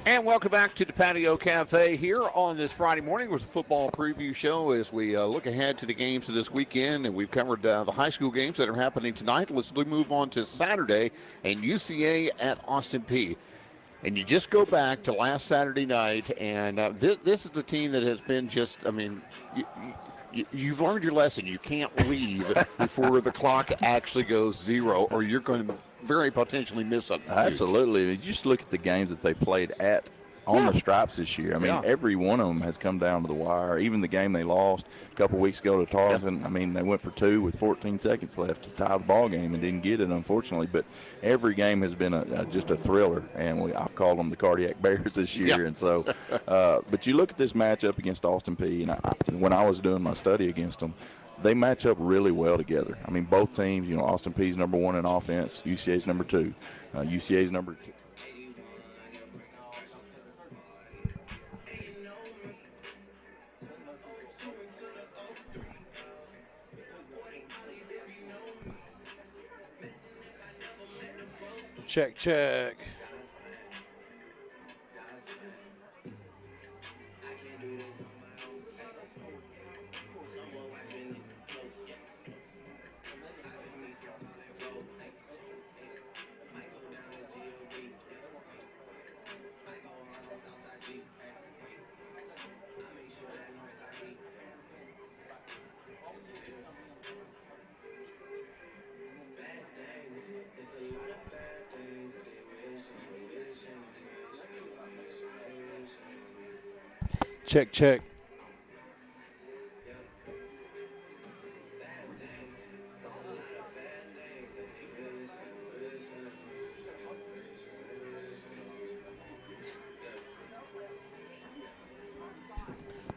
And welcome back to the Patio Cafe here on this Friday morning with a football preview show as we look ahead to the games of this weekend. And we've covered the high school games that are happening tonight. Let's move on to Saturday and UCA at Austin Peay. And you just go back to last Saturday night, and this is a team that has been just, I mean, you've learned your lesson. You can't leave before the clock actually goes zero, or you're going to very potentially miss something. Absolutely. You just look at the games that they played on the Stripes this year. I mean, every one of them has come down to the wire. Even the game they lost a couple weeks ago to Tarleton, I mean, they went for two with 14 seconds left to tie the ball game and didn't get it, unfortunately. But every game has been just a thriller, and I've called them the Cardiac Bears this year. And so, but you look at this matchup against Austin Peay, and when I was doing my study against them, they match up really well together. I mean, both teams, Austin Peay's number one in offense, UCA's number two. UCA's number two. Check, check. Check, check.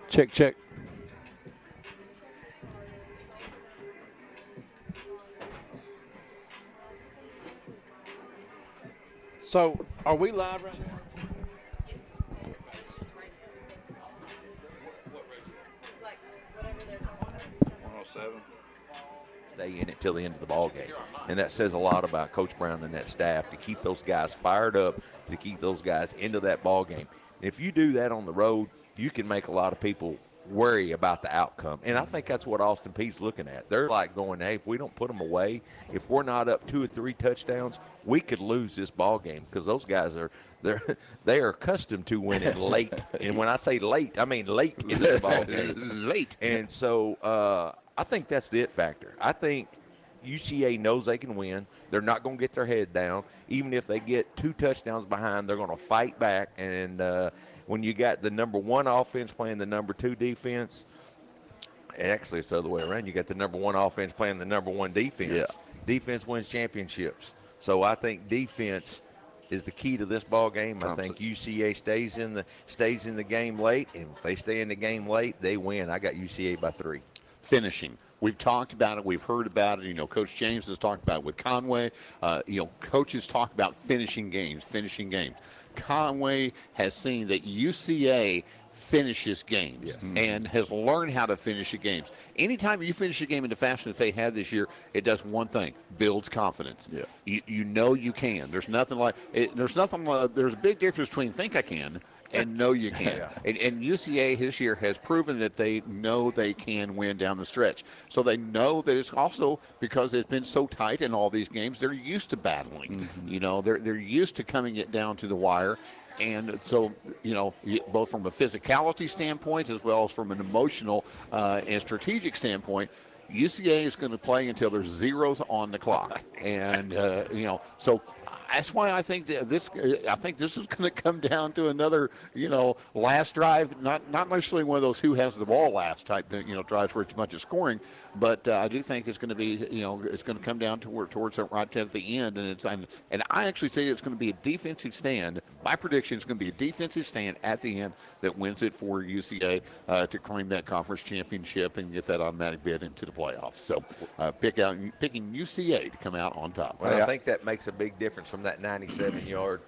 Check, check. So, are we live right now? 107. Stay in it till the end of the ball game, and that says a lot about Coach Brown and that staff to keep those guys fired up, to keep those guys into that ball game. If you do that on the road, you can make a lot of people worry about the outcome, and I think that's what Austin Peay's looking at. They're like going, hey, if we don't put them away, if we're not up 2 or 3 touchdowns, we could lose this ball game, because those guys they are accustomed to winning late. And when I say late, I mean late in the ball game. Late. And so I think that's the it factor. I think UCA knows they can win. They're not going to get their head down. Even if they get 2 touchdowns behind, they're going to fight back. And when you got the number 1 offense playing the number 2 defense, actually it's the other way around. You got the number 1 offense playing the number 1 defense. Yeah. Defense wins championships. So I think defense is the key to this ball game. I think UCA stays in the game late, and if they stay in the game late, they win. I got UCA by 3. Finishing. We've talked about it. We've heard about it. Coach James has talked about it with Conway. Coaches talk about finishing games. Conway has seen that UCA finishes games and has learned how to finish the games. Anytime you finish a game in the fashion that they had this year, it does one thing: builds confidence. Yeah. You know you can. There's a big difference between think I can and know you can. And UCA this year has proven that they know they can win down the stretch. So they know that it's also because it's been so tight in all these games, they're used to battling. They're used to coming it down to the wire. And so, both from a physicality standpoint as well as from an emotional and strategic standpoint, UCA is going to play until there's zeros on the clock. And, so that's why I think this is going to come down to another, last drive, not necessarily one of those who has the ball last type, drives where it's much of scoring, but I do think it's going to be, it's going to come down to towards right at the end, and I actually say it's going to be a defensive stand. My prediction is going to be a defensive stand at the end that wins it for UCA to claim that conference championship and get that automatic bid into the playoffs. So picking UCA to come out on top. Well, I think that makes a big difference from that 97-yard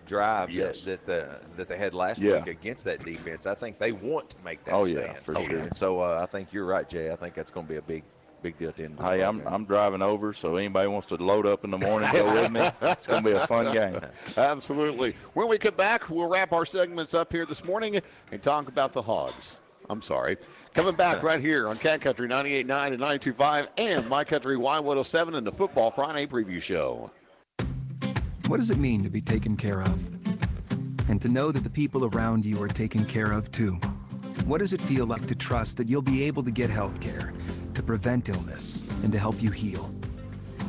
drive that they had last week against that defense. I think they want to make that stand. For sure. And so I think you're right, Jay. I think that's going to be a big deal at the end. Hey, I'm driving over, so anybody wants to load up in the morning, go with me. It's going to be a fun game. Absolutely. When we come back, we'll wrap our segments up here this morning and talk about the Hogs. I'm sorry. Coming back right here on Cat Country 98.9 and 92.5 and My Country Y107 in the Football Friday Preview Show. What does it mean to be taken care of? And to know that the people around you are taken care of too? What does it feel like to trust that you'll be able to get health care, to prevent illness, and to help you heal?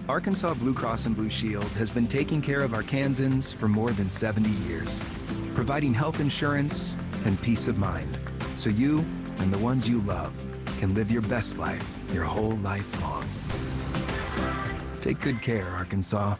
Arkansas Blue Cross and Blue Shield has been taking care of Arkansans for more than 70 years, providing health insurance and peace of mind, so you and the ones you love can live your best life your whole life long. Take good care, Arkansas.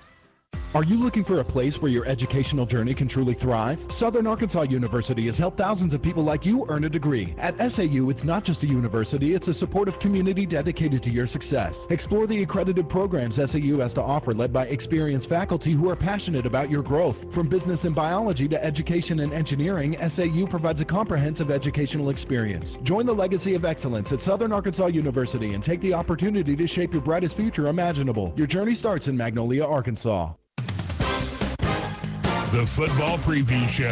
Are you looking for a place where your educational journey can truly thrive? Southern Arkansas University has helped thousands of people like you earn a degree. At SAU, it's not just a university, it's a supportive community dedicated to your success. Explore the accredited programs SAU has to offer, led by experienced faculty who are passionate about your growth. From business and biology to education and engineering, SAU provides a comprehensive educational experience. Join the legacy of excellence at Southern Arkansas University and take the opportunity to shape your brightest future imaginable. Your journey starts in Magnolia, Arkansas. The Football Preview Show.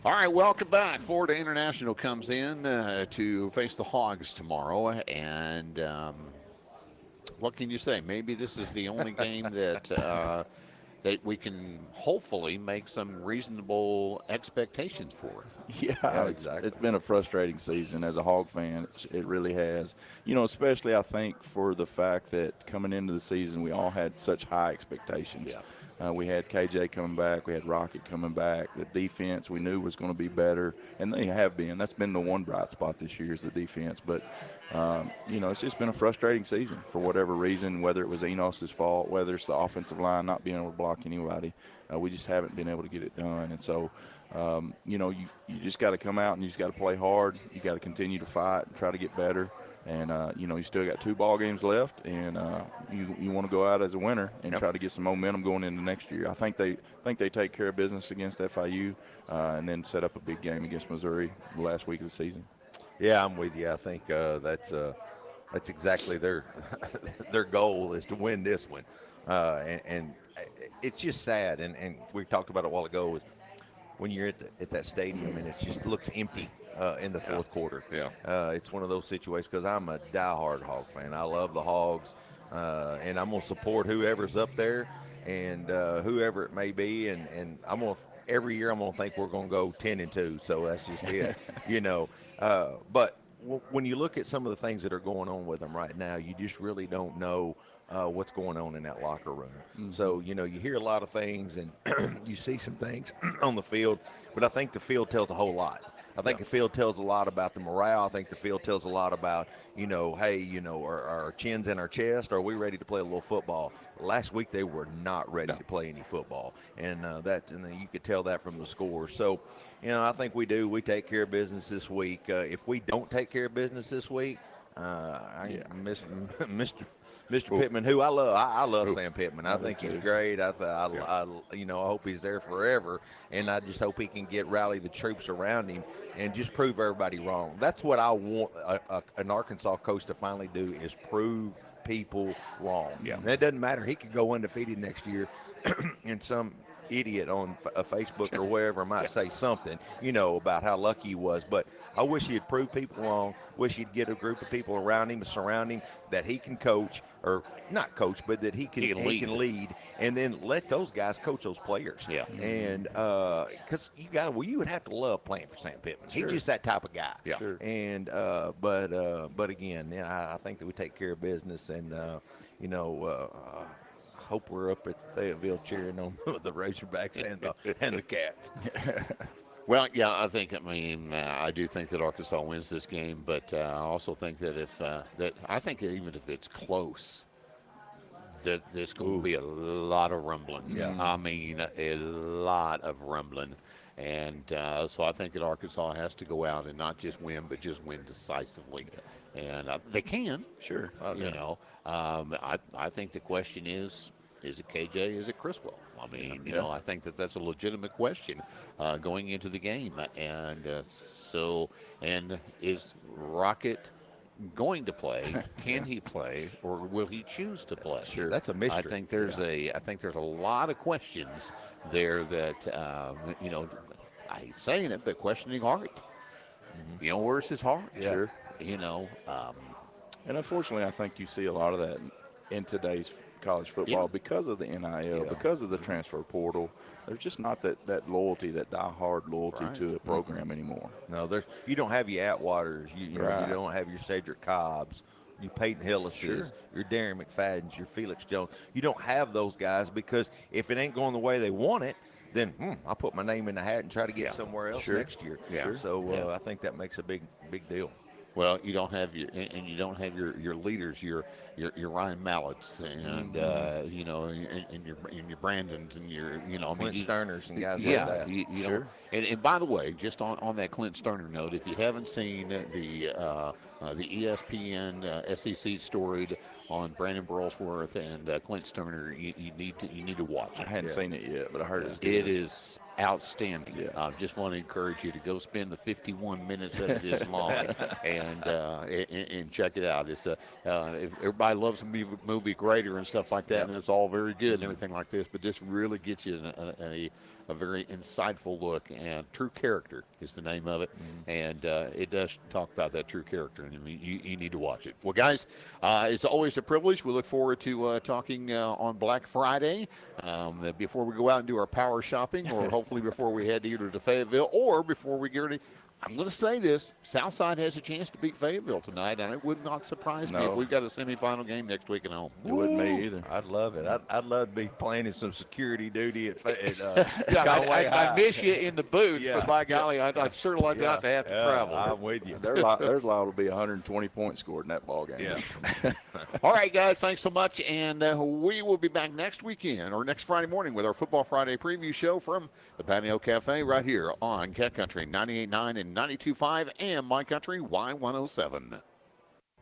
All right, welcome back. Florida International comes in to face the Hogs tomorrow. And what can you say? Maybe this is the only game that we can hopefully make some reasonable expectations for. Yeah, exactly. It's been a frustrating season as a Hog fan. It really has. You know, especially I think for the fact that coming into the season we all had such high expectations. Yeah. We had KJ coming back. We had Rocket coming back. The defense we knew was going to be better, and they have been. That's been the one bright spot this year is the defense. But, you know, it's just been a frustrating season for whatever reason, whether it was Enos's fault, whether it's the offensive line not being able to block anybody. We just haven't been able to get it done. And so, you know, you just got to come out and you just got to play hard. You got to continue to fight and try to get better. And, you know, you still got 2 ball games left, and you want to go out as a winner and try to get some momentum going into next year. I think they take care of business against FIU and then set up a big game against Missouri the last week of the season. Yeah, I'm with you. I think that's exactly their goal is to win this one. And it's just sad, and we talked about it a while ago, is when you're at that stadium and it just looks empty in the fourth quarter. Yeah. It's one of those situations because I'm a diehard Hog fan. I love the Hogs, and I'm going to support whoever's up there and whoever it may be. And every year I'm going to think we're going to go 10-2. So that's just it, you know. But when you look at some of the things that are going on with them right now, you just really don't know what's going on in that locker room. Mm-hmm. So, you know, you hear a lot of things and you see some things on the field, but I think the field tells a whole lot. I think the field tells a lot about the morale. I think the field tells a lot about, you know, hey, you know, are our chins in our chest? Are we ready to play a little football? Last week they were not ready to play any football, and you could tell that from the score. So, you know, I think we do. We take care of business this week. If we don't take care of business this week, Mr. Pittman, who I love. I love Sam Pittman. I think he's great. I hope he's there forever, and I just hope he can rally the troops around him and just prove everybody wrong. That's what I want an Arkansas coach to finally do, is prove people wrong. Yeah. And it doesn't matter. He could go undefeated next year, and some idiot on Facebook or wherever might say something, you know, about how lucky he was. But I wish he'd prove people wrong. Wish he'd get a group of people around him, surround him, that he can coach, or not coach, but that he can lead, and then let those guys coach those players. Yeah. And because you would have to love playing for Sam Pittman. He's just that type of guy. Yeah. Sure. And but again, I think that we take care of business, and hope we're up at Fayetteville cheering on the Razorbacks and the Cats. Well, yeah, I do think that Arkansas wins this game, but I also think that even if it's close, that there's going to be a lot of rumbling. Yeah. I mean, a lot of rumbling. And so I think that Arkansas has to go out and not just win, but just win decisively. And they can. Sure. You know, I think the question is, Is it KJ? Is it Criswell? I mean, you know, I think that's a legitimate question going into the game. And and is Rocket going to play? Can he play, or will he choose to play? Sure, that's a mystery. I think there's a lot of questions there that you know, I hate saying it, but questioning heart. You know, where's his heart? Sure. You know, and unfortunately, I think you see a lot of that in today's college football because of the NIL, because of the transfer portal. There's just not that loyalty, that die-hard loyalty to a program anymore. No, you don't have your Atwaters, you don't have your Cedric Cobbs, your Peyton Hillises, your Darren McFadden's, your Felix Jones. You don't have those guys because if it ain't going the way they want it, then I'll put my name in the hat and try to get somewhere else next year. So I think that makes a big deal. Well, you don't have your leaders, your Ryan Malletts, and you know, and your Brandons, and your Clint Sterners and guys like that. You know, and by the way, just on that Clint Sterner note, if you haven't seen the ESPN SEC story on Brandon Burlsworth and Clint Sterner, you need to watch it. I hadn't seen it yet, but I heard it's good. It is outstanding. I just want to encourage you to go spend the 51 minutes that it is long and check it out. It's if everybody loves a movie Greater and stuff like that, and it's all very good and everything like this, but this really gets you a very insightful look, and True Character is the name of it, and it does talk about that true character, and I mean, you need to watch it. Well, guys, it's always a privilege. We look forward to talking on Black Friday before we go out and do our power shopping, or hopefully before we head either to Fayetteville or before we get ready. I'm going to say this. Southside has a chance to beat Fayetteville tonight, and it would not surprise me if we've got a semifinal game next week at home. It wouldn't me either. I'd love it. I'd love to be playing in some security duty at I miss you in the booth, but by golly, I'd sure like not to have to travel. I'm with you. There's liable to be 120 points scored in that ball game. Yeah. All right, guys, thanks so much, and we will be back next weekend or next Friday morning with our Football Friday preview show from the Patio Cafe right here on Cat Country 98.9 and 92.5 and My Country Y107.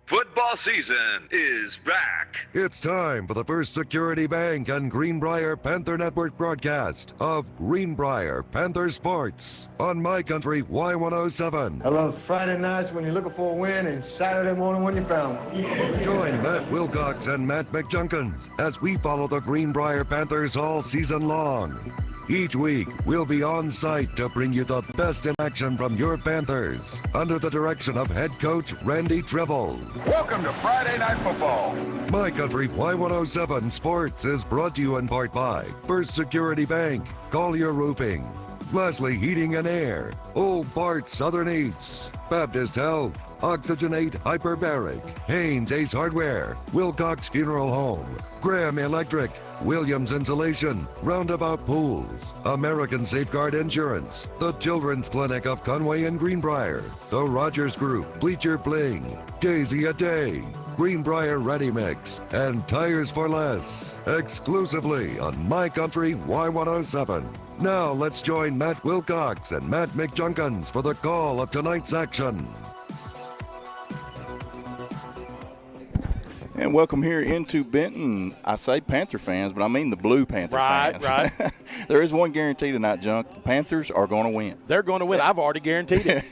Football season is back. It's time for the First Security Bank and Greenbrier Panther Network broadcast of Greenbrier Panther Sports on My Country Y107. I love Friday nights when you're looking for a win and Saturday morning when you found one. Join Matt Wilcox and Matt McJunkins as we follow the Greenbrier Panthers all season long. Each week, we'll be on site to bring you the best in action from your Panthers under the direction of head coach Randy Tribble. Welcome to Friday Night Football. My Country Y107 Sports is brought to you in part by First Security Bank, Collier Roofing, Leslie Heating and Air, Old Bart Southern Eats, Baptist Health, Oxygenate Hyperbaric, Haynes Ace Hardware, Wilcox Funeral Home, Graham Electric, Williams Insulation, Roundabout Pools, American Safeguard Insurance, the Children's Clinic of Conway and Greenbrier, the Rogers Group, Bleacher Bling, Daisy a Day, Greenbrier Ready Mix, and Tires for Less, exclusively on My Country Y107. Now let's join Matt Wilcox and Matt McJunkins for the call of tonight's action. And welcome here into Benton. I say Panther fans, but I mean the Blue Panther fans. Right. There is one guarantee tonight, Junk. The Panthers are going to win. They're going to win. I've already guaranteed it.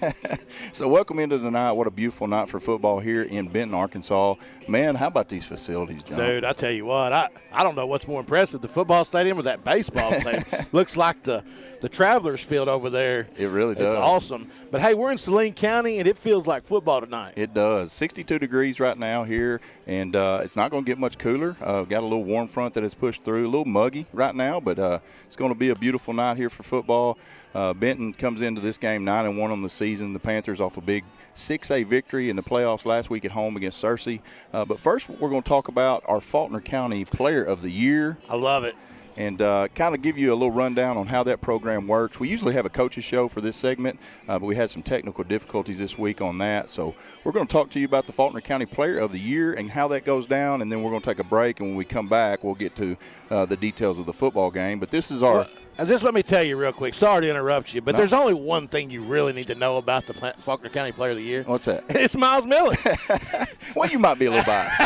So welcome into the night. What a beautiful night for football here in Benton, Arkansas. Man, how about these facilities, Junk? Dude, I tell you what, I don't know what's more impressive, the football stadium or that baseball stadium. Looks like the Travelers Field over there. It really does. It's awesome. But, hey, we're in Saline County, and it feels like football tonight. It does. 62 degrees right now here, and it's not going to get much cooler. Got a little warm front that has pushed through. A little muggy right now, but it's going to be a beautiful night here for football. Benton comes into this game 9-1 on the season. The Panthers off a big 6A victory in the playoffs last week at home against Searcy. But first, we're going to talk about our Faulkner County Player of the Year. I love it. And kind of give you a little rundown on how that program works. We usually have a coaches show for this segment, but we had some technical difficulties this week on that. So we're going to talk to you about the Faulkner County Player of the Year and how that goes down, and then we're going to take a break, and when we come back, we'll get to the details of the football game. But this is our Just let me tell you real quick. Sorry to interrupt you, but there's only one thing you really need to know about the Faulkner County Player of the Year. What's that? It's Miles Miller. Well, you might be a little biased.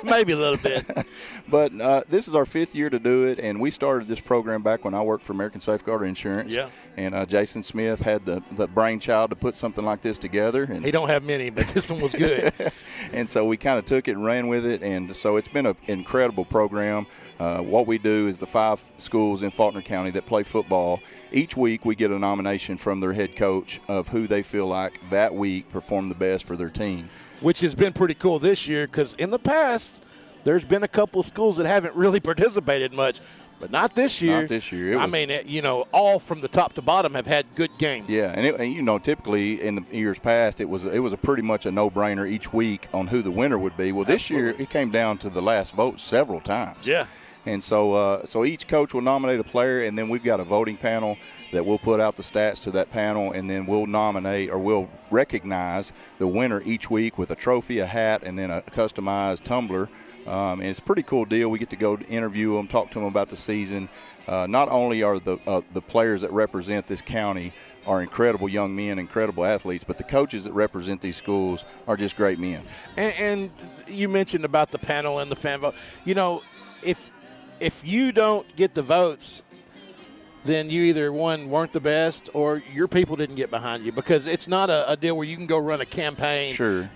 Maybe a little bit. But this is our 5th year to do it, and we started this program back when I worked for American Safeguard Insurance. Yeah. And Jason Smith had the brainchild to put something like this together. And he don't have many, but this one was good. And so we kind of took it and ran with it, and so it's been an incredible program. What we do is the 5 schools in Faulkner County that play football, each week we get a nomination from their head coach of who they feel like that week performed the best for their team. Which has been pretty cool this year because in the past there's been a couple of schools that haven't really participated much. But not this year. Not this year. All from the top to bottom have had good games. Yeah, and typically in the years past, it was a pretty much a no-brainer each week on who the winner would be. Well, this year it came down to the last vote several times. Yeah. And so each coach will nominate a player, and then we've got a voting panel that we'll put out the stats to that panel, and then we'll nominate or we'll recognize the winner each week with a trophy, a hat, and then a customized tumbler. And it's a pretty cool deal. We get to go interview them, talk to them about the season. Not only are the players that represent this county are incredible young men, incredible athletes, but the coaches that represent these schools are just great men. And you mentioned about the panel and the fan vote. If you don't get the votes, then you either, weren't the best or your people didn't get behind you, because it's not a deal where you can go run a campaign. Sure.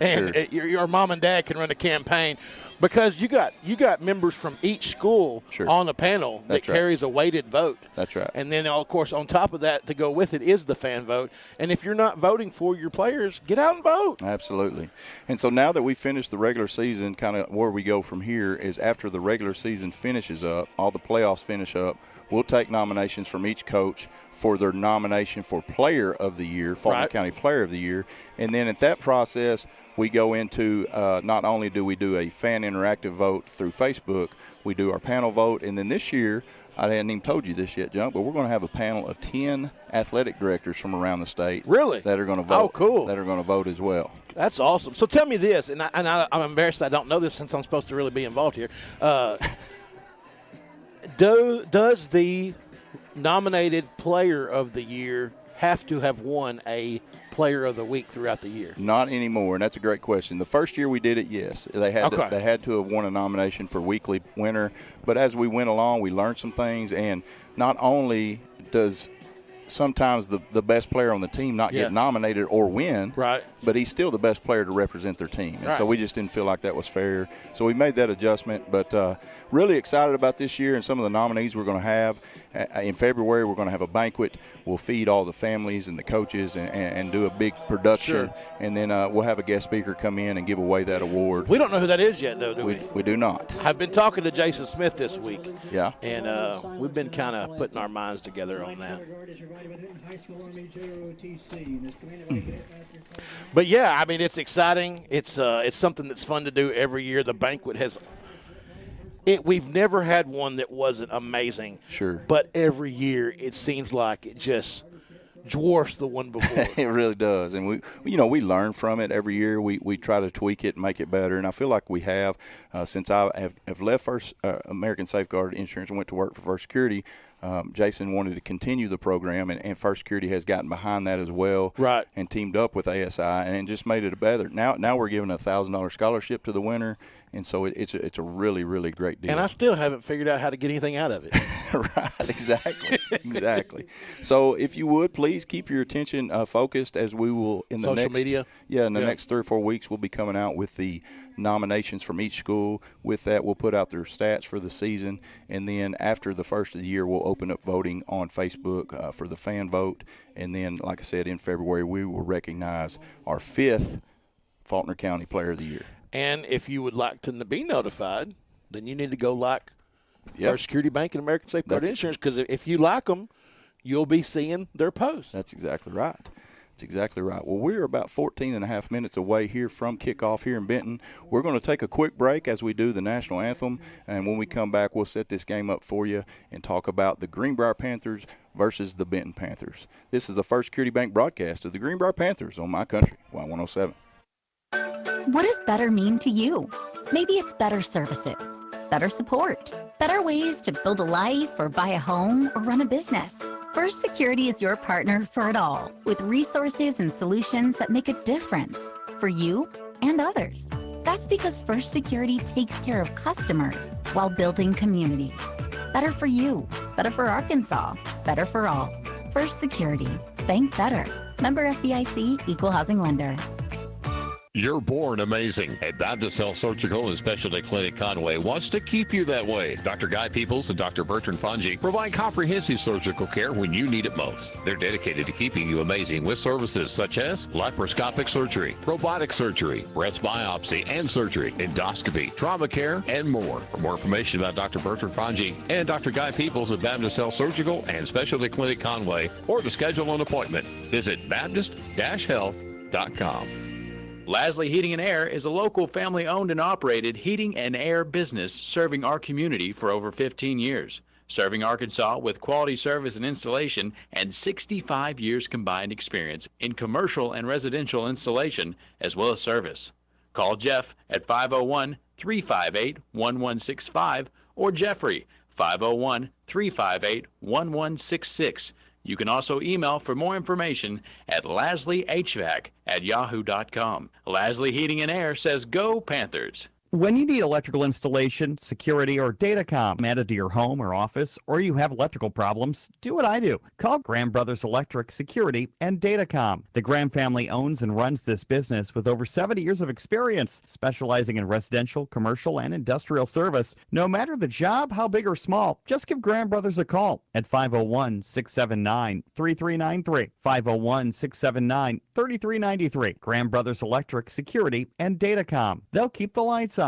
Your mom and dad can run a campaign, because you got members from each school on the panel that carries a weighted vote. That's right. And then, of course, on top of that, to go with it is the fan vote. And if you're not voting for your players, get out and vote. Absolutely. And so now that we finished the regular season, kind of where we go from here is after the regular season finishes up, all the playoffs finish up, we'll take nominations from each coach for their nomination for Player of the Year, Faulkner County Player of the Year. And then at that process, we go into not only do we do a fan interactive vote through Facebook, we do our panel vote. And then this year, I hadn't even told you this yet, Junk, but we're going to have a panel of 10 athletic directors from around the state. Really? That are going to vote. Oh, cool. That are going to vote as well. That's awesome. So tell me this, and I'm embarrassed I don't know this since I'm supposed to really be involved here. Does the nominated Player of the Year have to have won a Player of the Week throughout the year? Not anymore, and that's a great question. The first year we did it, yes. They had to have won a nomination for weekly winner. But as we went along, we learned some things, and not only does sometimes the best player on the team not get nominated or win, but he's still the best player to represent their team. And so we just didn't feel like that was fair. So we made that adjustment, but really excited about this year and some of the nominees we're going to have. In February, we're going to have a banquet. We'll feed all the families and the coaches and do a big production. Sure. And then we'll have a guest speaker come in and give away that award. We don't know who that is yet, though, do we? We do not. I've been talking to Jason Smith this week. Yeah. And we've been kind of putting our minds together on that. But, yeah, I mean, it's exciting. It's something that's fun to do every year. The banquet has – we've never had one that wasn't amazing. Sure. But every year it seems like it just dwarfs the one before. It really does. And we learn from it every year. We try to tweak it and make it better. And I feel like we have since I have left American Safeguard Insurance and went to work for First Security. Jason wanted to continue the program, and First Security has gotten behind that as well, and teamed up with ASI and just made it better. Now we're giving a $1,000 scholarship to the winner, and so it's a really, really great deal. And I still haven't figured out how to get anything out of it. Right, exactly. So if you would, please keep your attention focused as we will in the social media. Yeah, in the next 3 or 4 weeks, we'll be coming out with the nominations from each school. With that, we'll put out their stats for the season, and then after the first of the year, we'll open up voting on Facebook for the fan vote. And then, like I said, in February, we will recognize our 5th Faulkner County Player of the Year. And if you would like to be notified, then you need to go like First Security Bank and American Safeguard Insurance, because if you like them, you'll be seeing their posts. That's exactly right. Well, we're about 14 and a half minutes away here from kickoff here in Benton. We're going to take a quick break as we do the national anthem, and when we come back, we'll set this game up for you and talk about the Greenbrier Panthers versus the Benton Panthers. This is the First Security Bank broadcast of the Greenbrier Panthers on My Country, Y107. What does better mean to you? Maybe it's better services, better support, better ways to build a life or buy a home or run a business. First Security is your partner for it all, with resources and solutions that make a difference for you and others. That's because First Security takes care of customers while building communities. Better for you, better for Arkansas, better for all. First Security. Think better. Member FDIC, Equal Housing Lender. You're born amazing. At Baptist Health Surgical and Specialty Clinic Conway wants to keep you that way. Dr. Guy Peoples and Dr. Bertrand Fonji provide comprehensive surgical care when you need it most. They're dedicated to keeping you amazing with services such as laparoscopic surgery, robotic surgery, breast biopsy and surgery, endoscopy, trauma care, and more. For more information about Dr. Bertrand Fonji and Dr. Guy Peoples at Baptist Health Surgical and Specialty Clinic Conway, or to schedule an appointment, visit baptist-health.com. Lasley Heating and Air is a local family-owned and operated heating and air business serving our community for over 15 years. Serving Arkansas with quality service and installation and 65 years combined experience in commercial and residential installation as well as service. Call Jeff at 501-358-1165 or Jeffrey 501-358-1166. You can also email for more information at lasleyhvac@yahoo.com. Lasley Heating and Air says go Panthers. When you need electrical installation, security, or datacom added to your home or office, or you have electrical problems, do what I do. Call Graham Brothers Electric Security and Datacom. The Graham family owns and runs this business with over 70 years of experience, specializing in residential, commercial, and industrial service. No matter the job, how big or small, just give Graham Brothers a call at 501-679-3393. 501-679-3393. Graham Brothers Electric Security and Datacom. They'll keep the lights on.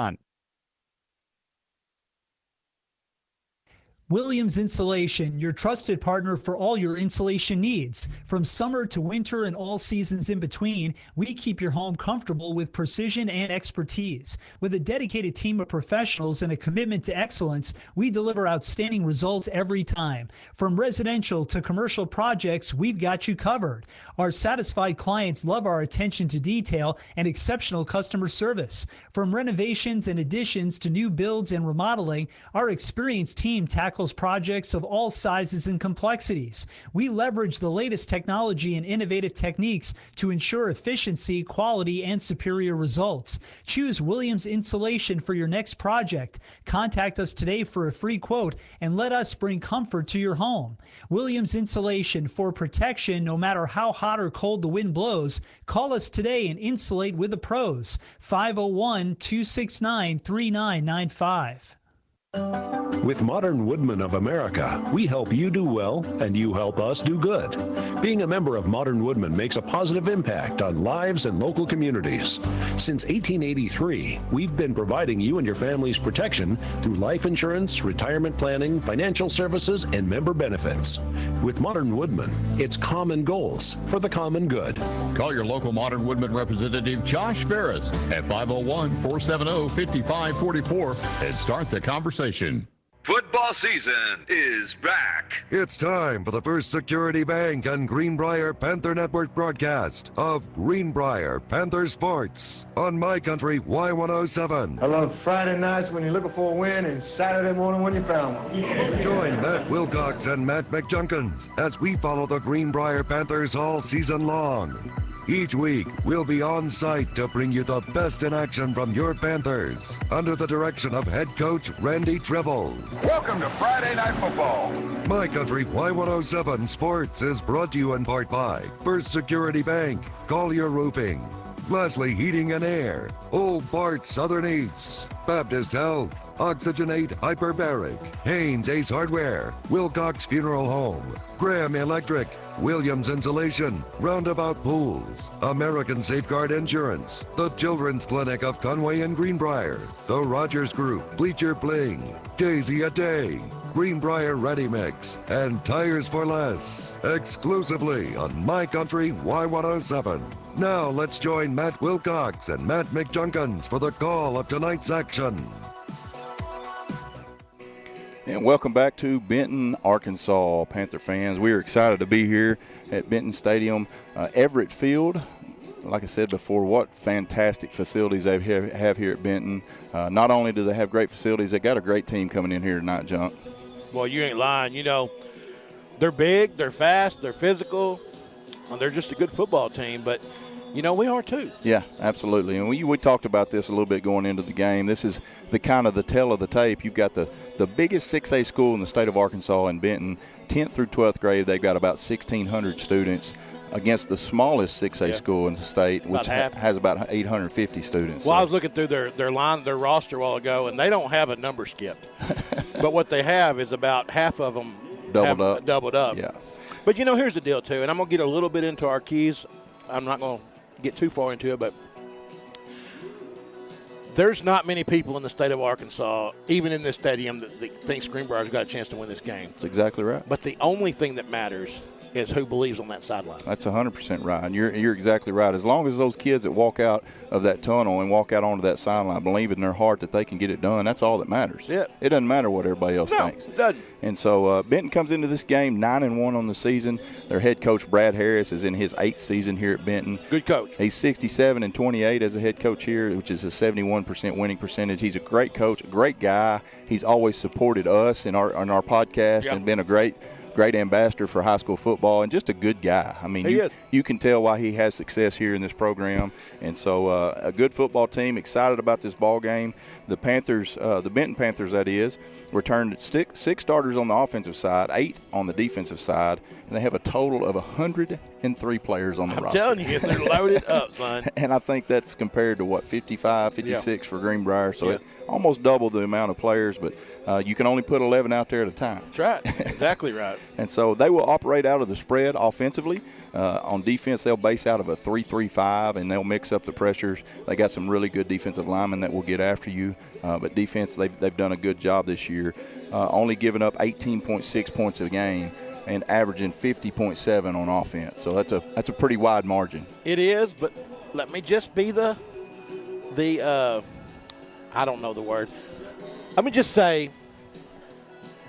Williams Insulation, your trusted partner for all your insulation needs. From summer to winter and all seasons in between, we keep your home comfortable with precision and expertise. With a dedicated team of professionals and a commitment to excellence, we deliver outstanding results every time. From residential to commercial projects, we've got you covered. Our satisfied clients love our attention to detail and exceptional customer service. From renovations and additions to new builds and remodeling, our experienced team tackles projects of all sizes and complexities. We leverage the latest technology and innovative techniques to ensure efficiency, quality, and superior results. Choose Williams Insulation for your next project. Contact us today for a free quote and let us bring comfort to your home. Williams Insulation, for protection no matter how hot or cold the wind blows. Call us today and insulate with the pros. 501-269-3995. With Modern Woodmen of America, we help you do well and you help us do good. Being a member of Modern Woodmen makes a positive impact on lives and local communities. Since 1883, we've been providing you and your family's protection through life insurance, retirement planning, financial services, and member benefits. With Modern Woodmen, it's common goals for the common good. Call your local Modern Woodmen representative, Josh Ferris, at 501-470-5544 and start the conversation. Football season is back. It's time for the First Security Bank and Greenbrier Panther Network broadcast of Greenbrier Panther Sports on My Country Y107. I love Friday nights when you're looking for a win and Saturday morning when you found one. Join Matt Wilcox and Matt McJunkins as we follow the Greenbrier Panthers all season long. Each week, we'll be on site to bring you the best in action from your Panthers under the direction of head coach Randy Tribble. Welcome to Friday Night Football. My Country Y107 Sports is brought to you in part by First Security Bank, Collier Roofing, Lasley Heating and Air, Old Bart Southern Eats, Baptist Health, Oxygenate Hyperbaric, Haynes Ace Hardware, Wilcox Funeral Home, Graham Electric, Williams Insulation, Roundabout Pools, American Safeguard Insurance, the Children's Clinic of Conway and Greenbrier, the Rogers Group, Bleacher Bling, Daisy a Day, Greenbrier Ready Mix, and Tires for Less, exclusively on My Country Y107. Now let's join Matt Wilcox and Matt McJunkins for the call of tonight's action. And welcome back to Benton, Arkansas, Panther fans. We are excited to be here at Benton Stadium. Everett Field like I said before, what fantastic facilities they have here at Benton. Not only do they have great facilities, they got a great team coming in here tonight, Junk. Well, you ain't lying. You know, they're big, they're fast, they're physical, and they're just a good football team. But, you know, we are too. Yeah, absolutely. And we talked about this a little bit going into the game. This is the kind of the tale of the tape. You've got the biggest 6A school in the state of Arkansas in Benton, 10th through 12th grade. They've got about 1,600 students against the smallest 6A school in the state, which has about 850 students. Well, I was looking through their roster a while ago, and they don't have a number skipped. But what they have is about half of them doubled up. Yeah. But, you know, here's the deal, too, and I'm going to get a little bit into our keys. I'm not going to get too far into it, but there's not many people in the state of Arkansas, even in this stadium, that thinks Greenbrier's got a chance to win this game. That's exactly right. But the only thing that matters is who believes on that sideline. That's 100% right. And you're exactly right. As long as those kids that walk out of that tunnel and walk out onto that sideline believe in their heart that they can get it done, that's all that matters. Yeah. It doesn't matter what everybody else thinks. It doesn't. And so Benton comes into this game 9-1 on the season. Their head coach, Brad Harris, is in his 8th season here at Benton. Good coach. He's 67-28 as a head coach here, which is a 71% winning percentage. He's a great coach, a great guy. He's always supported us in our podcast and been a great ambassador for high school football and just a good guy. I mean, you can tell why he has success here in this program. And so a good football team, excited about this ball game. The Panthers, the Benton Panthers, that is, returned six starters on the offensive side, 8 on the defensive side, and they have a total of 103 players on the roster. I'm telling you, they're loaded up, son. And I think that's compared to, 55, 56 for Greenbrier. So it almost doubled the amount of players, but you can only put 11 out there at a time. That's right. Exactly right. And so they will operate out of the spread offensively. On defense, they'll base out of a 3-3-5, and they'll mix up the pressures. They got some really good defensive linemen that will get after you. But defense, they've done a good job this year, only giving up 18.6 points a game and averaging 50.7 on offense. So that's a pretty wide margin. It is, but let me just be the I don't know the word. Let me just say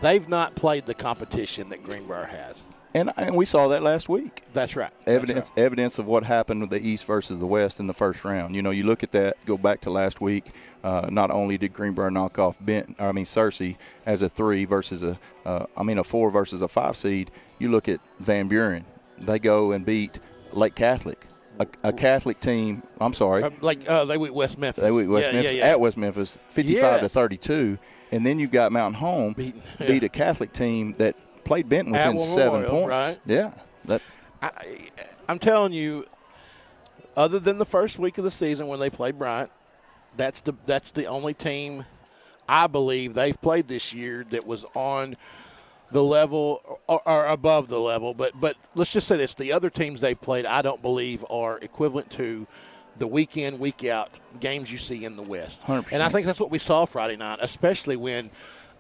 they've not played the competition that Greenbrier has. And we saw that last week. That's right. Evidence of what happened with the East versus the West in the first round. You know, you look at that, go back to last week. Not only did Greenbrier knock off Searcy as a 3 versus a 4 versus a 5 seed. You look at Van Buren. They go and beat Lake Catholic. A Catholic team, I'm sorry. They beat West Memphis. They beat West Memphis at West Memphis, 55-32. And then you've got Mountain Home beat a Catholic team that played Benton within 7 points. Right? Yeah. I'm telling you, other than the first week of the season when they played Bryant, that's the only team I believe they've played this year that was on the level or above the level. But let's just say this. The other teams they've played I don't believe are equivalent to the week in, week out games you see in the West. 100%. And I think that's what we saw Friday night, especially when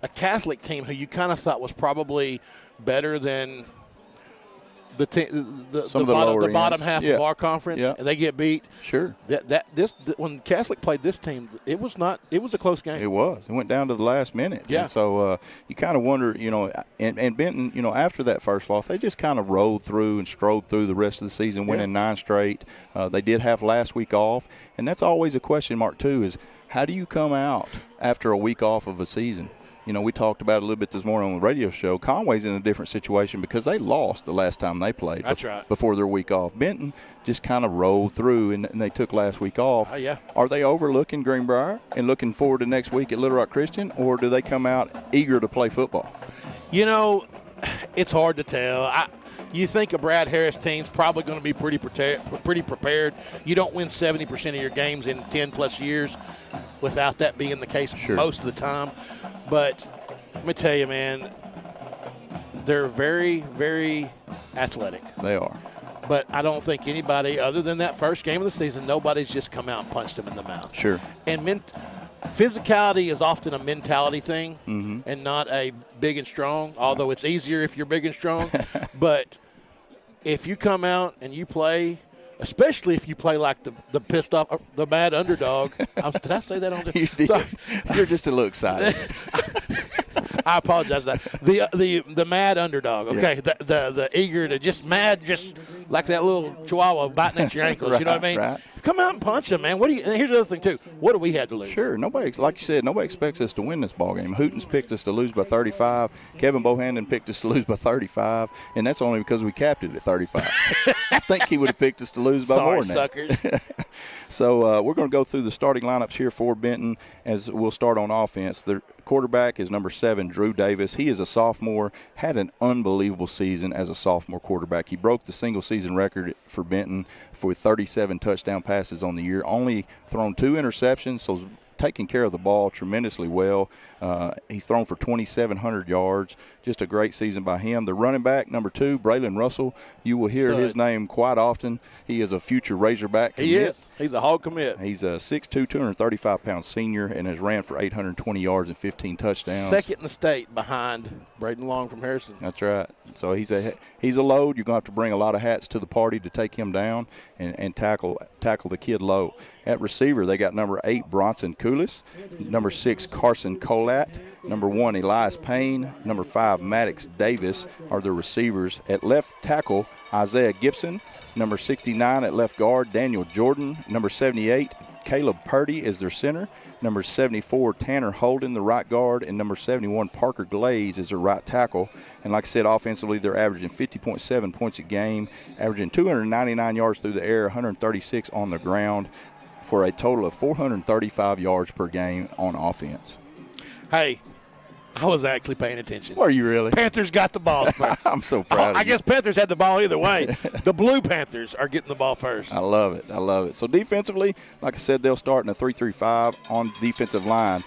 a Catholic team who you kind of thought was probody better than the bottom half of our conference, and they get beat. Sure. When Catholic played this team, it was a close game. It was. It went down to the last minute. Yeah. And so you kind of wonder, and Benton, after that first loss, they just kind of rolled through and strolled through the rest of the season, winning 9 straight. They did have last week off, and that's always a question mark too. Is how do you come out after a week off of a season? We talked about it a little bit this morning on the radio show. Conway's in a different situation because they lost the last time they played. That's right. Before their week off. Benton just kind of rolled through, and they took last week off. Yeah. Are they overlooking Greenbrier and looking forward to next week at Little Rock Christian, or do they come out eager to play football? It's hard to tell. You think a Brad Harris team's probably going to be pretty prepared. You don't win 70% of your games in 10-plus years without that being the case most of the time. But let me tell you, man, they're very, very athletic. They are. But I don't think anybody, other than that first game of the season, nobody's just come out and punched them in the mouth. Sure. And physicality is often a mentality thing and not a big and strong, although it's easier if you're big and strong. But if you come out and you play, especially if you play like the pissed off, the mad underdog. Did I say that on the? You did. Sorry. You're just a little excited. I apologize for that. The mad underdog, okay? Yeah. The eager to just like that little chihuahua biting at your ankles, right, you know what I mean? Right. Come out and punch him, man. And here's the other thing, too. What do we have to lose? Sure. Nobody, like you said, nobody expects us to win this ball game. Hooten's picked us to lose by 35. Kevin Bohannon picked us to lose by 35, and that's only because we capped it at 35. I think he would have picked us to lose by more than that. Sorry, suckers. So we're going to go through the starting lineups here for Benton as we'll start on offense. The quarterback is number 7, Drew Davis. He is a sophomore, had an unbelievable season as a sophomore quarterback. He broke the single-season record for Benton for 37 touchdown passes on the year, only thrown 2 interceptions, so taking care of the ball tremendously well. He's thrown for 2,700 yards. Just a great season by him. The running back, number 2, Braylon Russell. You will hear his name quite often. He is a future Razorback commit. He is. He's a hog commit. He's a 6'2", 235-pound senior and has ran for 820 yards and 15 touchdowns. Second in the state behind Braden Long from Harrison. That's right. So he's a load. You're going to have to bring a lot of hats to the party to take him down and tackle the kid low. At receiver, they got number 8, Bronson Coolis, number 6, Carson Colat, number 1, Elias Payne, number 5, Maddox Davis are the receivers. At left tackle, Isaiah Gibson, number 69 at left guard, Daniel Jordan, number 78, Caleb Purdy is their center, number 74, Tanner Holden, the right guard, and number 71, Parker Glaze is their right tackle. And like I said, offensively, they're averaging 50.7 points a game, averaging 299 yards through the air, 136 on the ground, for a total of 435 yards per game on offense. Hey, I was actually paying attention. Were you really? Panthers got the ball first. I'm so proud of you. I guess Panthers had the ball either way. The Blue Panthers are getting the ball first. I love it. So defensively, like I said, they'll start in a 3-3-5 on defensive line.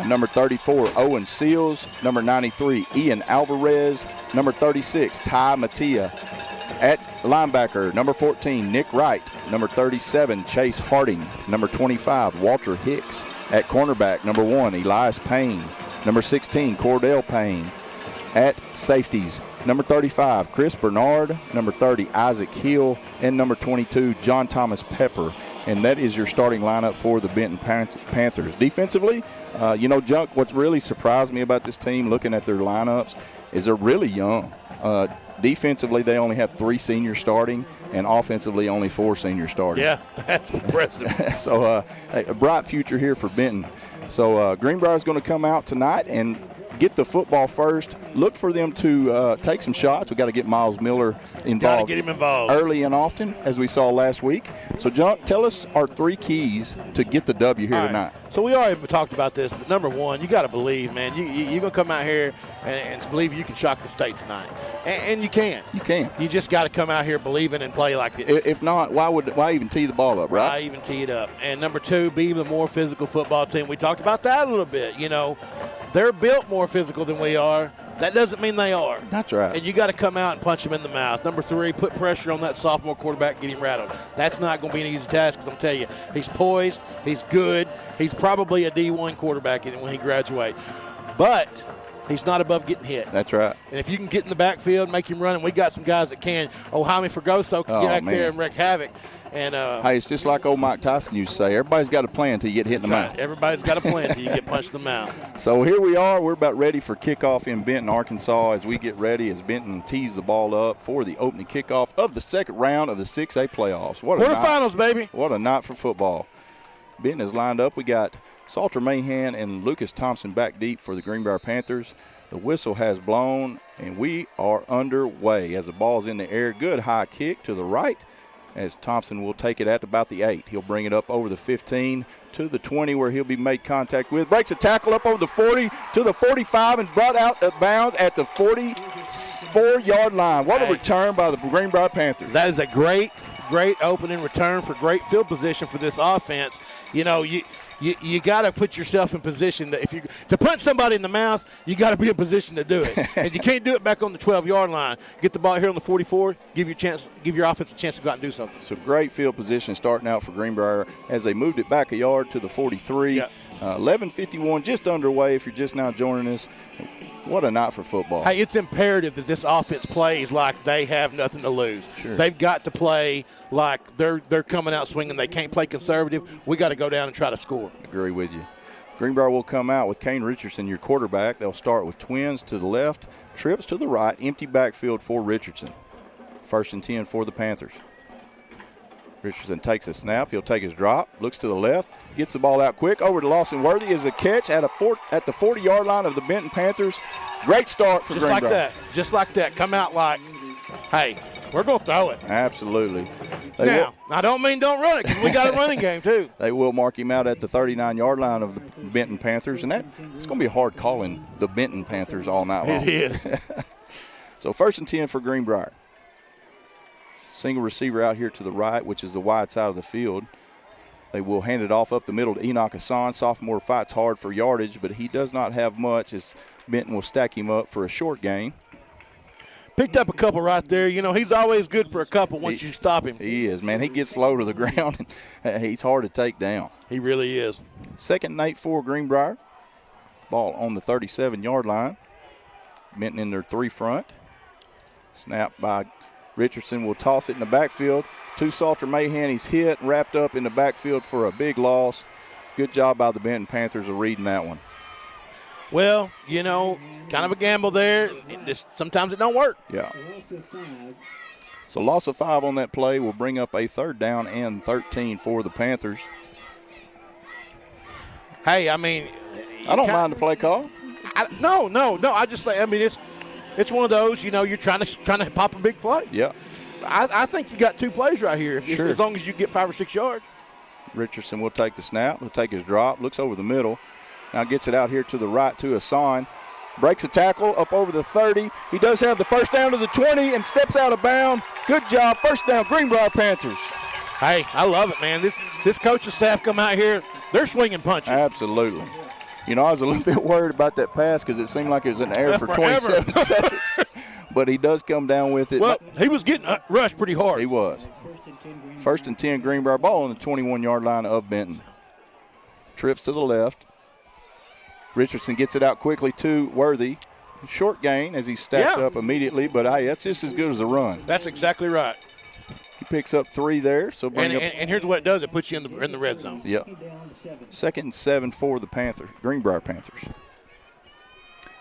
Number 34, Owen Seals. Number 93, Ian Alvarez. Number 36, Ty Mattia. At linebacker, number 14, Nick Wright. Number 37, Chase Harding. Number 25, Walter Hicks. At cornerback, number 1, Elias Payne. Number 16, Cordell Payne. At safeties, number 35, Chris Bernard. Number 30, Isaac Hill. And number 22, John Thomas Pepper. And that is your starting lineup for the Benton Panthers. Defensively, Junk, what really surprised me about this team looking at their lineups is they're really young. Defensively, they only have 3 seniors starting, and offensively, only 4 seniors starting. Yeah, that's impressive. So a bright future here for Benton. So Greenbrier is going to come out tonight and get the football first. Look for them to take some shots. We've got to get Miles Miller involved. Got to get him involved early and often, as we saw last week. So, John, tell us our 3 keys to get the W here tonight. So we already talked about this, but number 1, you got to believe, man. You're going to come out here and believe you can shock the state tonight. And you can. You can. You just got to come out here believing and play like it. If not, why even tee the ball up, right? Why even tee it up? And number 2, be the more physical football team. We talked about that a little bit. They're built more physical than we are. That doesn't mean they are. That's right. And you got to come out and punch them in the mouth. Number 3, put pressure on that sophomore quarterback, get him rattled. That's not going to be an easy task because I'm telling you, he's poised, he's good, he's probably a D1 quarterback when he graduates. But he's not above getting hit. That's right. And if you can get in the backfield, make him run, and we got some guys that can. Jaime Fregoso can get back there and wreak havoc. And hey, it's just like old Mike Tyson used to say, everybody's got a plan until you get hit in the mouth. Everybody's got a plan until you get punched in the mouth. So here we are. We're about ready for kickoff in Benton, Arkansas, as we get ready as Benton tees the ball up for the opening kickoff of the second round of the 6A playoffs. Quarterfinals, baby. What a night for football. Benton is lined up. We got Salter Mahan and Lucas Thompson back deep for the Greenbrier Panthers. The whistle has blown, and we are underway as the ball's in the air. Good high kick to the right, as Thompson will take it at about the 8. He'll bring it up over the 15 to the 20 where he'll be made contact with. Breaks a tackle up over the 40 to the 45 and brought out of bounds at the 44-yard line. What a return by the Greenbrier Panthers. That is a great opening return for great field position for this offense. You got to put yourself in position that to punch somebody in the mouth, you got to be in position to do it. And you can't do it back on the 12-yard line. Get the ball here on the 44, give your offense a chance to go out and do something. So great field position starting out for Greenbrier as they moved it back a yard to the 43. Yep. 11:51 just underway if you're just now joining us. What a night for football. Hey, it's imperative that this offense plays like they have nothing to lose. Sure. They've got to play like they're coming out swinging. They can't play conservative. We got to go down and try to score. Agree with you. Greenbrier will come out with Kane Richardson, your quarterback. They'll start with twins to the left, trips to the right, empty backfield for Richardson. 1st and 10 for the Panthers. Richardson takes a snap. He'll take his drop, looks to the left, gets the ball out quick. Over to Lawson Worthy is a catch at the 40-yard line of the Benton Panthers. Great start for Greenbrier. Just like that. Just like that. Come out like, hey, we're going to throw it. Absolutely. Now, I don't mean don't run it because we got a running game too. They will mark him out at the 39-yard line of the Benton Panthers, and it's going to be hard calling the Benton Panthers all night long. It is. So 1st and 10 for Greenbrier. Single receiver out here to the right, which is the wide side of the field. They will hand it off up the middle to Enoch Hassan. Sophomore fights hard for yardage, but he does not have much as Benton will stack him up for a short gain. Picked up a couple right there. You know, he's always good for a couple once you stop him. He is, man. He gets low to the ground, and he's hard to take down. He really is. 2nd and 8 for Greenbrier. Ball on the 37-yard line. Benton in their 3 front. Snap by Richardson will toss it in the backfield to Salter Mahan. He's hit, wrapped up in the backfield for a big loss. Good job by the Benton Panthers of reading that one. Well, you know, kind of a gamble there. Sometimes it don't work. Yeah. So loss of 5 on that play will bring up a 3rd down and 13 for the Panthers. Hey, I mean, I don't mind the play call. No. I just think, I mean, it's one of those, you know, you're trying to pop a big play. Yeah. I think you got 2 plays right here. Sure. As long as you get 5 or 6 yards. Richardson will take the snap. He'll take his drop. Looks over the middle. Now gets it out here to the right to Hassan. Breaks a tackle up over the 30. He does have the 1st down to the 20 and steps out of bounds. Good job. 1st down, Greenbrier Panthers. Hey, I love it, man. This coaching staff come out here, they're swinging punches. Absolutely. You know, I was a little bit worried about that pass because it seemed like it was an error for 27 seconds. But he does come down with it. Well, he was getting rushed pretty hard. He was. 1st and 10, Greenbrier. Ball on the 21-yard line of Benton. Trips to the left. Richardson gets it out quickly to Worthy. Short gain as he's stacked up immediately, but hey, that's just as good as a run. That's exactly right. He picks up 3 there. So and here's what it does. It puts you in the red zone. Yep. 2nd and 7 for the Greenbrier Panthers.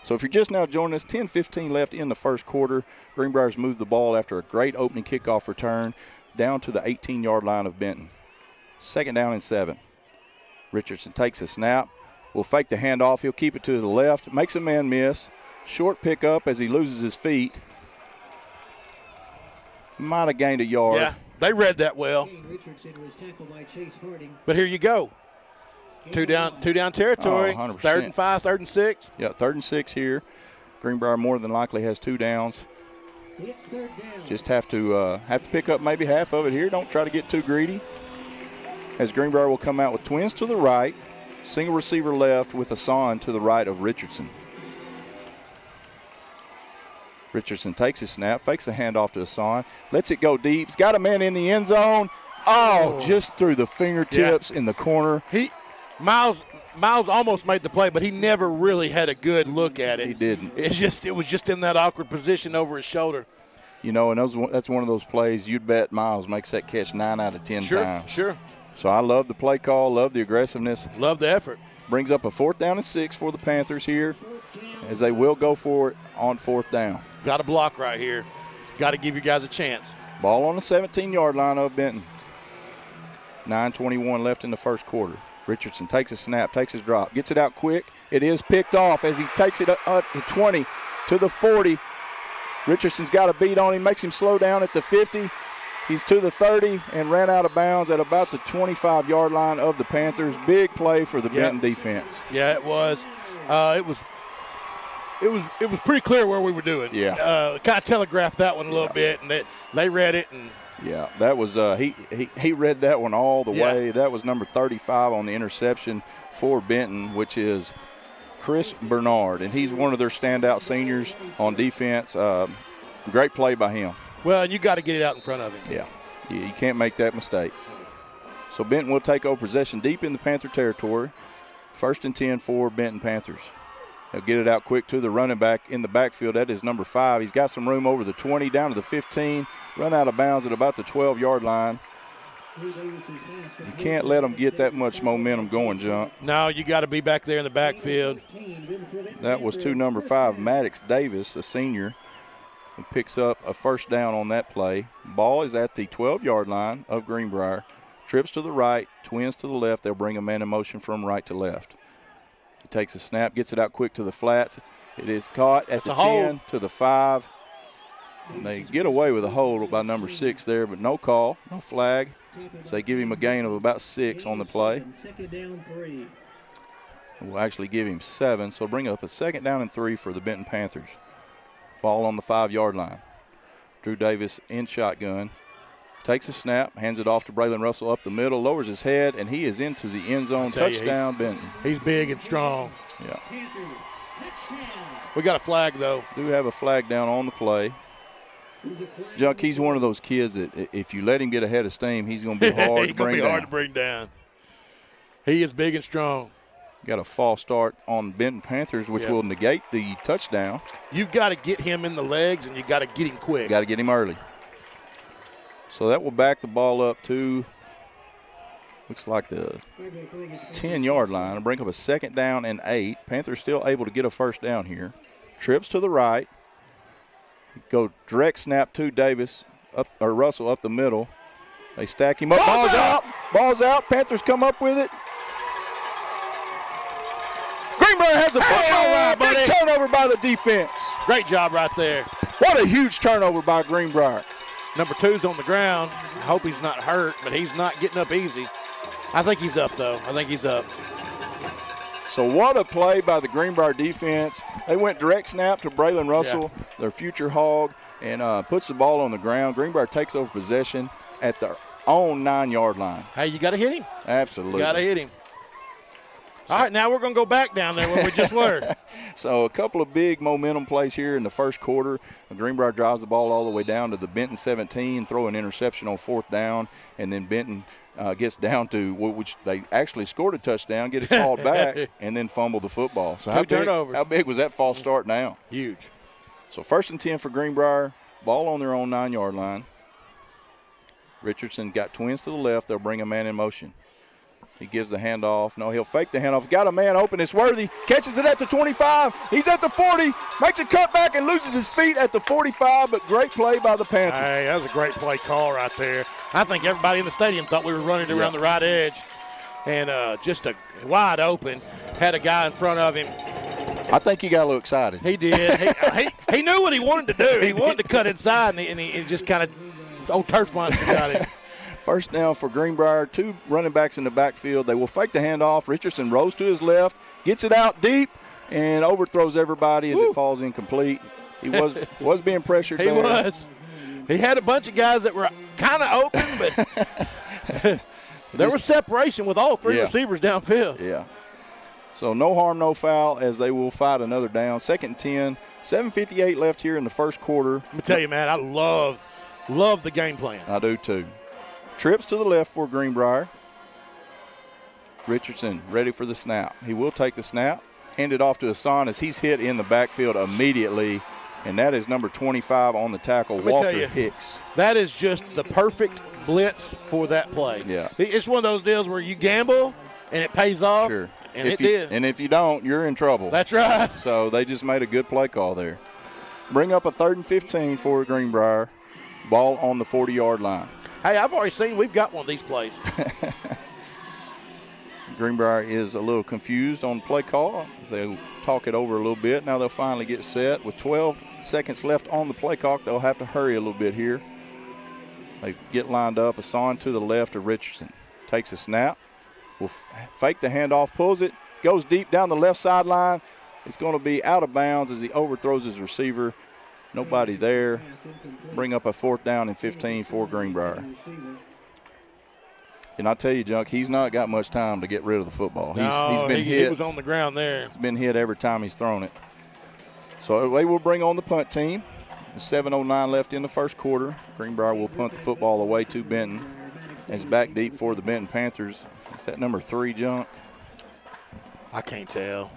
So if you're just now joining us, 10-15 left in the 1st quarter. Greenbrier's moved the ball after a great opening kickoff return down to the 18-yard line of Benton. 2nd down and 7. Richardson takes a snap. Will fake the handoff. He'll keep it to the left. Makes a man miss. Short pickup as he loses his feet. Might have gained a yard. Yeah, they read that well. But here you go. Two down territory. 100%. 3rd and 5, 3rd and 6. Yeah, 3rd and 6 here. Greenbrier more than likely has 2 downs. Just have to pick up maybe half of it here. Don't try to get too greedy. As Greenbrier will come out with twins to the right. Single receiver left with Hassan to the right of Richardson. Richardson takes his snap, fakes the handoff to Hassan, lets it go deep. He's got a man in the end zone. Oh, just through the fingertips in the corner. Miles almost made the play, but he never really had a good look at it. He didn't. It was just in that awkward position over his shoulder. You know, and that's one of those plays you'd bet Miles makes that catch 9 out of 10 times. Sure. So I love the play call, love the aggressiveness. Love the effort. Brings up a 4th down and 6 for the Panthers here as they will go for it on 4th down. Got a block right here. Got to give you guys a chance. Ball on the 17-yard line of Benton. 9:21 left in the 1st quarter. Richardson takes a snap, takes his drop, gets it out quick. It is picked off as he takes it up to 20 to the 40. Richardson's got a beat on him, makes him slow down at the 50. He's to the 30 and ran out of bounds at about the 25-yard line of the Panthers. Big play for the Benton defense. Yeah, it was. It was pretty clear where we were doing. Yeah. Kind of telegraphed that one a little bit, and they read it. And yeah, that was he read that one all the way. That was number 35 on the interception for Benton, which is Chris Bernard, and he's one of their standout seniors on defense. Great play by him. Well, and you got to get it out in front of him. Yeah, you can't make that mistake. So Benton will take over possession deep in the Panther territory. 1st and 10 for Benton Panthers. They'll get it out quick to the running back in the backfield. That is number 5. He's got some room over the 20, down to the 15. Run out of bounds at about the 12-yard line. You can't let them get that much momentum going, Junk. No, you got to be back there in the backfield. That was to number 5, Maddox Davis, a senior, who picks up a first down on that play. Ball is at the 12-yard line of Greenbrier. Trips to the right, twins to the left. They'll bring a man in motion from right to left. He takes a snap, gets it out quick to the flats. It is caught at the 10 to the 5. And they get away with a hold by number 6 there, but no call, no flag. So they give him a gain of about 6 on the play. We'll actually give him 7, so bring up a 2nd down and 3 for the Benton Panthers. Ball on the 5-yard line. Drew Davis in shotgun. Takes a snap, hands it off to Braylon Russell up the middle, lowers his head, and he is into the end zone. Touchdown, Benton. He's big and strong. Yeah. We got a flag, though. Do have a flag down on the play. Junk, he's one of those kids that if you let him get ahead of steam, he's going to be hard to bring down. He's going to be hard to bring down. He is big and strong. Got a false start on Benton Panthers, which will negate the touchdown. You've got to get him in the legs, and you've got to get him quick. Got to get him early. So that will back the ball up to, looks like the 10-yard line. It'll bring up a 2nd down and 8. Panthers still able to get a first down here. Trips to the right. Go direct snap to Davis, or Russell up the middle. They stack him up. Ball's out. Ball's out. Panthers come up with it. Greenbrier has the football. Big turnover by the defense. Great job right there. What a huge turnover by Greenbrier. Number 2's on the ground. I hope he's not hurt, but he's not getting up easy. I think he's up, though. I think he's up. So what a play by the Greenbrier defense. They went direct snap to Braylon Russell, their future hog, and puts the ball on the ground. Greenbrier takes over possession at their own 9-yard line. Hey, you got to hit him. Absolutely. Got to hit him. All right, now we're going to go back down there where we just were. So a couple of big momentum plays here in the first quarter. Greenbrier drives the ball all the way down to the Benton 17, throw an interception on 4th down, and then Benton gets down to which they actually scored a touchdown, get it called back, and then fumble the football. So how big was that false start now? Huge. So 1st and 10 for Greenbrier, ball on their own 9-yard line. Richardson got twins to the left. They'll bring a man in motion. He gives the handoff. No, he'll fake the handoff. Got a man open. It's Worthy. Catches it at the 25. He's at the 40. Makes a cut back and loses his feet at the 45, but great play by the Panthers. Hey, that was a great play call right there. I think everybody in the stadium thought we were running around the right edge. And just a wide open. Had a guy in front of him. I think he got a little excited. He did. he knew what he wanted to do. He wanted to cut inside, and he just kind of, turf monster got him. First down for Greenbrier, 2 running backs in the backfield. They will fake the handoff. Richardson rolls to his left, gets it out deep, and overthrows everybody as it falls incomplete. He was being pressured there. He was. He had a bunch of guys that were kind of open, but there was separation with all 3 receivers downfield. Yeah. So no harm, no foul, as they will fight another down. 2nd and 10, 7:58 left here in the first quarter. Let me tell you, man, I love the game plan. I do too. Trips to the left for Greenbrier. Richardson ready for the snap. He will take the snap, hand it off to Hassan as he's hit in the backfield immediately, and that is number 25 on the tackle, Walker Hicks. That is just the perfect blitz for that play. Yeah. It's one of those deals where you gamble and it pays off. Sure. And it did. And if you don't, you're in trouble. That's right. So they just made a good play call there. Bring up a 3rd and 15 for Greenbrier. Ball on the 40-yard line. Hey, I've already seen we've got one of these plays. Greenbrier is a little confused on the play call as they talk it over a little bit. Now they'll finally get set. With 12 seconds left on the play clock, they'll have to hurry a little bit here. They get lined up. Hassan to the left of Richardson. Takes a snap. Will fake the handoff, pulls it, goes deep down the left sideline. It's going to be out of bounds as he overthrows his receiver. Nobody there. Bring up a 4th down and 15 for Greenbrier. And I tell you, Junk, he's not got much time to get rid of the football. He's been hit. He was on the ground there. He's been hit every time he's thrown it. So they will bring on the punt team. 7:09 left in the first quarter. Greenbrier will punt the football away to Benton. It's back deep for the Benton Panthers. Is that number 3, Junk? I can't tell.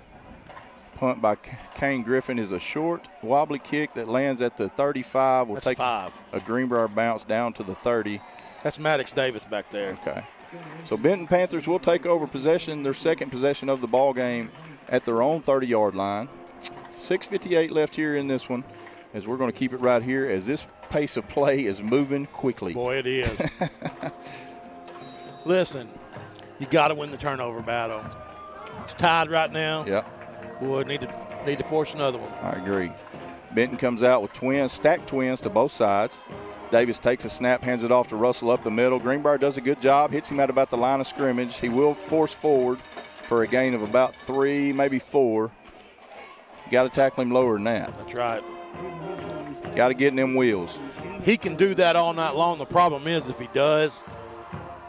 Punt by Kane Griffin is a short, wobbly kick that lands at the 35. Will That's take 5. A Greenbrier bounce down to the 30. That's Maddox Davis back there. Okay. So Benton Panthers will take over possession, their second possession of the ball game at their own 30-yard line. 6:58 left here in this one, as we're going to keep it right here as this pace of play is moving quickly. Boy, it is. Listen, you got to win the turnover battle. It's tied right now. Yep. Boy, need to force another one. I agree. Benton comes out with twins, stacked twins to both sides. Davis takes a snap, hands it off to Russell up the middle. Greenbrier does a good job, hits him at about the line of scrimmage. He will force forward for a gain of about 3, maybe 4. You got to tackle him lower than that. That's right. Got to get in them wheels. He can do that all night long. The problem is if he does,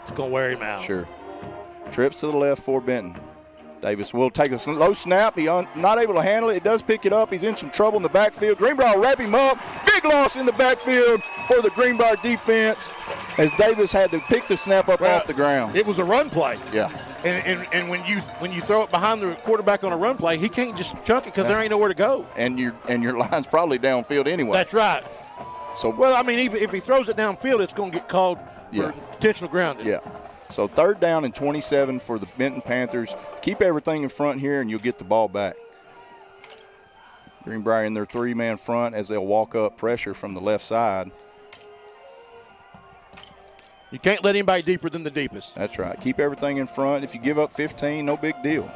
it's going to wear him out. Sure. Trips to the left for Benton. Davis will take a low snap. He's not able to handle it. He does pick it up. He's in some trouble in the backfield. Greenbrier will wrap him up. Big loss in the backfield for the Greenbrier defense as Davis had to pick the snap up off the ground. It was a run play. Yeah. And when you throw it behind the quarterback on a run play, he can't just chunk it because there ain't nowhere to go. And your line's probably downfield anyway. That's right. So well, I mean, even if he throws it downfield, it's going to get called for intentional grounding. Yeah. So 3rd down and 27 for the Benton Panthers. Keep everything in front here, and you'll get the ball back. Greenbrier in their 3-man front as they'll walk up pressure from the left side. You can't let anybody deeper than the deepest. That's right. Keep everything in front. If you give up 15, no big deal.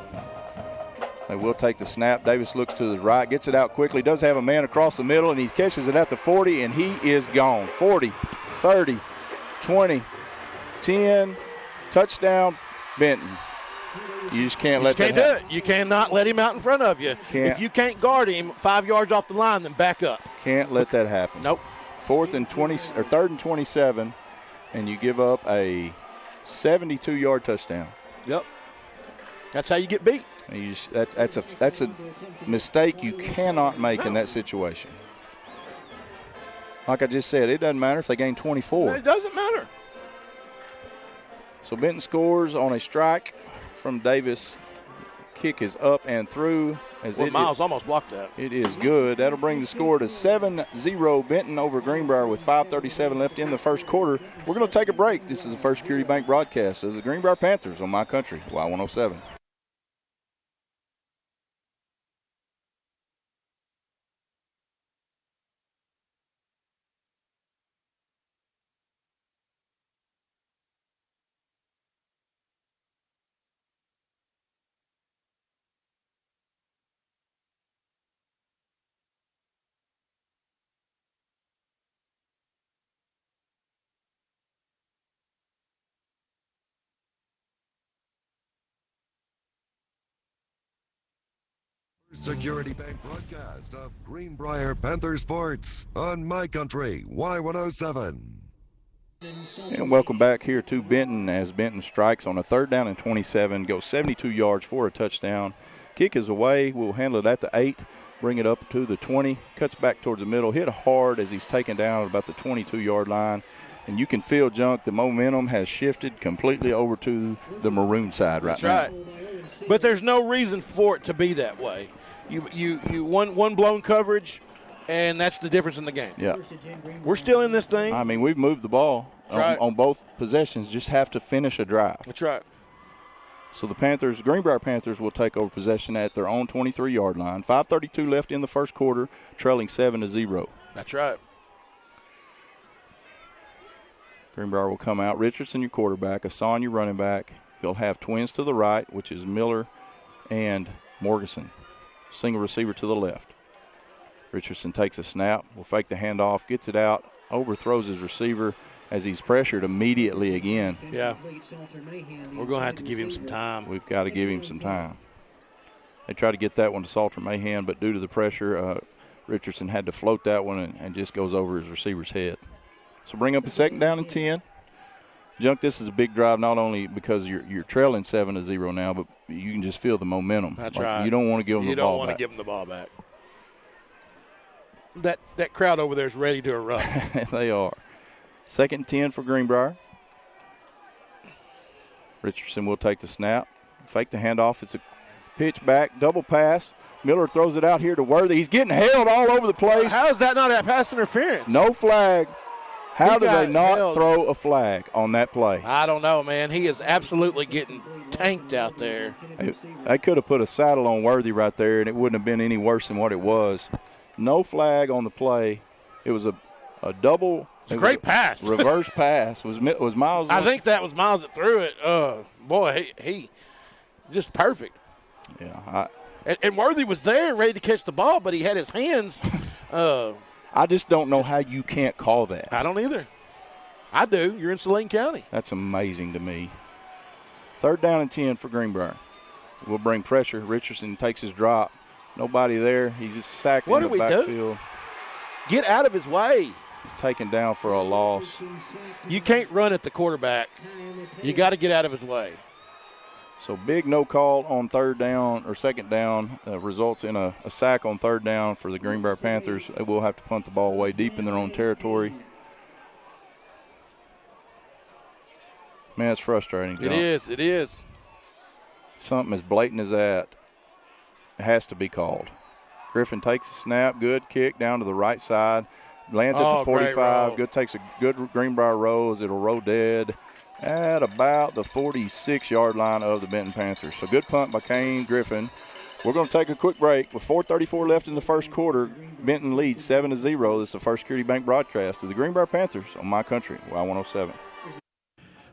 They will take the snap. Davis looks to his right, gets it out quickly, does have a man across the middle, and he catches it at the 40, and he is gone. 40, 30, 20, 10, touchdown, Benton. You just can't let that happen. You can't do it. You cannot let him out in front of you. If you can't guard him 5 yards off the line, then back up. Can't let that happen. Nope. 3rd and 27, and you give up a 72-yard touchdown. Yep. That's how you get beat. And that's a mistake you cannot make in that situation. Like I just said, it doesn't matter if they gain 24. It doesn't matter. So Benton scores on a strike from Davis. Kick is up and through. Miles almost blocked that. It is good. That'll bring the score to 7-0 Benton over Greenbrier with 5:37 left in the first quarter. We're going to take a break. This is the First Security Bank broadcast of the Greenbrier Panthers on My Country, Y107. Security Bank broadcast of Greenbrier Panther Sports on My Country, Y107. And welcome back here to Benton as Benton strikes on a 3rd down and 27, goes 72 yards for a touchdown. Kick is away. We'll handle it at the 8, bring it up to the 20, cuts back towards the middle, hit hard as he's taken down at about the 22-yard line. And you can feel, Junk, the momentum has shifted completely over to the maroon side right now. That's right. But there's no reason for it to be that way. You one blown coverage, and that's the difference in the game. Yeah. We're still in this thing. I mean, we've moved the ball on both possessions, just have to finish a drive. That's right. So the Greenbrier Panthers will take over possession at their own 23-yard line. 5:32 left in the first quarter, trailing 7-0. That's right. Greenbrier will come out. Richardson, your quarterback. Hassan, your running back. He'll have twins to the right, which is Miller and Morganson. Single receiver to the left. Richardson takes a snap, will fake the handoff, gets it out, overthrows his receiver as he's pressured immediately again. Yeah. We're going to have to give him some time. We've got to give him some time. They tried to get that one to Salter Mahan, but due to the pressure, Richardson had to float that one and just goes over his receiver's head. So bring up a 2nd down and 10. Junk, this is a big drive not only because you're trailing 7-0 now, but you can just feel the momentum. That's right. You don't want to give them the ball back. You don't want to give them the ball back. That crowd over there is ready to erupt. They are. 2nd and 10 for Greenbrier. Richardson will take the snap, fake the handoff. It's a pitch back, double pass. Miller throws it out here to Worthy. He's getting held all over the place. How is that not a pass interference? No flag. How do they not throw a flag on that play? I don't know, man. He is absolutely getting tanked out there. They could have put a saddle on Worthy right there, and it wouldn't have been any worse than what it was. No flag on the play. It was a double. It's a great pass. Reverse pass. Was Miles? I think that was Miles that threw it. Boy, he just perfect. Yeah. And Worthy was there ready to catch the ball, but he had his hands. I just don't know how you can't call that. I don't either. I do. You're in Saline County. That's amazing to me. 3rd down and 10 for Greenbrier. We'll bring pressure. Richardson takes his drop. Nobody there. He's just sacked in the backfield. Get out of his way. He's taken down for a loss. You can't run at the quarterback. You got to get out of his way. So big no call on 3rd down or 2nd down results in a sack on 3rd down for the Greenbrier Panthers. They will have to punt the ball away deep in their own territory. Man, it's frustrating, John. It is. Something as blatant as that has to be called. Griffin takes a snap, good kick down to the right side, lands at the 45. Good, takes a good Greenbrier roll as it'll roll dead at about the 46-yard line of the Benton Panthers. So good punt by Kane Griffin. We're going to take a quick break. With 4:34 left in the first quarter, Benton leads 7-0. This is the First Security Bank broadcast of the Greenbrier Panthers on My Country, Y107.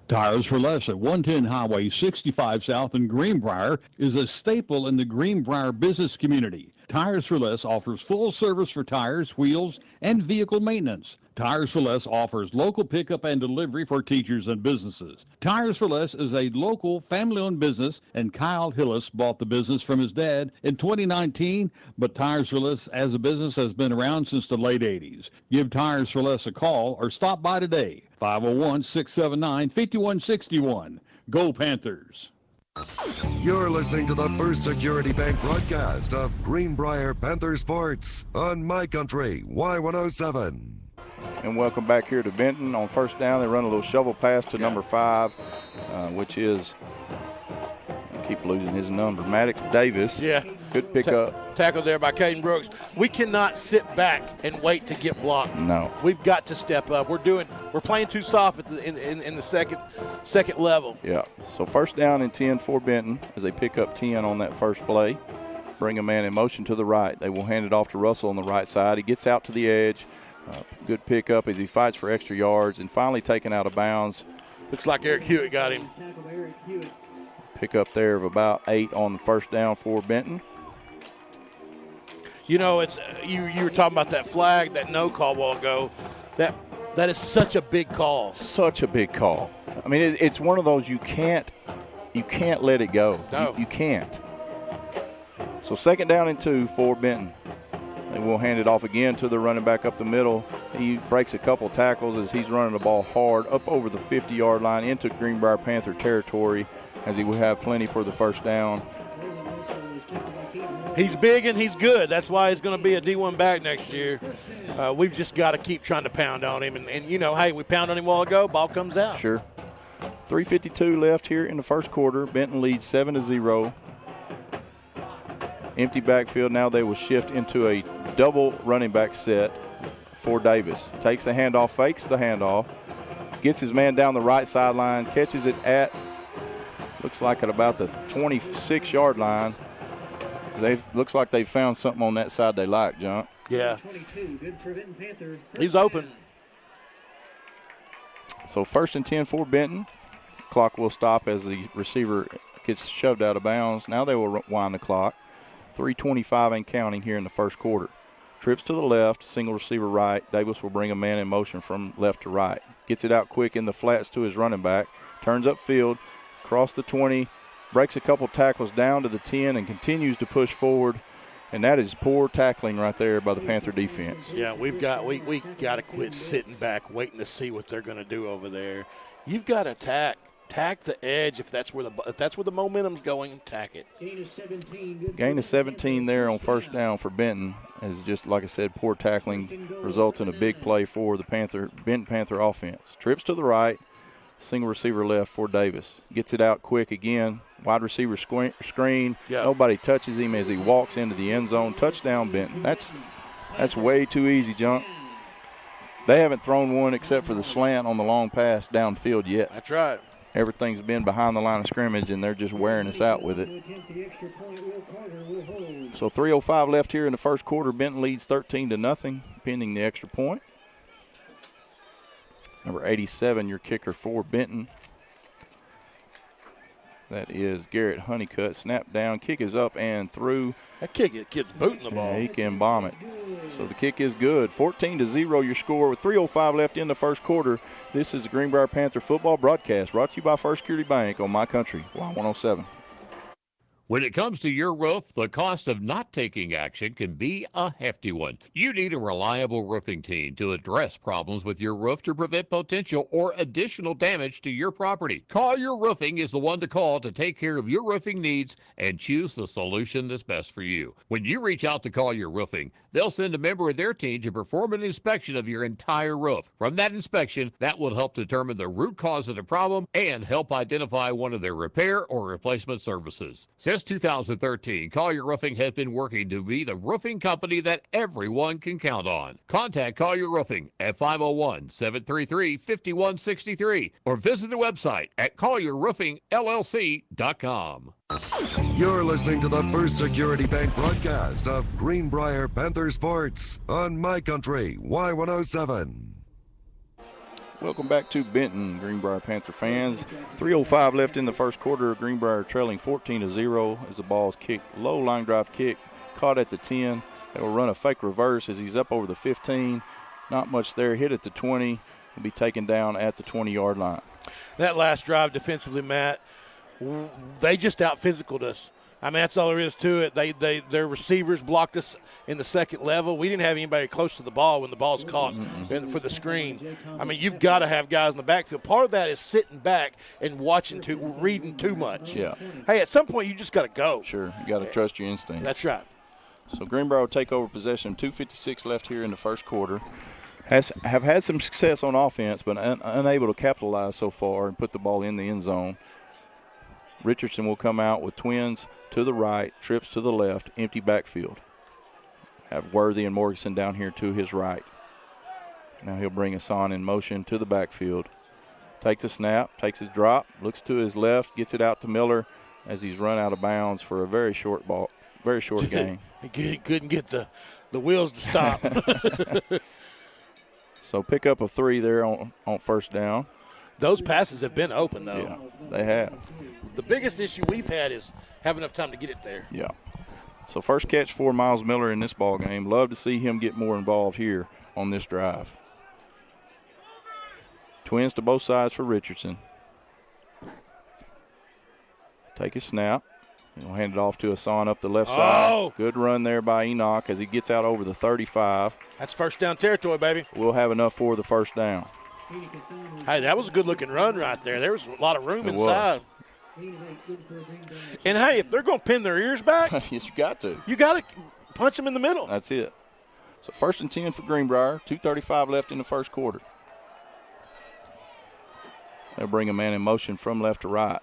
Tires for Less at 110 Highway 65 South in Greenbrier is a staple in the Greenbrier business community. Tires for Less offers full service for tires, wheels, and vehicle maintenance. Tires for Less offers local pickup and delivery for teachers and businesses. Tires for Less is a local family-owned business, and Kyle Hillis bought the business from his dad in 2019, but Tires for Less as a business has been around since the late 80s. Give Tires for Less a call or stop by today, 501-679-5161. Go Panthers! You're listening to the First Security Bank broadcast of Greenbrier Panther Sports on My Country, Y107. And welcome back here to Benton. On 1st down, they run a little shovel pass to number 5, which is, I keep losing his number, Maddox Davis. Yeah. Good pickup. Tackle there by Caden Brooks. We cannot sit back and wait to get blocked. No. We've got to step up. We're playing too soft in the second level. Yeah. So 1st down and 10 for Benton as they pick up 10 on that first play. Bring a man in motion to the right. They will hand it off to Russell on the right side. He gets out to the edge. Good pickup as he fights for extra yards and finally taken out of bounds. Looks like Eric Hewitt got him. Pick up there of about 8 on the 1st down for Benton. You know, it's you were talking about that flag, that no call a while ago. That is such a big call. Such a big call. I mean, it's one of those you can't let it go. No. You can't. So 2nd down and 2 for Benton. They will hand it off again to the running back up the middle. He breaks a couple tackles as he's running the ball hard up over the 50-yard line into Greenbrier Panther territory as he will have plenty for the 1st down. He's big and he's good. That's why he's going to be a D1 back next year. We've just got to keep trying to pound on him. And, you know, hey, we pounded on him a while ago. Ball comes out. Sure. 3:52 left here in the first quarter. Benton leads 7-0. Empty backfield. Now they will shift into a double running back set for Davis. Takes the handoff, fakes the handoff, gets his man down the right sideline, catches it at, looks like at about the 26-yard line. Looks like they found something on that side they like, John. Yeah. He's open. So 1st and 10 for Benton. Clock will stop as the receiver gets shoved out of bounds. Now they will wind the clock. 3:25 and counting here in the first quarter. Trips to the left, single receiver right. Davis will bring a man in motion from left to right. Gets it out quick in the flats to his running back. Turns upfield, across the 20, breaks a couple tackles down to the 10 and continues to push forward. And that is poor tackling right there by the Panther defense. Yeah, we got to quit sitting back waiting to see what they're going to do over there. You've got to attack the edge if that's where the momentum's going. Tack it. Gain of 17 there on 1st down for Benton, as just like I said, poor tackling results in a big play for the Benton Panther offense. Trips to the right, single receiver left for Davis. Gets it out quick again. Wide receiver screen. Yep. Nobody touches him as he walks into the end zone. Touchdown Benton. That's way too easy, John. They haven't thrown one except for the slant on the long pass downfield yet. That's right. Everything's been behind the line of scrimmage, and they're just wearing us out with it. So 3:05 left here in the first quarter. Benton leads 13-0, pending the extra point. Number 87, your kicker for Benton. That is Garrett Honeycutt. Snap down, kick is up and through. That kid's booting the ball. Yeah, he can bomb it. So the kick is good. 14-0 your score with 3:05 left in the first quarter. This is the Greenbrier Panther football broadcast brought to you by First Security Bank on My Country, Y107. When it comes to your roof, the cost of not taking action can be a hefty one. You need a reliable roofing team to address problems with your roof to prevent potential or additional damage to your property. Collier Roofing is the one to call to take care of your roofing needs and choose the solution that's best for you. When you reach out to Collier Roofing, they'll send a member of their team to perform an inspection of your entire roof. From that inspection, that will help determine the root cause of the problem and help identify one of their repair or replacement services. Since 2013, Collier Roofing has been working to be the roofing company that everyone can count on. Contact Collier Roofing at 501-733-5163 or visit the website at collierroofingllc.com. You're listening to the First Security Bank broadcast of Greenbrier Panther Sports on My Country, Y107. Welcome back to Benton, Greenbrier Panther fans. 3:05 left in the first quarter. Greenbrier trailing 14-0 as the ball is kicked. Low line drive kick, caught at the 10. They will run a fake reverse as he's up over the 15. Not much there. Hit at the 20. Will be taken down at the 20-yard line. That last drive defensively, Matt, they just out-physicaled us. I mean, that's all there is to it. Their receivers blocked us in the second level. We didn't have anybody close to the ball when the ball's caught for the screen. I mean, you've got to have guys in the backfield. Part of that is sitting back and reading too much. Yeah. Hey, at some point you just got to go. Sure, you got to trust your instinct. That's right. So Greenbrier will take over possession. 2:56 left here in the first quarter. Have had some success on offense, but unable to capitalize so far and put the ball in the end zone. Richardson will come out with twins to the right, trips to the left, empty backfield. Have Worthy and Morganson down here to his right. Now he'll bring Hassan in motion to the backfield. Takes a snap, takes his drop, looks to his left, gets it out to Miller as he's run out of bounds for a very short ball, very short gain. He couldn't get the wheels to stop. So pick up a 3 there on first down. Those passes have been open, though. Yeah, they have. The biggest issue we've had is have enough time to get it there. Yeah. So first catch for Miles Miller in this ball game. Love to see him get more involved here on this drive. Twins to both sides for Richardson. Take a snap. He'll hand it off to Hassan up the left side. Good run there by Enoch as he gets out over the 35. That's first down territory, baby. We'll have enough for the first down. Hey, that was a good-looking run right there. There was a lot of room inside. And, hey, if they're going to pin their ears back. Yes, you got to. You got to punch them in the middle. That's it. So first and 10 for Greenbrier. 2:35 left in the first quarter. They'll bring a man in motion from left to right.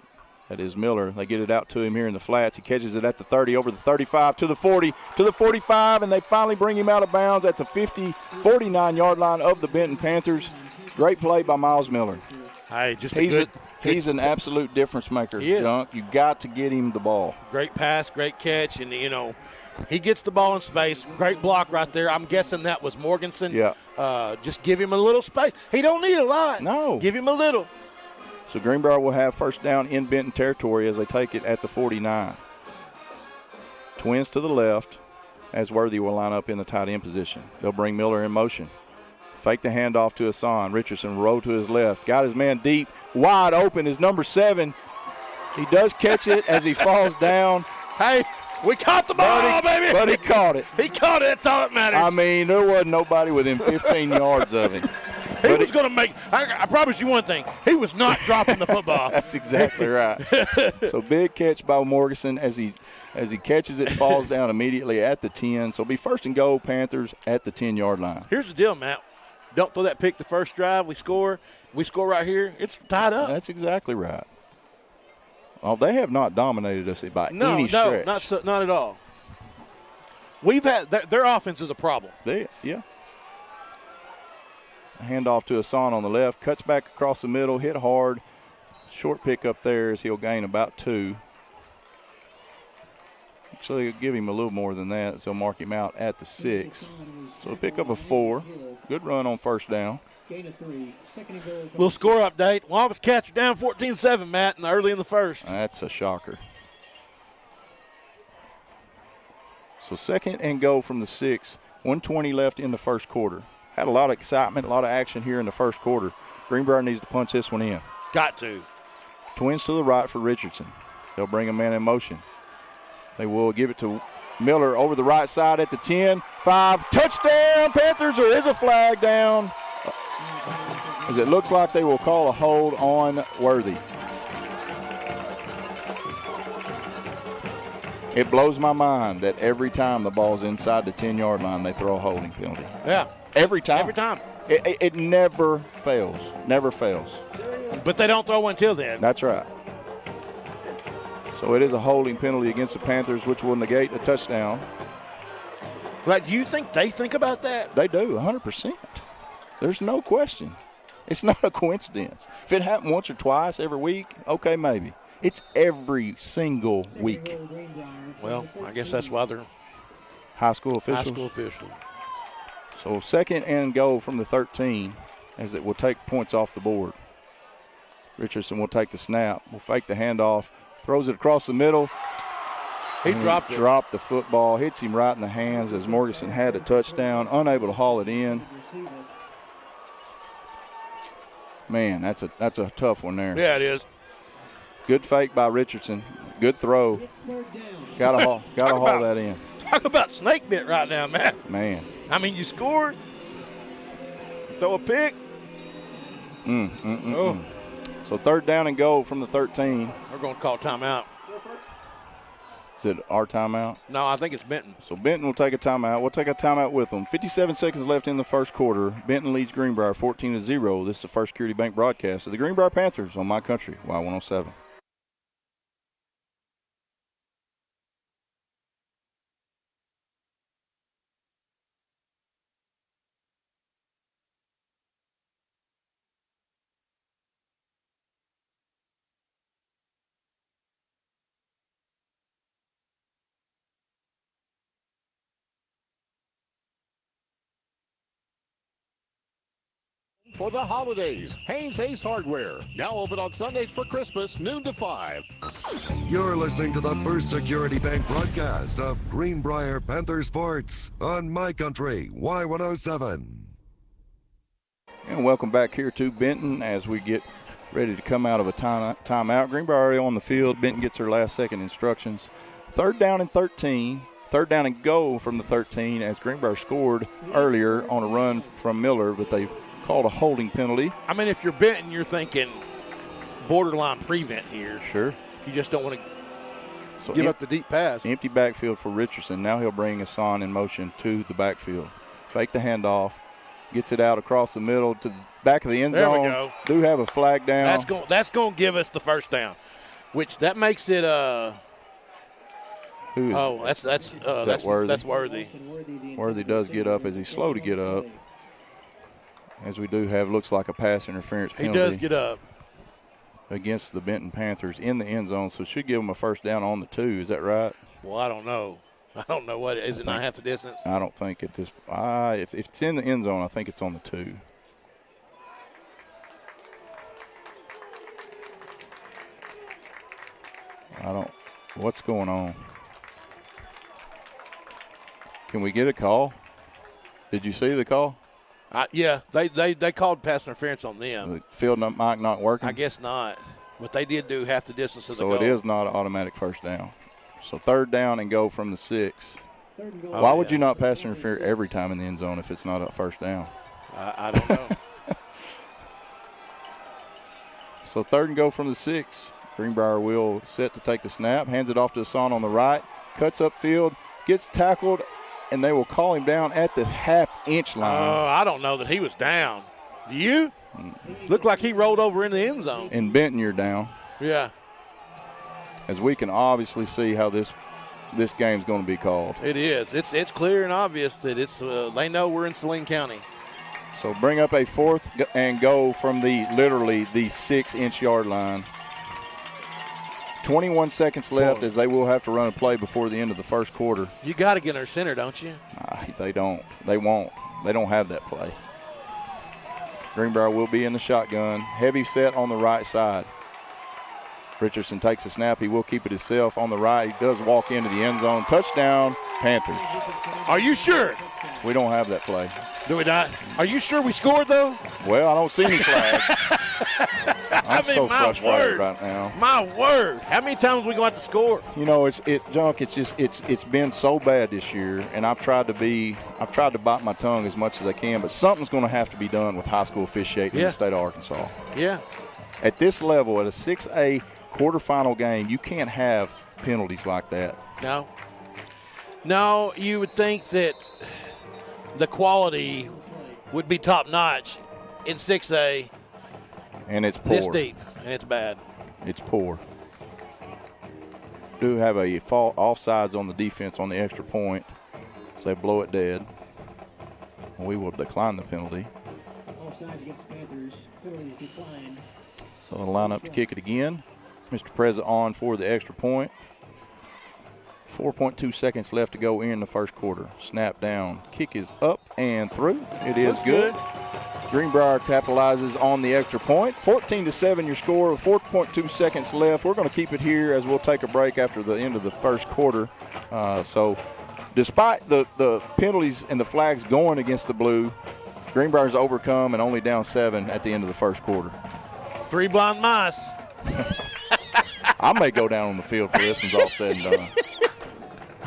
That is Miller. They get it out to him here in the flats. He catches it at the 30, over the 35, to the 40, to the 45, and they finally bring him out of bounds at the 49-yard line of the Benton Panthers. Great play by Miles Miller. Hey, just He's an absolute difference maker, Dunk. You got to get him the ball. Great pass, great catch, and, he gets the ball in space. Great block right there. I'm guessing that was Morganson. Yeah. Just give him a little space. He don't need a lot. No. Give him a little. So Greenbrier will have first down in Benton territory as they take it at the 49. Twins to the left as Worthy will line up in the tight end position. They'll bring Miller in motion. Fake the handoff to Hassan. Richardson roll to his left. Got his man deep. Wide open is number 7. He does catch it as he falls down. Hey, we caught the ball, baby. But he caught it. He caught it. That's all that matters. I mean, there wasn't nobody within 15 yards of him. He was going to make – I promise you one thing. He was not dropping the football. That's exactly right. So big catch by Morganson as he catches it, falls down immediately at the 10. So it'll be first and goal, Panthers at the 10-yard line. Here's the deal, Matt. Don't throw that pick the first drive. We score right here. It's tied up. That's exactly right. Oh, they have not dominated us by any stretch. No, not at all. We've had their offense is a problem. Yeah. Handoff to Hassan on the left. Cuts back across the middle. Hit hard. Short pick up there as he'll gain about 2. Actually, they'll give him a little more than that, so mark him out at the 6. So he'll pick up a 4. Good run on first down. We'll score update. Wabash Cats are down 14-7, Matt, and early in the first. That's a shocker. So second and goal from the 6. 1:20 left in the first quarter. Had a lot of excitement, a lot of action here in the first quarter. Greenbrier needs to punch this one in. Got to. Twins to the right for Richardson. They'll bring a man in motion. They will give it to Miller over the right side at the 10. 5, touchdown, Panthers. There is a flag down. As it looks like they will call a hold on Worthy. It blows my mind that every time the ball's inside the 10-yard line, they throw a holding penalty. Yeah. Every time. Every time. It never fails. Never fails. But they don't throw one till then. That's right. So it is a holding penalty against the Panthers, which will negate a touchdown. Right, do you think they think about that? They do, 100%. There's no question. It's not a coincidence. If it happened once or twice every week, okay, maybe. It's every single week. Well, I guess that's why they're high school officials. High school officials. So second and goal from the 13, as it will take points off the board. Richardson will take the snap. Will fake the handoff. Throws it across the middle. He dropped it. Dropped the football. Hits him right in the hands as Morganson had a touchdown. Unable to haul it in. Man, that's a tough one there. Yeah, it is. Good fake by Richardson. Good throw. Gotta haul that in. Talk about snake bit right now, Matt. Man. I mean, you scored. Throw a pick. Oh. So third down and goal from the 13. We're going to call timeout. Is it our timeout? No, I think it's Benton. So Benton will take a timeout. We'll take a timeout with them. 57 seconds left in the first quarter. Benton leads Greenbrier 14-0. This is the First Security Bank broadcast of the Greenbrier Panthers on My Country, Y107. For the holidays, Haynes Ace Hardware. Now open on Sundays for Christmas, noon to 5. You're listening to the First Security Bank broadcast of Greenbrier Panther Sports on My Country, Y107. And welcome back here to Benton as we get ready to come out of a timeout. Greenbrier already on the field. Benton gets her last second instructions. Third down and 13. Third down and goal from the 13 as Greenbrier scored earlier on a run from Miller, but they called a holding penalty. I mean, if you're Benton, you're thinking borderline prevent here. Sure. You just don't want to give up the deep pass. Empty backfield for Richardson. Now he'll bring Hassan in motion to the backfield. Fake the handoff. Gets it out across the middle to the back of the end zone. There we go. Do have a flag down. That's going to give us the first down, which that makes it Who is that's Worthy. That's Worthy. Worthy does get up as he's slow to get up. As we do have, looks like a pass interference penalty. He does get up. Against the Benton Panthers in the end zone, so should give them a first down on the 2. Is that right? Well, I don't know. I don't know what is it. Not half the distance. I don't think at this. If it's in the end zone, I think it's on the 2. What's going on? Can we get a call? Did you see the call? Yeah, they called pass interference on them. The field mic not working? I guess not. But they did do half the distance of the goal. So it is not an automatic first down. So third down and go from the 6. Why would you not pass interfere every time in the end zone if it's not a first down? I don't know. So third and go from the 6. Greenbrier will set to take the snap. Hands it off to Hassan on the right. Cuts upfield. Gets tackled. And they will call him down at the half-inch line. I don't know that he was down. Do you? Looked like he rolled over in the end zone. In Benton, you're down. Yeah. As we can obviously see how this game's going to be called. It is. It's clear and obvious that it's. They know we're in Saline County. So bring up a 4th and go from literally the 6-inch yard line. 21 seconds left as they will have to run a play before the end of the first quarter. You got to get her center, don't you? They don't. They won't. They don't have that play. Greenbrier will be in the shotgun. Heavy set on the right side. Richardson takes a snap. He will keep it himself on the right. He does walk into the end zone. Touchdown, Panthers. Are you sure? We don't have that play. Do we not? Are you sure we scored, though? Well, I don't see any flags. I'm so frustrated right now. My word. How many times are we going to have to score? You know, Junk, it's been so bad this year, and I've tried to bite my tongue as much as I can, but something's going to have to be done with high school officiating in the state of Arkansas. Yeah. At this level, at a 6A quarterfinal game, you can't have penalties like that. No, you would think that the quality would be top-notch in 6A. And it's poor. This deep, and it's bad. It's poor. Do have a fault offsides on the defense on the extra point, so they blow it dead. We will decline the penalty. Offsides against the Panthers. Penalties declined. So they'll line up to kick it again. Mr. Preza on for the extra point. 4.2 seconds left to go in the first quarter. Snap down. Kick is up and through. It is good. Greenbrier capitalizes on the extra point. 14-7 your score with 4.2 seconds left. We're going to keep it here as we'll take a break after the end of the first quarter. So despite the penalties and the flags going against the Blue, Greenbrier's overcome and only down 7 at the end of the first quarter. 3 blind mice. I may go down on the field for this one's all said and done.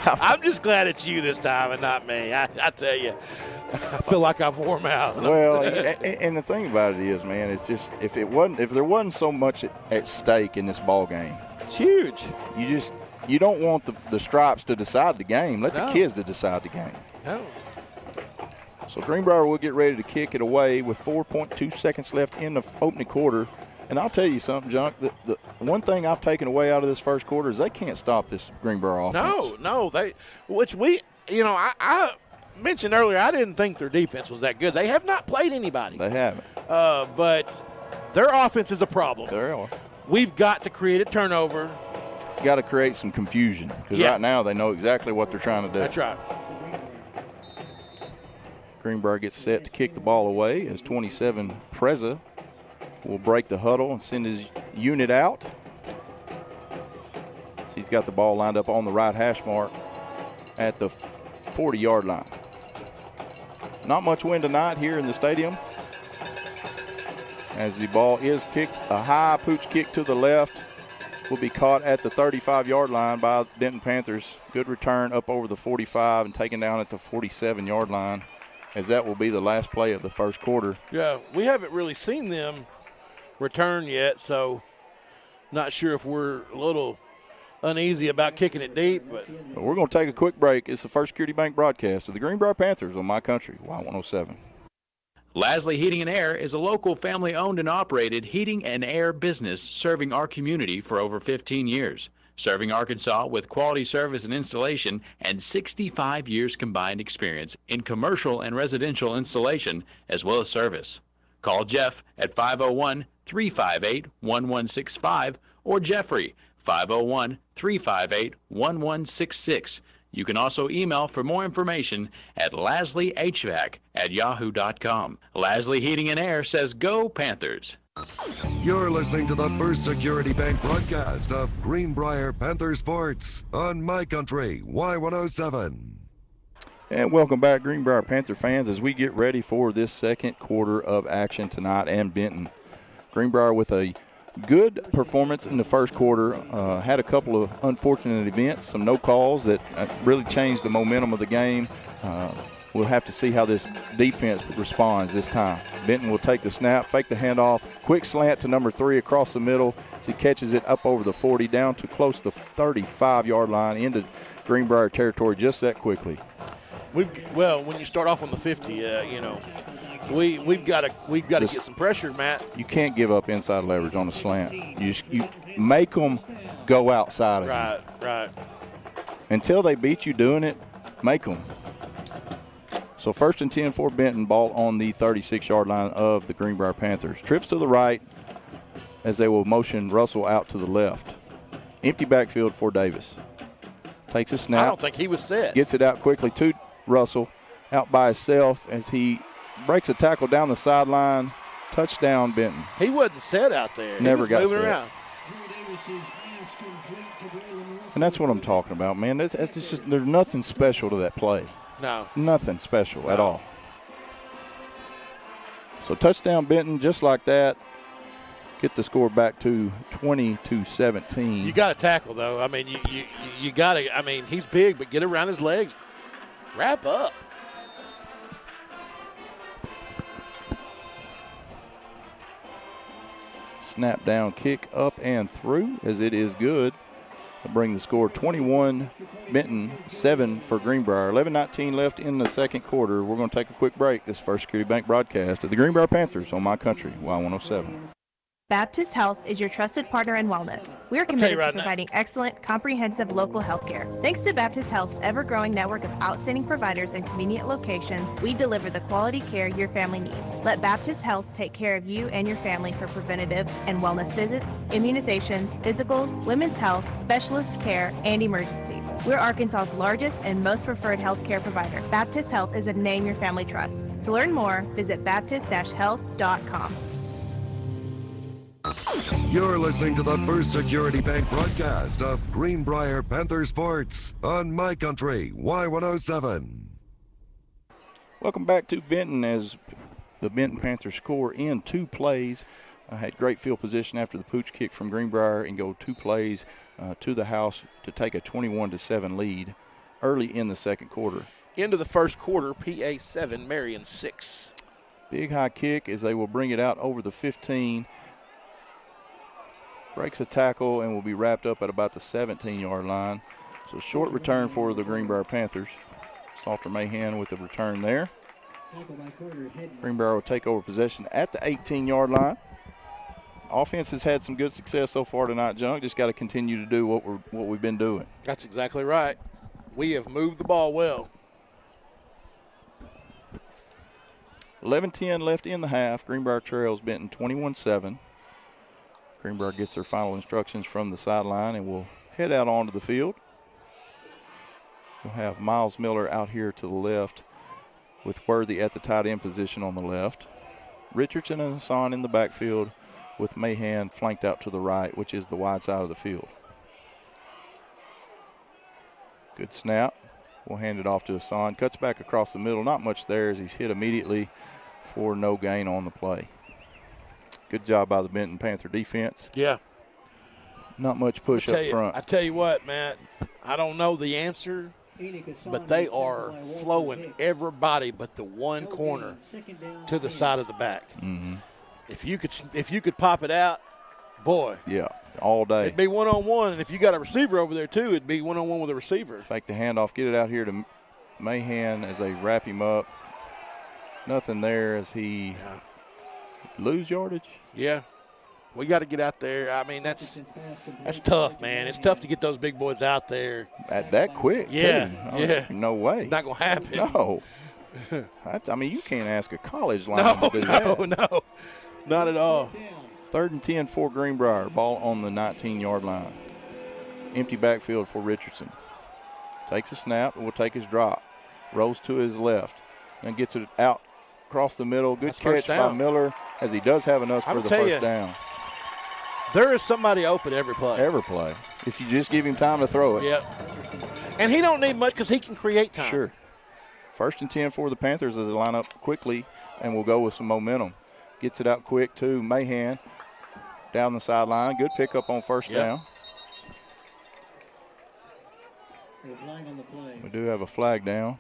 I'm just glad it's you this time and not me. I tell you, I feel like I've worn out. Well, and the thing about it is, man, it's just if there wasn't so much at stake in this ball game, it's huge. You don't want the stripes to decide the game. Let the kids to decide the game. No. So Greenbrier will get ready to kick it away with 4.2 seconds left in the opening quarter. And I'll tell you something, Junk, the one thing I've taken away out of this first quarter is they can't stop this Greenbrier offense. No, I mentioned earlier, I didn't think their defense was that good. They have not played anybody. They haven't. But their offense is a problem. They are. We've got to create a turnover. Got to create some confusion because right now they know exactly what they're trying to do. That's right. Greenbrier gets set to kick the ball away as 27 Preza will break the huddle and send his unit out. So he's got the ball lined up on the right hash mark at the 40-yard line. Not much wind tonight here in the stadium as the ball is kicked. A high pooch kick to the left will be caught at the 35-yard line by Benton Panthers. Good return up over the 45 and taken down at the 47-yard line, as that will be the last play of the first quarter. Yeah, we haven't really seen them return yet, so not sure if we're a little uneasy about kicking it deep. But we're going to take a quick break. It's the First Security Bank broadcast of the Greenbrier Panthers on My Country, Y107. Lasley Heating and Air is a local family-owned and operated heating and air business serving our community for over 15 years. Serving Arkansas with quality service and installation and 65 years combined experience in commercial and residential installation as well as service. Call Jeff at 501-358-1165 or Jeffrey 501-358-1166. You can also email for more information at lasleyhvac@yahoo.com. Lasley Heating and Air says go Panthers. You're listening to the First Security Bank broadcast of Greenbrier Panther Sports on My Country, Y107. And welcome back, Greenbrier Panther fans, as we get ready for this second quarter of action tonight and Benton. Greenbrier with a good performance in the first quarter. Had a couple of unfortunate events, some no calls that really changed the momentum of the game. We'll have to see how this defense responds this time. Benton will take the snap, fake the handoff, quick slant to number 3 across the middle as he catches it up over the 40 down to close to the 35-yard line into Greenbrier territory just that quickly. When you start off on the 50, we've got to get some pressure, Matt. You can't give up inside leverage on a slant. You make them go outside of you. Right. Until they beat you doing it, make them. So 1st and 10 for Benton, ball on the 36-yard line of the Greenbrier Panthers. Trips to the right as they will motion Russell out to the left. Empty backfield for Davis. Takes a snap. I don't think he was set. Gets it out quickly to Russell, out by himself as he breaks a tackle down the sideline. Touchdown, Benton. He wasn't set out there. Never got moving set. around. And that's what I'm talking about, man. That's just, there's nothing special to that play. No. Nothing special at all. So touchdown, Benton, just like that. Get the score back to 20-17. You got to tackle, though. I mean, you got to. I mean, he's big, but get around his legs. Wrap up. Snap down, kick up and through as it is good. To bring the score 21, Benton, 7 for Greenbrier. 11:19 left in the second quarter. We're going to take a quick break. This First Security Bank broadcast of the Greenbrier Panthers on My Country, Y107. Baptist Health is your trusted partner in wellness. We are committed to providing excellent, comprehensive local health care. Thanks to Baptist Health's ever-growing network of outstanding providers and convenient locations, we deliver the quality care your family needs. Let Baptist Health take care of you and your family for preventative and wellness visits, immunizations, physicals, women's health, specialist care, and emergencies. We're Arkansas's largest and most preferred health care provider. Baptist Health is a name your family trusts. To learn more, visit baptist-health.com. You're listening to the First Security Bank broadcast of Greenbrier Panther Sports on My Country, Y107. Welcome back to Benton as the Benton Panthers score in 2 plays. Had great field position after the pooch kick from Greenbrier and go 2 plays to the house to take a 21-7 lead early in the second quarter. Into the first quarter, Peay 7, Marion 6. Big high kick as they will bring it out over the 15. Breaks a tackle and will be wrapped up at about the 17-yard line. So short return for the Greenbrier Panthers. Salter Mahan with the return there. Greenbrier will take over possession at the 18-yard line. Offense has had some good success so far tonight, Junk. Just got to continue to do what we've been doing. That's exactly right. We have moved the ball well. 11:10 left in the half. Greenbrier trails Benton 21-7. Greenbrier gets their final instructions from the sideline and will head out onto the field. We'll have Miles Miller out here to the left with Worthy at the tight end position on the left. Richardson and Hassan in the backfield with Mahan flanked out to the right, which is the wide side of the field. Good snap. We'll hand it off to Hassan. Cuts back across the middle. Not much there as he's hit immediately for no gain on the play. Good job by the Benton Panther defense. Yeah. Not much push up front. I tell you what, Matt, I don't know the answer, but they are flowing everybody but the one corner to the side of the back. Mm-hmm. If you could pop it out, boy. Yeah, all day. It'd be one-on-one, and if you got a receiver over there too, it'd be one-on-one with a receiver. Fake the handoff, get it out here to Mahan as they wrap him up. Nothing there as he lose yardage. Yeah. We got to get out there. I mean, that's tough, man. It's tough to get those big boys out there. At that quick, yeah, too. Yeah. No way. Not going to happen. No. I mean, you can't ask a college line to do that. No. Not at all. 3rd and 10 for Greenbrier. Ball on the 19-yard line. Empty backfield for Richardson. Takes a snap and will take his drop. Rolls to his left and gets it out across the middle. Good catch by Miller as he does have enough for the first down. There is somebody open every play. Every play. If you just give him time to throw it. Yep. And he don't need much because he can create time. Sure. 1st and 10 for the Panthers as they line up quickly and will go with some momentum. Gets it out quick to Mahan down the sideline. Good pickup on first down. We do have a flag down.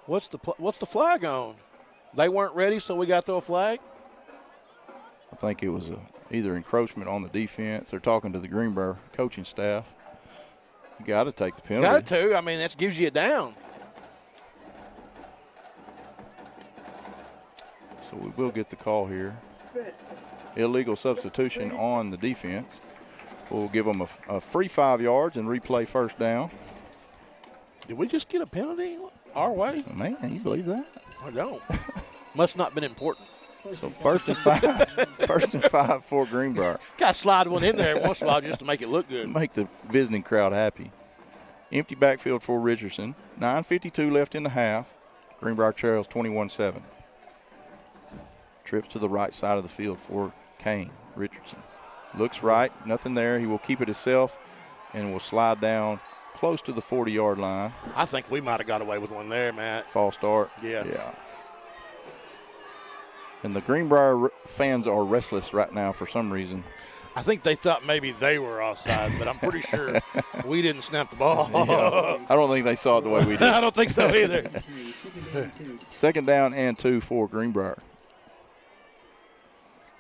What's the flag on? They weren't ready, so we got to throw a flag? I think it was either encroachment on the defense. They're talking to the Greenbrier coaching staff. You got to take the penalty. Got to. I mean, that gives you a down. So we will get the call here. Illegal substitution on the defense. We'll give them a free 5 yards and replay first down. Did we just get a penalty? Our way? Man, you believe that? I don't. Must not been important. So 1st and 5. 1st and 5 for Greenbrier. Got to slide one in there every once in a while just to make it look good. Make the visiting crowd happy. Empty backfield for Richardson. 9:52 left in the half. Greenbrier trails 21-7. Trips to the right side of the field for Kane. Richardson looks right. Nothing there. He will keep it himself and will slide down close to the 40-yard line. I think we might have got away with one there, Matt. False start. Yeah. And the Greenbrier fans are restless right now for some reason. I think they thought maybe they were offside, but I'm pretty sure we didn't snap the ball. Yeah. I don't think they saw it the way we did. I don't think so either. 2nd down and 2 for Greenbrier.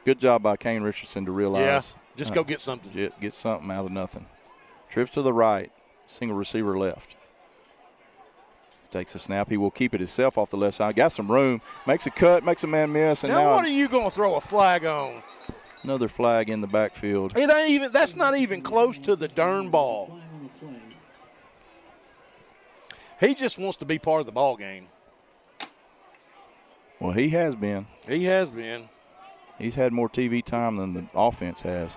Good job by Kane Richardson to realize. Yeah, just go get something. Get something out of nothing. Trips to the right, single receiver left. Takes a snap. He will keep it himself off the left side. Got some room. Makes a cut. Makes a man miss. And now what are you going to throw a flag on? Another flag in the backfield. It ain't even. That's not even close to the darn ball. He just wants to be part of the ball game. Well, he has been. He has been. He's had more TV time than the offense has.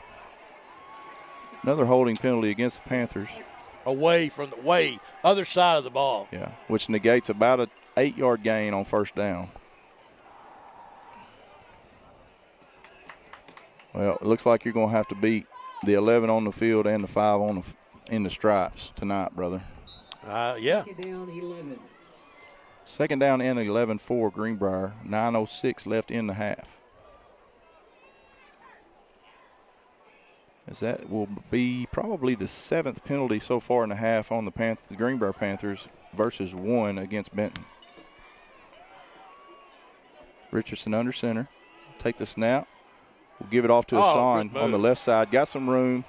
Another holding penalty against the Panthers. Away from the other side of the ball. Yeah, which negates about an 8-yard gain on 1st down. Well, it looks like you're going to have to beat the 11 on the field and the 5 in the stripes tonight, brother. Yeah. 2nd down and 11 for Greenbrier. 9:06 left in the half. As that will be probably the 7th penalty so far in the half on the Greenbrier Panthers versus 1 against Benton. Richardson under center. Take the snap. We'll give it off to Hassan on the left side. Got some room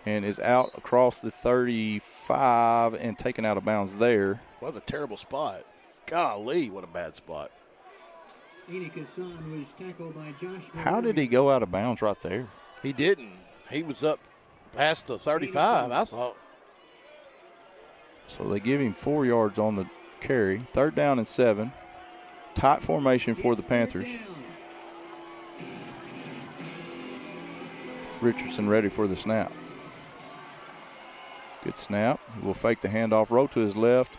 and is out across the 35 and taken out of bounds there. That was a terrible spot. Golly, what a bad spot. Hassan was tackled by Josh. How did he go out of bounds right there? He didn't. He was up past the 35, I thought. So they give him 4 yards on the carry. 3rd down and 7. Tight formation for the Panthers. Richardson ready for the snap. Good snap. He will fake the handoff. Roll to his left.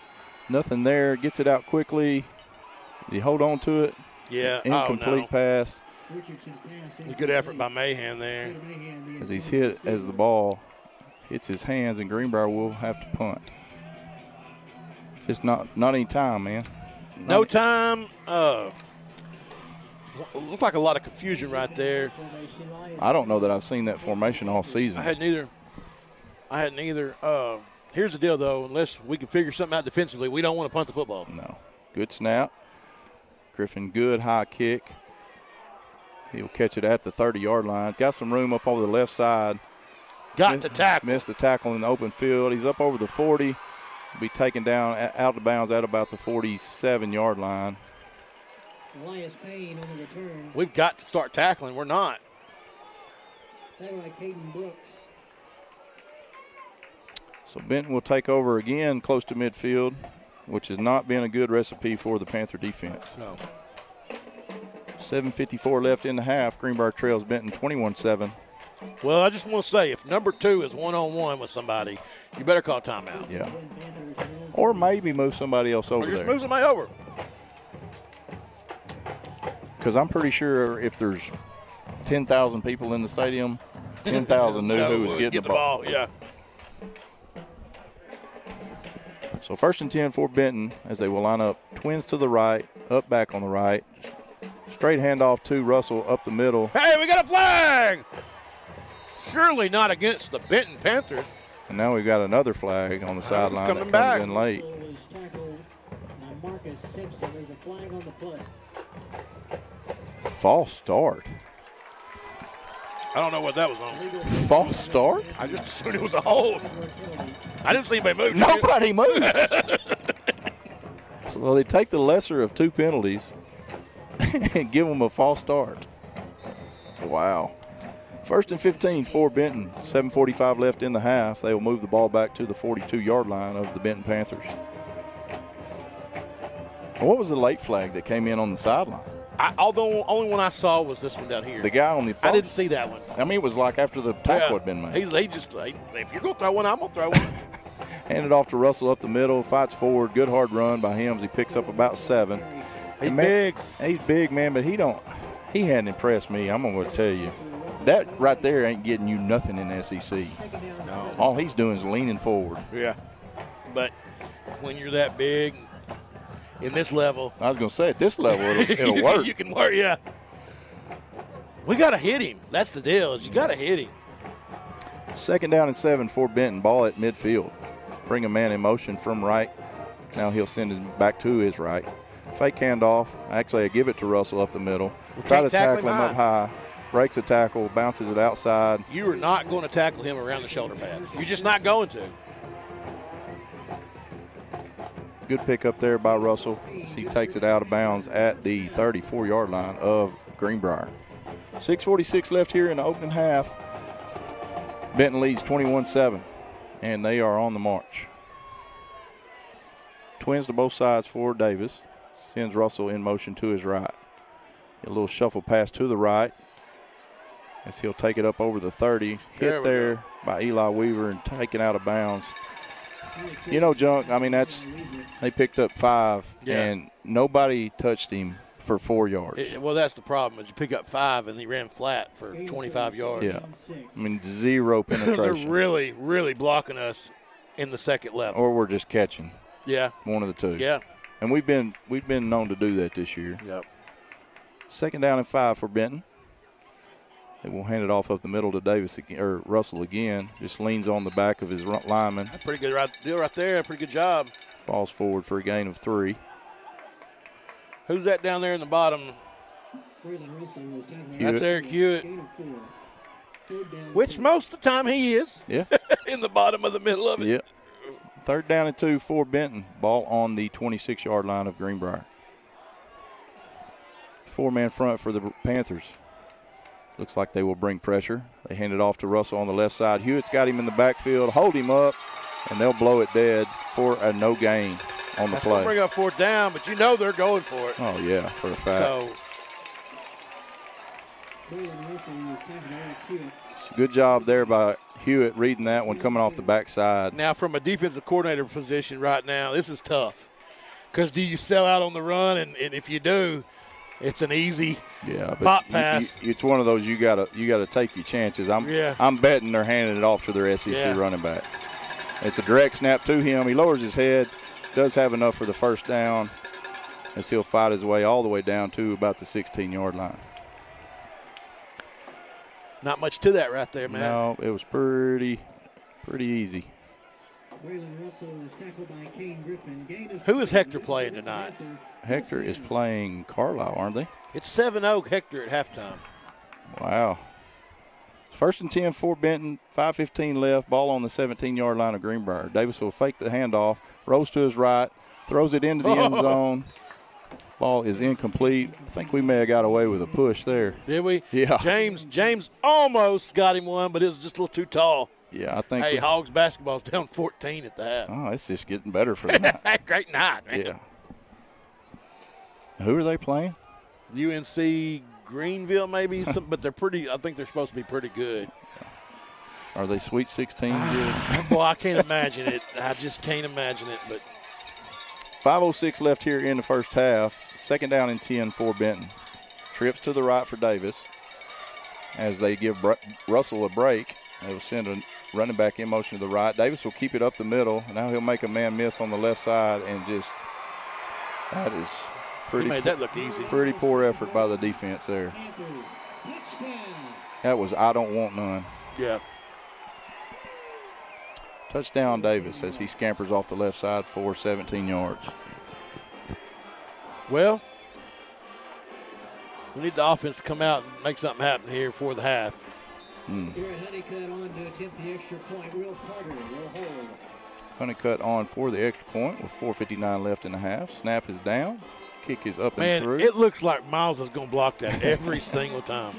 Nothing there. Gets it out quickly. He hold on to it. Yeah. Incomplete pass. A good effort by Mahan there. As he's hit as the ball hits his hands, and Greenbrier will have to punt. Just not any time, man. No time. Looked like a lot of confusion right there. I don't know that I've seen that formation all season. I hadn't either. Here's the deal, though. Unless we can figure something out defensively, we don't want to punt the football. No. Good snap. Griffin, good high kick. He'll catch it at the 30-yard line. Got some room up over the left side. Got to tackle. Missed the tackle in the open field. He's up over the 40. Be taken down out of bounds at about the 47-yard line. Elias Payne on the return. We've got to start tackling. We're not. Tackled by Caden Brooks. So Benton will take over again close to midfield, which has not been a good recipe for the Panther defense. No. 7:54 left in the half. Greenbrier trails Benton 21-7. Well, I just want to say, if number 2 is one-on-one with somebody, you better call timeout. Yeah. Or maybe move somebody else over there. Or just there. move somebody over. Because I'm pretty sure if there's 10,000 people in the stadium, 10,000 knew who was getting the ball. Yeah. So 1st and 10 for Benton as they will line up twins to the right, up back on the right. Straight handoff to Russell up the middle. Hey, we got a flag! Surely not against the Benton Panthers. And now we've got another flag on the sideline that comes in late. Marcus Simpson. There's a flag on the play. False start. I don't know what that was on. False start? I just assumed it was a hold. I didn't see anybody move. Nobody moved. So they take the lesser of 2 penalties and give them a false start. Wow. 1st and 15 for Benton. 7:45 left in the half. They will move the ball back to the 42-yard line of the Benton Panthers. What was the late flag that came in on the sideline? Although only one I saw was this one down here. The guy on the I didn't see that one. I mean, it was like after the tackle had been made. He just, if you're going to throw one, I'm going to throw one. Handed off to Russell up the middle, fights forward. Good hard run by him as he picks up about 7. He's big. He's big, man, but he hadn't impressed me. I'm going to tell you. That right there ain't getting you nothing in the SEC. No. All he's doing is leaning forward. Yeah. But when you're that big, in this level. I was going to say, at this level, it'll work. You can work, yeah. We got to hit him. That's the deal, is you got to hit him. 2nd down and 7 for Benton. Ball at midfield. Bring a man in motion from right. Now he'll send it back to his right. Fake handoff. Actually, I give it to Russell up the middle. Try to tackle him up high. Breaks a tackle, bounces it outside. You are not going to tackle him around the shoulder pads. You're just not going to. Good pick up there by Russell as he takes it out of bounds at the 34-yard line of Greenbrier. 6:46 left here in the opening half. Benton leads 21-7, and they are on the march. Twins to both sides for Davis. Sends Russell in motion to his right. A little shuffle pass to the right as he'll take it up over the 30. Hit there by Eli Weaver and taken out of bounds. You know, Junk, I mean, they picked up 5, and nobody touched him for 4 yards. Well, that's the problem, is you pick up 5 and he ran flat for 25 yards. Yeah. I mean, 0 penetration. They're really, really blocking us in the second level. Or we're just catching. Yeah. One of the two. Yeah. And we've been known to do that this year. Yep. 2nd down and 5 for Benton. They will hand it off up the middle to Davis again, or Russell again. Just leans on the back of his lineman. That's pretty good deal right there. Pretty good job. Falls forward for a gain of 3. Who's that down there in the bottom? That's Eric Hewitt. Which most of the time he is. Yeah. In the bottom of the middle of it. Yep. 3rd down and 2 for Benton. Ball on the 26-yard line of Greenbrier. 4-man front for the Panthers. Looks like they will bring pressure. They hand it off to Russell on the left side. Hewitt's got him in the backfield. Hold him up, and they'll blow it dead for a no gain on the play. That's bring up 4th down, but you know they're going for it. Oh, yeah, for a fact. So good job there by Hewitt reading that one coming off the backside. Now, from a defensive coordinator position right now, this is tough. Because do you sell out on the run? And if you do, it's an easy pop pass. It's one of those you gotta take your chances. I'm betting they're handing it off to their SEC running back. It's a direct snap to him. He lowers his head, does have enough for the 1st down, as he'll fight his way all the way down to about the 16-yard line. Not much to that right there, man. No, it was pretty easy. Who is Hector playing tonight? Hector is playing Carlisle, aren't they? It's 7-0 Hector at halftime. Wow. 1st and 10 for Benton, 5:15 left, ball on the 17-yard line of Greenbrier. Davis will fake the handoff, rolls to his right, throws it into the end zone. Ball is incomplete. I think we may have got away with a push there. Did we? Yeah. James almost got him one, but it was just a little too tall. Yeah, I think. Hey, Hogs basketball's down 14 at the half. Oh, it's just getting better for them. Great night, man. Yeah. Who are they playing? UNC Greenville, maybe, but they're pretty. I think they're supposed to be pretty good. Are they Sweet 16 good? Boy, I can't imagine it. I just can't imagine it. But 5:06 left here in the 1st half. 2nd down and 10 for Benton. Trips to the right for Davis as they give Russell a break. They will send a running back in motion to the right. Davis will keep it up the middle. Now he'll make a man miss on the left side, and that is pretty. He made that look easy. Pretty poor effort by the defense there. That was I don't want none. Yeah. Touchdown Davis as he scampers off the left side for 17 yards. Well, we need the offense to come out and make something happen here for the half. Honeycutt on to attempt the extra point. Will Carter will hold. Honeycutt on for the extra point with 4:59 left in the half. Snap is down. Kick is up Man, and through. it looks like Miles is going to block that every single time.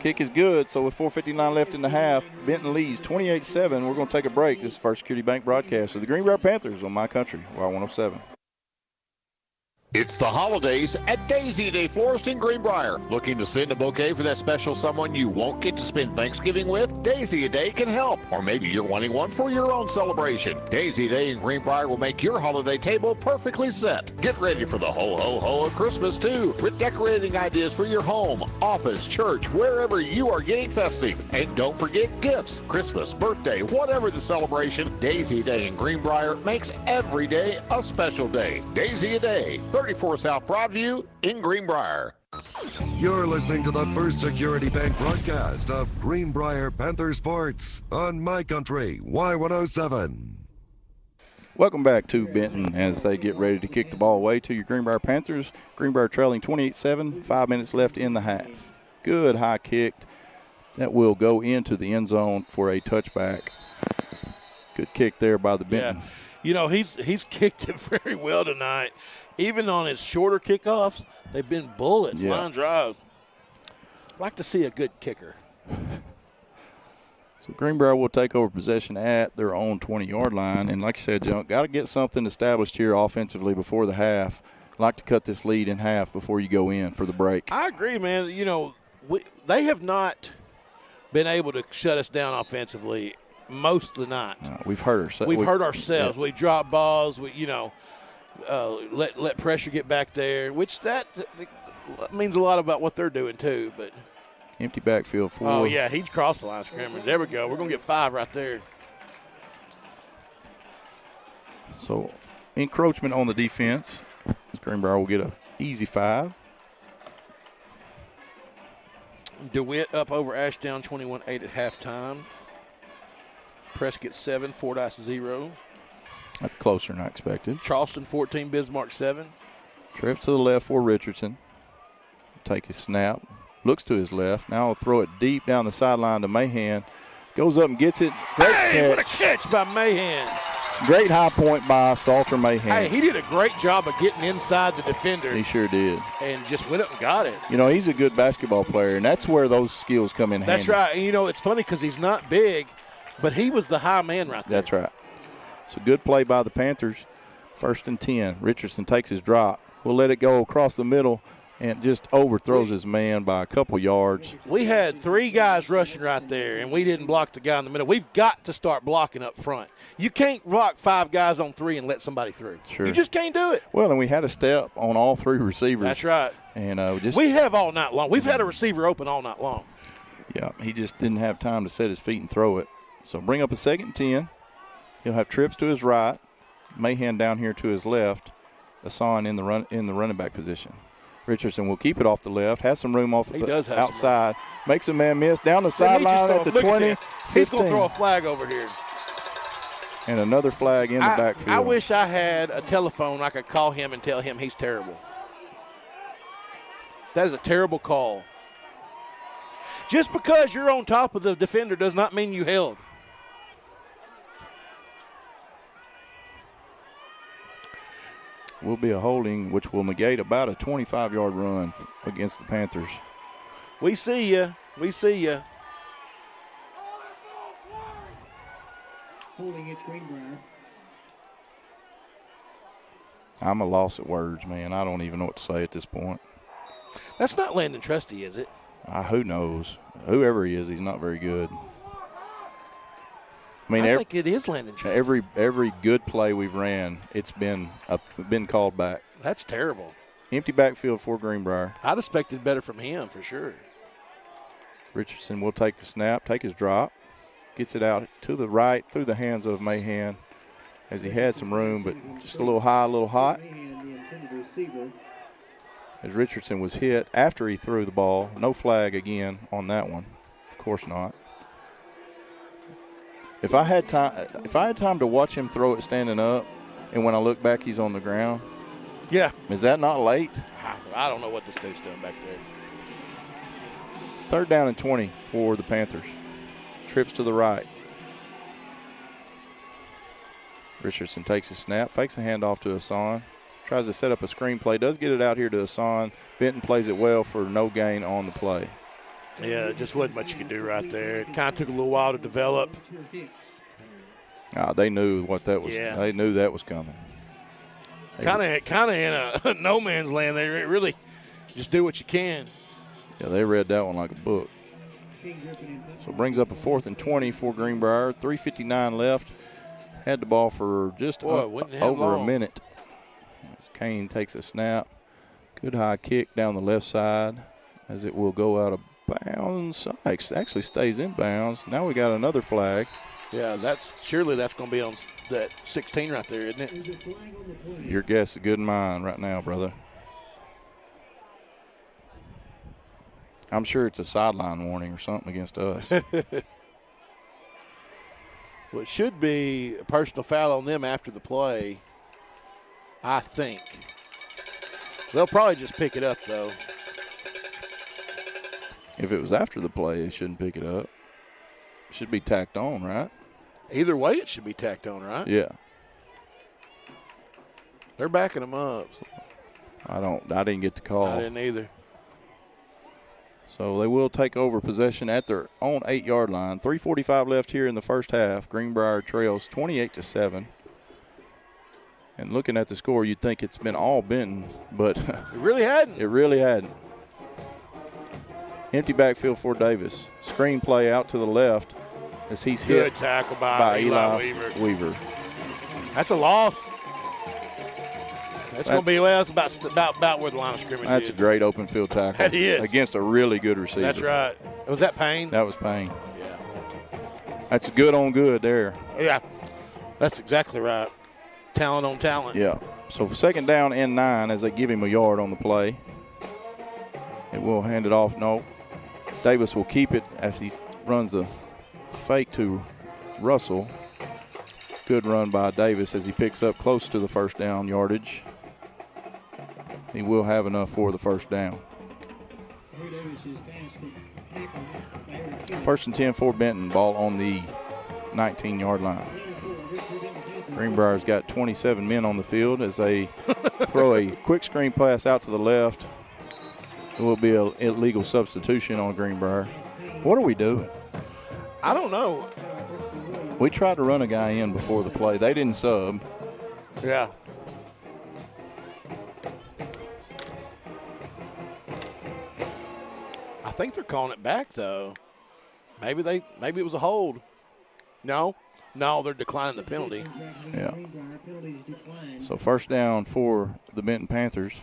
Kick is good. So with 4:59 left in the half, Benton leads 28-7. We're going to take a break. This is First Security Bank broadcast of the Greenbrier Panthers on My Country, Y107. It's the holidays at Daisy Day Florist in Greenbrier. Looking to send a bouquet for that special someone you won't get to spend Thanksgiving with? Daisy Day can help. Or maybe you're wanting one for your own celebration. Daisy Day in Greenbrier will make your holiday table perfectly set. Get ready for the ho-ho-ho of Christmas, too, with decorating ideas for your home, office, church, wherever you are getting festive. And don't forget gifts, Christmas, birthday, whatever the celebration, Daisy Day in Greenbrier makes every day a special day. Daisy Day, 34 South Broadview in Greenbrier. You're listening to the First Security Bank broadcast of Greenbrier Panther Sports on My Country Y107. Welcome back to Benton as they get ready to kick the ball away to your Greenbrier Panthers. Greenbrier trailing 28-7, 5 minutes left in the half. Good high kick that will go into the end zone for a touchback. Good kick there by the Benton. Yeah. You know, he's kicked it very well tonight. Even on his shorter kickoffs, they've been bullets, line drives. I'd like to see a good kicker. So Greenbrier will take over possession at their own 20-yard line. And like you said, Junk, got to get something established here offensively before the half. Like to cut this lead in half before you go in for the break. I agree, man. You know, they have not been able to shut us down offensively most of the night. We've hurt ourselves. We've hurt ourselves. Yeah. We drop balls. Let pressure get back there, which that means a lot about what they're doing too. But empty backfield for. Oh yeah, he's crossed the line of scrimmage. There we go. We're gonna get 5 right there. So encroachment on the defense. Greenbrier will get an easy 5. DeWitt up over Ashdown 21-8 at halftime. Prescott 7, Fordyce 0. That's closer than I expected. Charleston 14, Bismarck 7. Trips to the left for Richardson. Take his snap. Looks to his left. Now he'll throw it deep down the sideline to Mahan. Goes up and gets it. Great catch. What a catch by Mahan. Great high point by Salter Mahan. Hey, he did a great job of getting inside the defender. He sure did. And just went up and got it. You know, he's a good basketball player, and that's where those skills come in handy. That's right. And, you know, it's funny because he's not big, but he was the high man right there. That's right. So good play by the Panthers. 1st and 10. Richardson takes his drop. We'll let it go across the middle and just overthrows his man by a couple yards. We had 3 guys rushing right there, and we didn't block the guy in the middle. We've got to start blocking up front. You can't block 5 guys on 3 and let somebody through. Sure. You just can't do it. Well, and we had a step on all 3 receivers. That's right. And we have all night long. We've had a receiver open all night long. Yeah, he just didn't have time to set his feet and throw it. So bring up a 2nd and 10. He'll have trips to his right, Mahan down here to his left, Hassan in the running back position. Richardson will keep it off the left, has some room off the outside, makes a man miss down the sideline at the 20. He's going to throw a flag over here. And another flag in the backfield. I wish I had a telephone I could call him and tell him he's terrible. That is a terrible call. Just because you're on top of the defender does not mean you held. Will be a holding, which will negate about a 25-yard run against the Panthers. We see you. We see you. Holding it's Greenbrier. I'm a loss at words, man. I don't even know what to say at this point. That's not Landon Trusty, is it? Who knows? Whoever he is, he's not very good. I think it is Landon Trusty. Every good play we've ran, it's been called back. That's terrible. Empty backfield for Greenbrier. I'd expected better from him for sure. Richardson will take the snap, take his drop, gets it out to the right through the hands of Mahan as he had some room, but just a little high, a little hot. As Richardson was hit after he threw the ball. No flag again on that one. Of course not. If I had time to watch him throw it standing up, and when I look back, he's on the ground. Yeah. Is that not late? I don't know what this dude's doing back there. 3rd down and 20 for the Panthers. Trips to the right. Richardson takes a snap, fakes a handoff to Hassan. Tries to set up a screen play, does get it out here to Hassan. Benton plays it well for no gain on the play. Yeah, it just wasn't much you could do right there. It kind of took a little while to develop. They knew what that was. Yeah. They knew that was coming. Kind of in a no man's land. They really just do what you can. Yeah, they read that one like a book. So it brings up a 4th and 20 for Greenbrier. 3:59 left. Had the ball for just over a minute. Kane takes a snap. Good high kick down the left side as it will go out of bounds. Actually stays in bounds. Now we got another flag. Yeah, surely that's going to be on that 16 right there, isn't it? Your guess is good in mine right now, brother. I'm sure it's a sideline warning or something against us. Well, it should be a personal foul on them after the play, I think. They'll probably just pick it up, though. If it was after the play, they shouldn't pick it up. It should be tacked on, right? Either way, it should be tacked on, right? Yeah. They're backing them up. I didn't get the call. I didn't either. So they will take over possession at their own 8-yard line. 3:45 left here in the first half. Greenbrier trails 28-7. And looking at the score, you'd think it's been all Benton, but it really hadn't. It really hadn't. Empty backfield for Davis. Screen play out to the left as he's hit. Good tackle by Eli Weaver. That's a loss. That's going to be that's about where the line of scrimmage is. That's a great open field tackle. That is. Against a really good receiver. That's right. Was that Payne? That was Payne. Yeah. That's a good on good there. Yeah. That's exactly right. Talent on talent. Yeah. So 2nd down and 9 as they give him a yard on the play. And we'll hand it off. No. Davis will keep it as he runs a fake to Russell. Good run by Davis as he picks up close to the first down yardage. He will have enough for the first down. 1st and 10 for Benton. Ball on the 19-yard line. Greenbrier's got 27 men on the field as they throw a quick screen pass out to the left. It will be an illegal substitution on Greenbrier. What are we doing? I don't know. We tried to run a guy in before the play. They didn't sub. Yeah. I think they're calling it back, though. Maybe it was a hold. No, they're declining the penalty. Yeah. So 1st down for the Benton Panthers.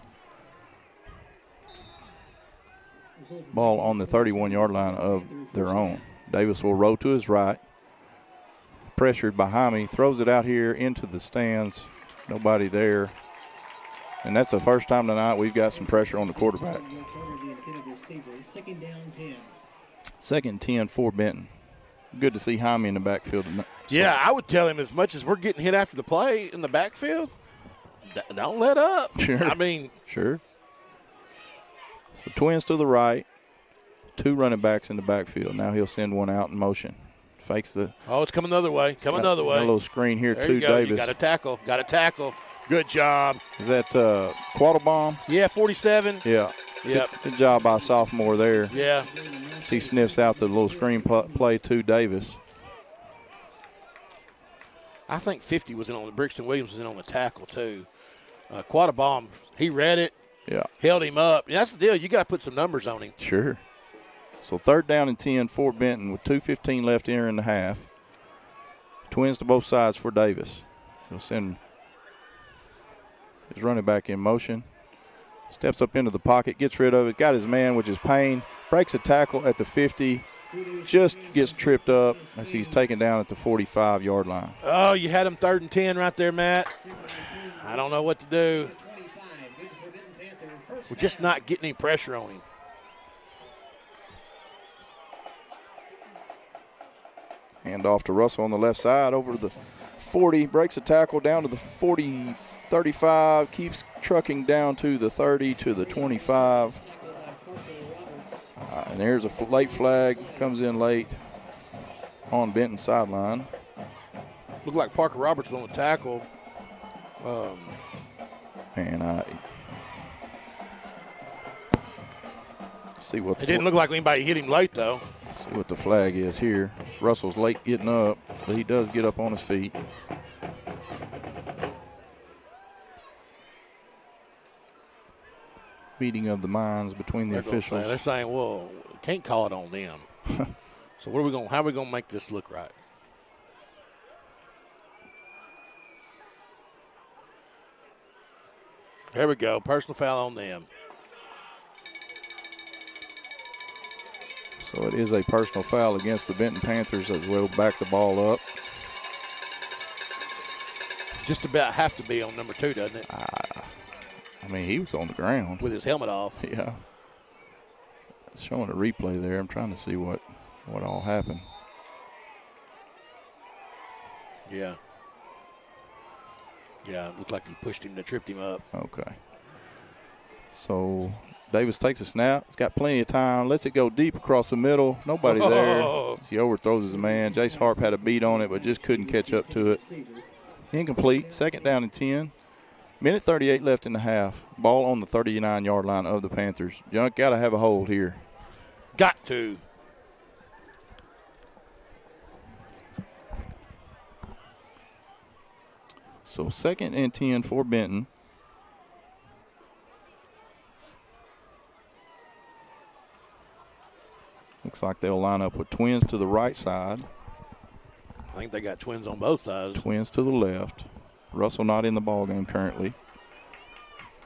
Ball on the 31-yard line of their own. Davis will roll to his right. Pressured behind me. Throws it out here into the stands. Nobody there. And that's the first time tonight we've got some pressure on the quarterback. 2nd and 10 for Benton. Good to see Jaime in the backfield. Yeah, I would tell him as much as we're getting hit after the play in the backfield, don't let up. Sure. I mean. Sure. So twins to the right. 2 running backs in the backfield. Now he'll send one out in motion. Fakes the. Oh, it's coming the other way. Coming the other way. A little screen here there to you go. Davis. You got to tackle. Good job. Is that Quattlebaum? Yeah, 47. Yeah. Yep. Good job by sophomore there. Yeah. He sniffs out the little screen play to Davis. I think 50 was in on the Brixton Williams was in on the tackle too. Quattlebaum, he read it. Yeah. Held him up. And that's the deal. You got to put some numbers on him. Sure. So 3rd down and 10 for Benton with 2:15 left here in the half. Twins to both sides for Davis. He'll send his running back in motion. Steps up into the pocket, gets rid of it, got his man, which is Payne. Breaks a tackle at the 50. Just gets tripped up as he's taken down at the 45-yard line. Oh, you had him 3rd and 10 right there, Matt. I don't know what to do. We're just not getting any pressure on him. Hand off to Russell on the left side over to the 40. Breaks a tackle down to the 40, 35. Keeps trucking down to the 30, to the 25. And there's a late flag. Comes in late on Benton's sideline. Looked like Parker Roberts was on the tackle. And I see what. It didn't look like anybody hit him late, though. See what the flag is here. Russell's late getting up, but he does get up on his feet. meeting of the minds between the officials. They're saying, well, can't call it on them. So how are we gonna make this look right? There we go. Personal foul on them. So it is a personal foul against the Benton Panthers as well. Back the ball up. Just about have to be on number 2, doesn't it? I mean, he was on the ground. With his helmet off. Yeah. Showing a replay there. I'm trying to see what all happened. Yeah. Yeah, it looked like he pushed him, tripped him up. Okay. So Davis takes a snap. He's got plenty of time. Lets it go deep across the middle. Nobody there. He overthrows his man. Jace Harp had a beat on it, but just couldn't catch up to it. Incomplete. 2nd down and 10. Minute 38 left in the half. Ball on the 39-yard line of the Panthers. You got to have a hold here. Got to. So 2nd and 10 for Benton. Looks like they'll line up with twins to the right side. I think they got twins on both sides. Twins to the left. Russell not in the ballgame currently.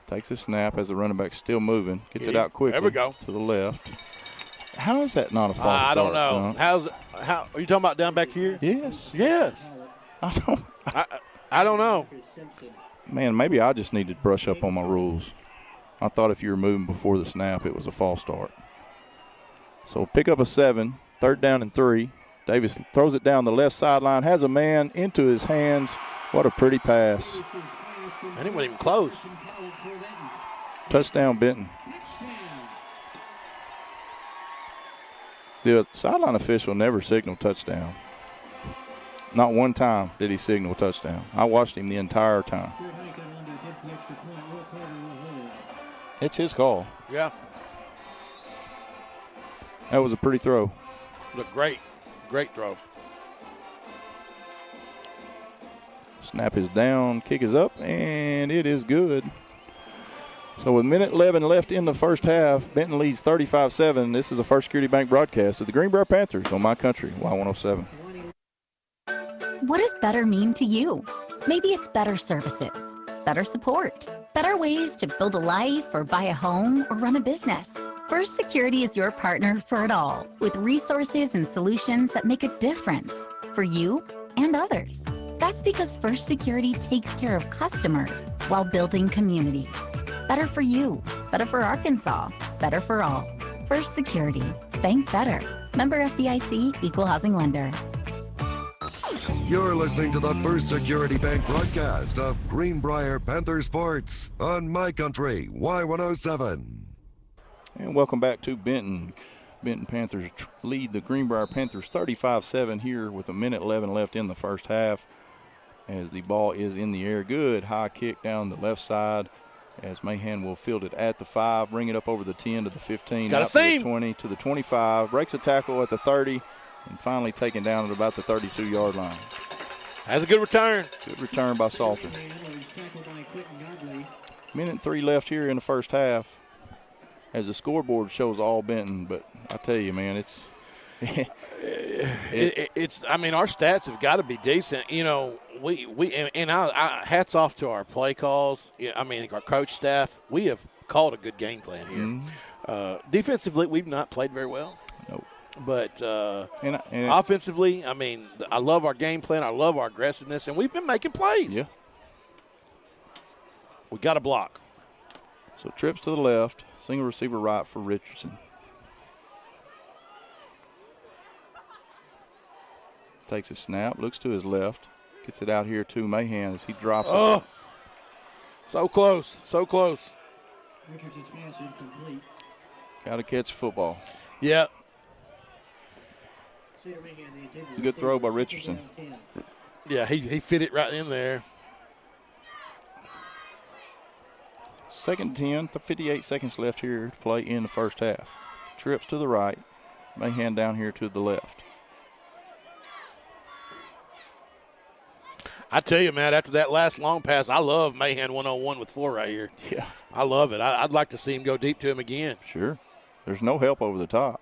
Takes a snap as the running back still moving. Gets it out quickly. There we go. To the left. How is that not a false start? I don't know. How are you talking about down back here? Yes. Yes. I don't know. Man, maybe I just need to brush up on my rules. I thought if you were moving before the snap, it was a false start. So pick up a 7, 3rd down and 3. Davis throws it down the left sideline, has a man into his hands. What a pretty pass. And it wasn't even close. Touchdown, Benton. The sideline official never signaled touchdown. Not one time did he signal touchdown. I watched him the entire time. It's his call. Yeah. That was a pretty throw. Look, great throw. Snap is down, kick is up, and it is good. So with minute 11 left in the first half, Benton leads 35-7. This is the First Security Bank broadcast of the Greenbrier Panthers on My Country, Y107. What does better mean to you? Maybe it's better services, better support, better ways to build a life or buy a home or run a business. First Security is your partner for it all, with resources and solutions that make a difference for you and others. That's because First Security takes care of customers while building communities. Better for you, better for Arkansas, better for all. First Security, bank better. Member FDIC, equal housing lender. You're listening to the First Security Bank broadcast of Greenbrier Panther Sports on My Country, Y107. And welcome back to Benton. Benton Panthers lead the Greenbrier Panthers 35-7 here with a minute 11 left in the first half as the ball is in the air. Good high kick down the left side as Mahan will field it at the 5, bring it up over the 10 to the 15, out to the 20 to the 25, breaks a tackle at the 30, and finally taken down at about the 32-yard line. That's a good return. Good return by Salter. Minute 3 left here in the first half as the scoreboard shows all Benton, but I tell you, man, it's I mean, our stats have got to be decent. You know, we I hats off to our play calls. I mean, our coach staff. We have called a good game plan here. Mm-hmm. Defensively, we've not played very well. Nope. But offensively, I mean, I love our game plan. I love our aggressiveness, and we've been making plays. Yeah. We got to block. So trips to the left, single receiver right for Richardson. Takes a snap, looks to his left, gets it out here to Mahan as he drops it. Oh, so close, so close. Richardson's pass incomplete. Got to catch football. Yep. Good throw by Richardson. Yeah, he fit it right in there. 2nd and 10, 58 seconds left here to play in the first half. Trips to the right, Mahan down here to the left. I tell you, Matt, after that last long pass, I love Mahan 101 with 4 right here. Yeah. I love it. I'd like to see him go deep to him again. Sure. There's no help over the top.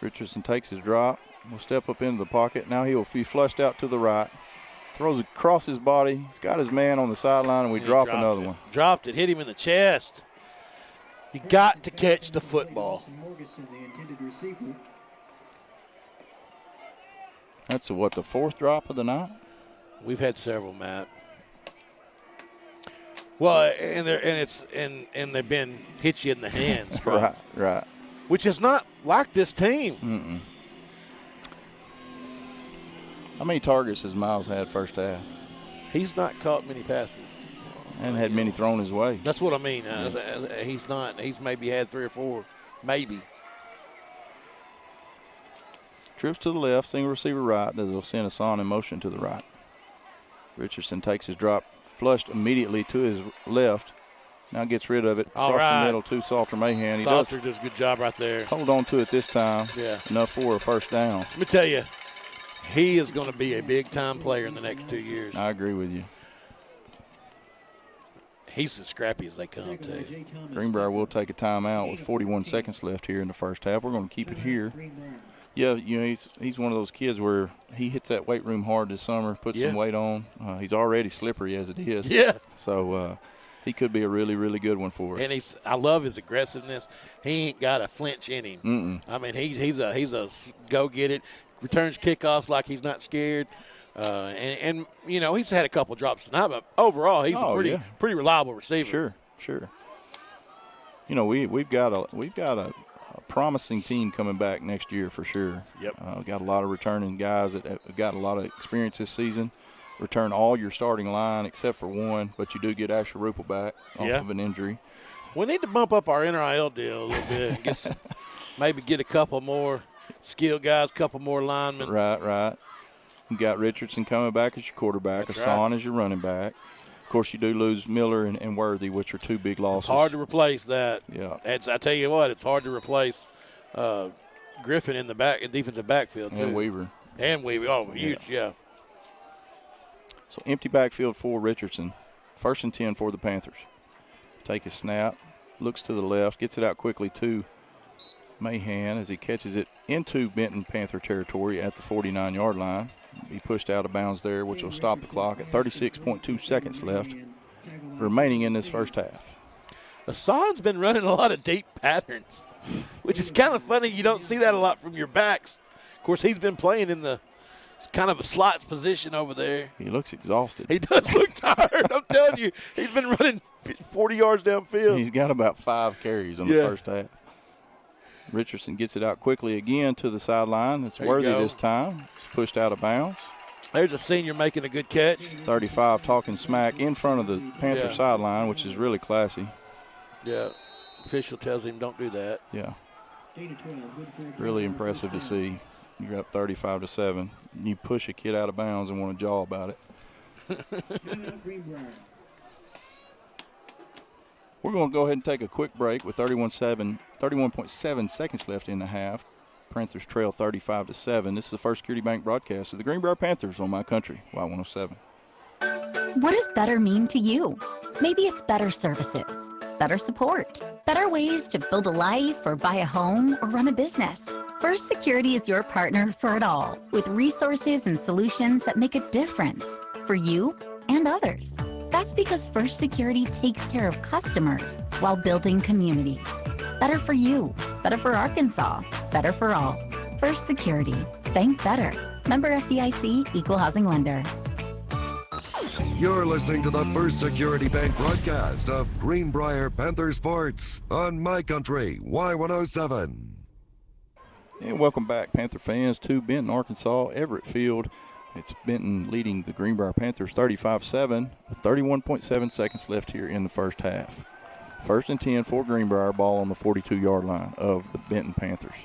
Richardson takes his drop. Will step up into the pocket. Now he'll be flushed out to the right. Throws it across his body. He's got his man on the sideline, and we drop another one. Dropped it. Hit him in the chest. You got to catch the football. That's the 4th drop of the night? We've had several, Matt. Well, and they've been hit you in the hands. Right. Which is not like this team. Mm-mm. How many targets has Miles had first half? He's not caught many passes. And had many thrown his way. That's what I mean. He's not. He's maybe had 3 or 4. Maybe. Trips to the left, single receiver right. They'll send Hassan in motion to the right. Richardson takes his drop, flushed immediately to his left. Now gets rid of it. Across the middle to Salter Mahan. Salter does a good job right there. Hold on to it this time. Yeah. Enough for a first down. Let me tell you, he is going to be a big-time player in the next 2 years. I agree with you. He's as scrappy as they come, too. Greenbrier will take a timeout with 41 seconds left here in the first half. We're going to keep it here. Yeah, he's one of those kids where he hits that weight room hard this summer, puts some weight on. He's already slippery as it is. Yeah. So he could be a really, really good one for us. And I love his aggressiveness. He ain't got a flinch in him. Mm-mm. I mean, he's a go get it. Returns kickoffs like he's not scared. And he's had a couple drops tonight, but overall he's a pretty reliable receiver. Sure. We've got a promising team coming back next year for sure. Yep. Got a lot of returning guys that have got a lot of experience this season. Return all your starting line except for one, but you do get Asher Ruppel back off of an injury. We need to bump up our NIL deal a little bit. And maybe get a couple more skilled guys, a couple more linemen. Right. You got Richardson coming back as your quarterback, Hassan as your running back. Of course, you do lose Miller and Worthy, which are 2 big losses. It's hard to replace that. Yeah. I tell you what, it's hard to replace Griffin in defensive backfield, too. And Weaver. Oh, huge, yeah. So empty backfield for Richardson. 1st and 10 for the Panthers. Take a snap, looks to the left, gets it out quickly to Mahan as he catches it into Benton Panther territory at the 49-yard line. Be pushed out of bounds there, which will stop the clock at 36.2 seconds left remaining in this first half. Hassan's been running a lot of deep patterns, which is kind of funny. You don't see that a lot from your backs. Of course, he's been playing in the kind of a slots position over there. He looks exhausted. He does look tired. I'm telling you, he's been running 40 yards downfield. He's got about 5 carries on the first half. Richardson gets it out quickly again to the sideline. It's Worthy this time. It's pushed out of bounds. There's a senior making a good catch. 35 talking smack in front of the Panther sideline, which is really classy. Yeah. Official tells him don't do that. Yeah. Really impressive to see. You're up 35-7. You push a kid out of bounds and want to jaw about it. We're going to go ahead and take a quick break with 31.7 seconds left in the half. Panthers trail 35-7. This is the First Security Bank broadcast of the Greenbrier Panthers on My Country, Y107. What does better mean to you? Maybe it's better services, better support, better ways to build a life or buy a home or run a business. First Security is your partner for it all, with resources and solutions that make a difference for you and others. That's because First Security takes care of customers while building communities. Better for you, better for Arkansas, better for all. First Security, bank better. Member FDIC, equal housing lender. You're listening to the First Security Bank broadcast of Greenbrier Panther Sports on My Country, Y107. And welcome back, Panther fans, to Benton, Arkansas, Everett Field. It's Benton leading the Greenbrier Panthers 35-7 with 31.7 seconds left here in the first half. 1st and 10 for Greenbrier, ball on the 42-yard line of the Benton Panthers.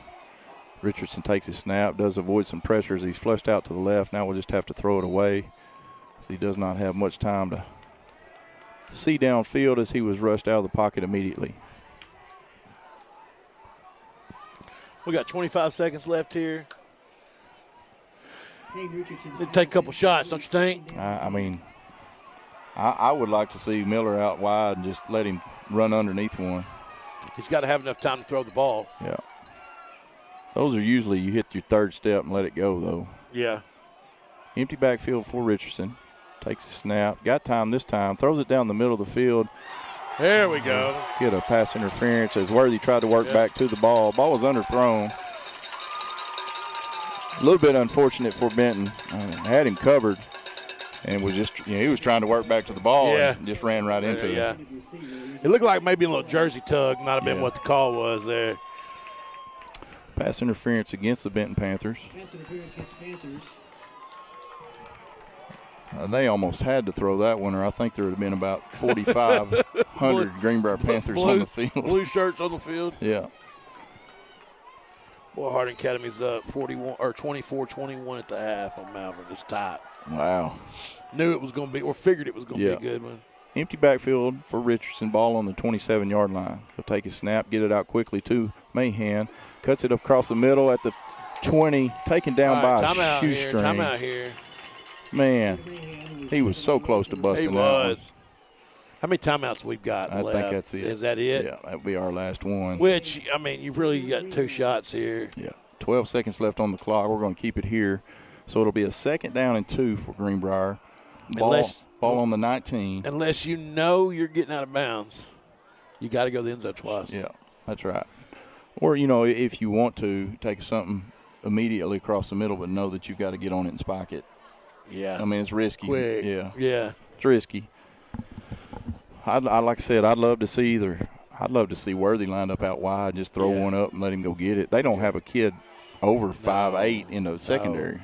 Richardson takes his snap, does avoid some pressure as he's flushed out to the left. Now we'll just have to throw it away as he does not have much time to see downfield as he was rushed out of the pocket immediately. We got 25 seconds left here. They take a couple shots, don't you think? I mean, I would like to see Miller out wide and just let him run underneath one. He's got to have enough time to throw the ball. Yeah. Those are usually you hit your third step and let it go, though. Yeah. Empty backfield for Richardson. Takes a snap. Got time this time. Throws it down the middle of the field. There we go. Get a pass interference as Worthy tried to work back to the ball. Ball was underthrown. A little bit unfortunate for Benton. Had him covered and was just, he was trying to work back to the ball and just ran right into it. Yeah. It looked like maybe a little jersey tug might have been what the call was there. Pass interference against the Benton Panthers. Pass interference against the Panthers. They almost had to throw that one, or I think there would have been about 4,500 Greenbrier Panthers on the field. Blue shirts on the field. Yeah. Boy, Harding Academy's up 24-21 at the half on Malvern. It's tight. Wow. Knew it was going to be, or figured it was going to be a good one. Empty backfield for Richardson. Ball on the 27-yard line. He'll take his snap, get it out quickly to Mahan. Cuts it across the middle at the 20, taken down by a shoestring. Time out here. Man, he was so close to busting that one. How many timeouts we've got left? I think that's it. Is that it? Yeah, that'll be our last one. Which, I mean, you've really got 2 shots here. Yeah, 12 seconds left on the clock. We're going to keep it here. So it'll be a 2nd down and 2 for Greenbrier. Ball on the 19. Unless you know you're getting out of bounds, you got to go to the end zone twice. Yeah, that's right. Or, if you want to, take something immediately across the middle, but know that you've got to get on it and spike it. Yeah. I mean, it's risky. Quick. Yeah. It's risky. Like I said, I'd love to see Worthy lined up out wide, just throw one up and let him go get it. They don't have a kid over 5'8" in the secondary.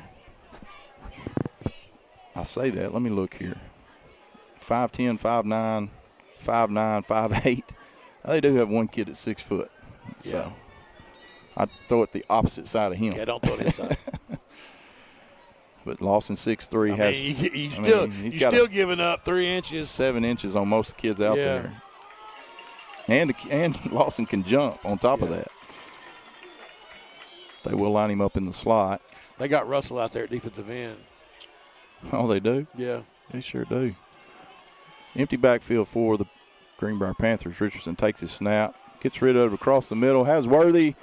I say that. Let me look here. 5'10", 5'9", 5'9", 5'8". They do have one kid at 6 foot. Yeah. So I'd throw it the opposite side of him. Yeah, don't throw it inside. But Lawson 6'3" has. He's still giving up 3 inches. 7 inches on most of the kids out there. And Lawson can jump on top of that. They will line him up in the slot. They got Russell out there at defensive end. Oh, they do? Yeah. They sure do. Empty backfield for the Greenbrier Panthers. Richardson takes his snap, gets rid of it across the middle, has Worthy.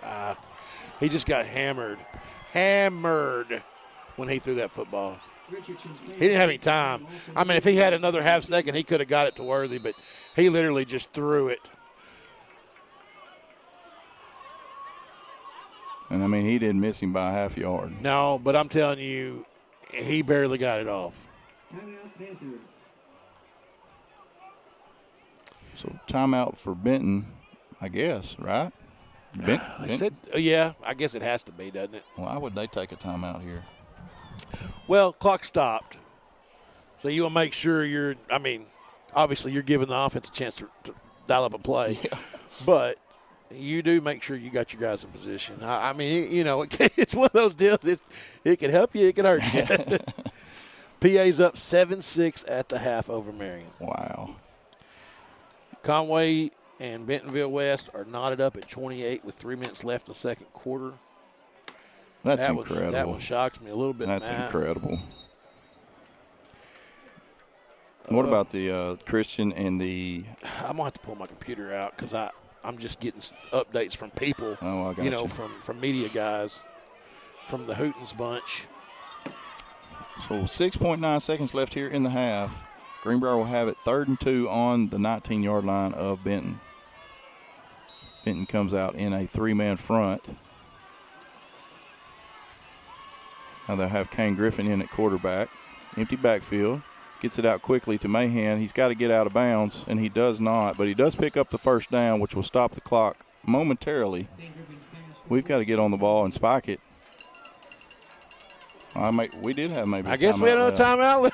He just got hammered when he threw that football. He didn't have any time. I mean, if he had another half second, he could have got it to Worthy, but he literally just threw it. And, I mean, he didn't miss him by a half yard. No, but I'm telling you, he barely got it off. So, timeout for Benton, I guess, right? Benton? Yeah, I guess it has to be, doesn't it? Why would they take a timeout here? Well, clock stopped. So you will make sure obviously you're giving the offense a chance to dial up a play. Yeah. But you do make sure you got your guys in position. I mean, it's one of those deals. It can help you. It can hurt you. PA's up 7-6 at the half over Marion. Wow. Conway and Bentonville West are knotted up at 28 with 3 minutes left in the second quarter. That's incredible. That one shocks me a little bit. That's incredible. What about the Christian and the – I'm going to have to pull my computer out because I'm just getting updates from people, I got you. From media guys, from the Hootens bunch. So 6.9 seconds left here in the half. Greenbrier will have it 3rd and 2 on the 19-yard line of Benton. Benton comes out in a 3-man front. Now they'll have Kane Griffin in at quarterback. Empty backfield. Gets it out quickly to Mahan. He's got to get out of bounds, and he does not. But he does pick up the first down, which will stop the clock momentarily. We've got to get on the ball and spike it. We did have maybe. I guess we had another timeout.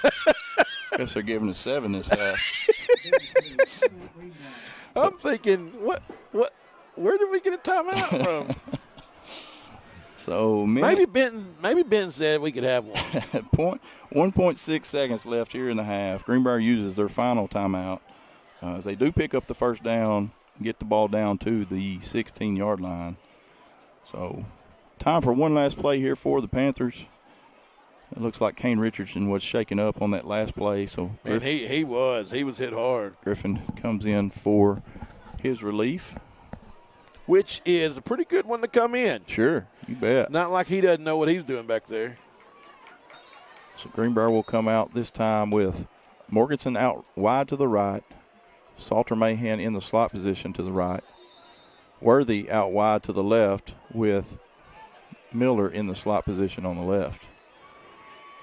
I guess they're giving us 7 this half. I'm thinking, what? Where did we get a timeout from? So maybe Benton said we could have one. 1.6 seconds left here in the half. Greenbrier uses their final timeout as they do pick up the first down, get the ball down to the 16-yard line. So time for one last play here for the Panthers. It looks like Kane Richardson was shaken up on that last play. So and he was hit hard. Griffin comes in for his relief, which is a pretty good one to come in. Sure, you bet. Not like he doesn't know what he's doing back there. So Greenbrier will come out this time with Morganson out wide to the right, Salter Mahan in the slot position to the right, Worthy out wide to the left with Miller in the slot position on the left.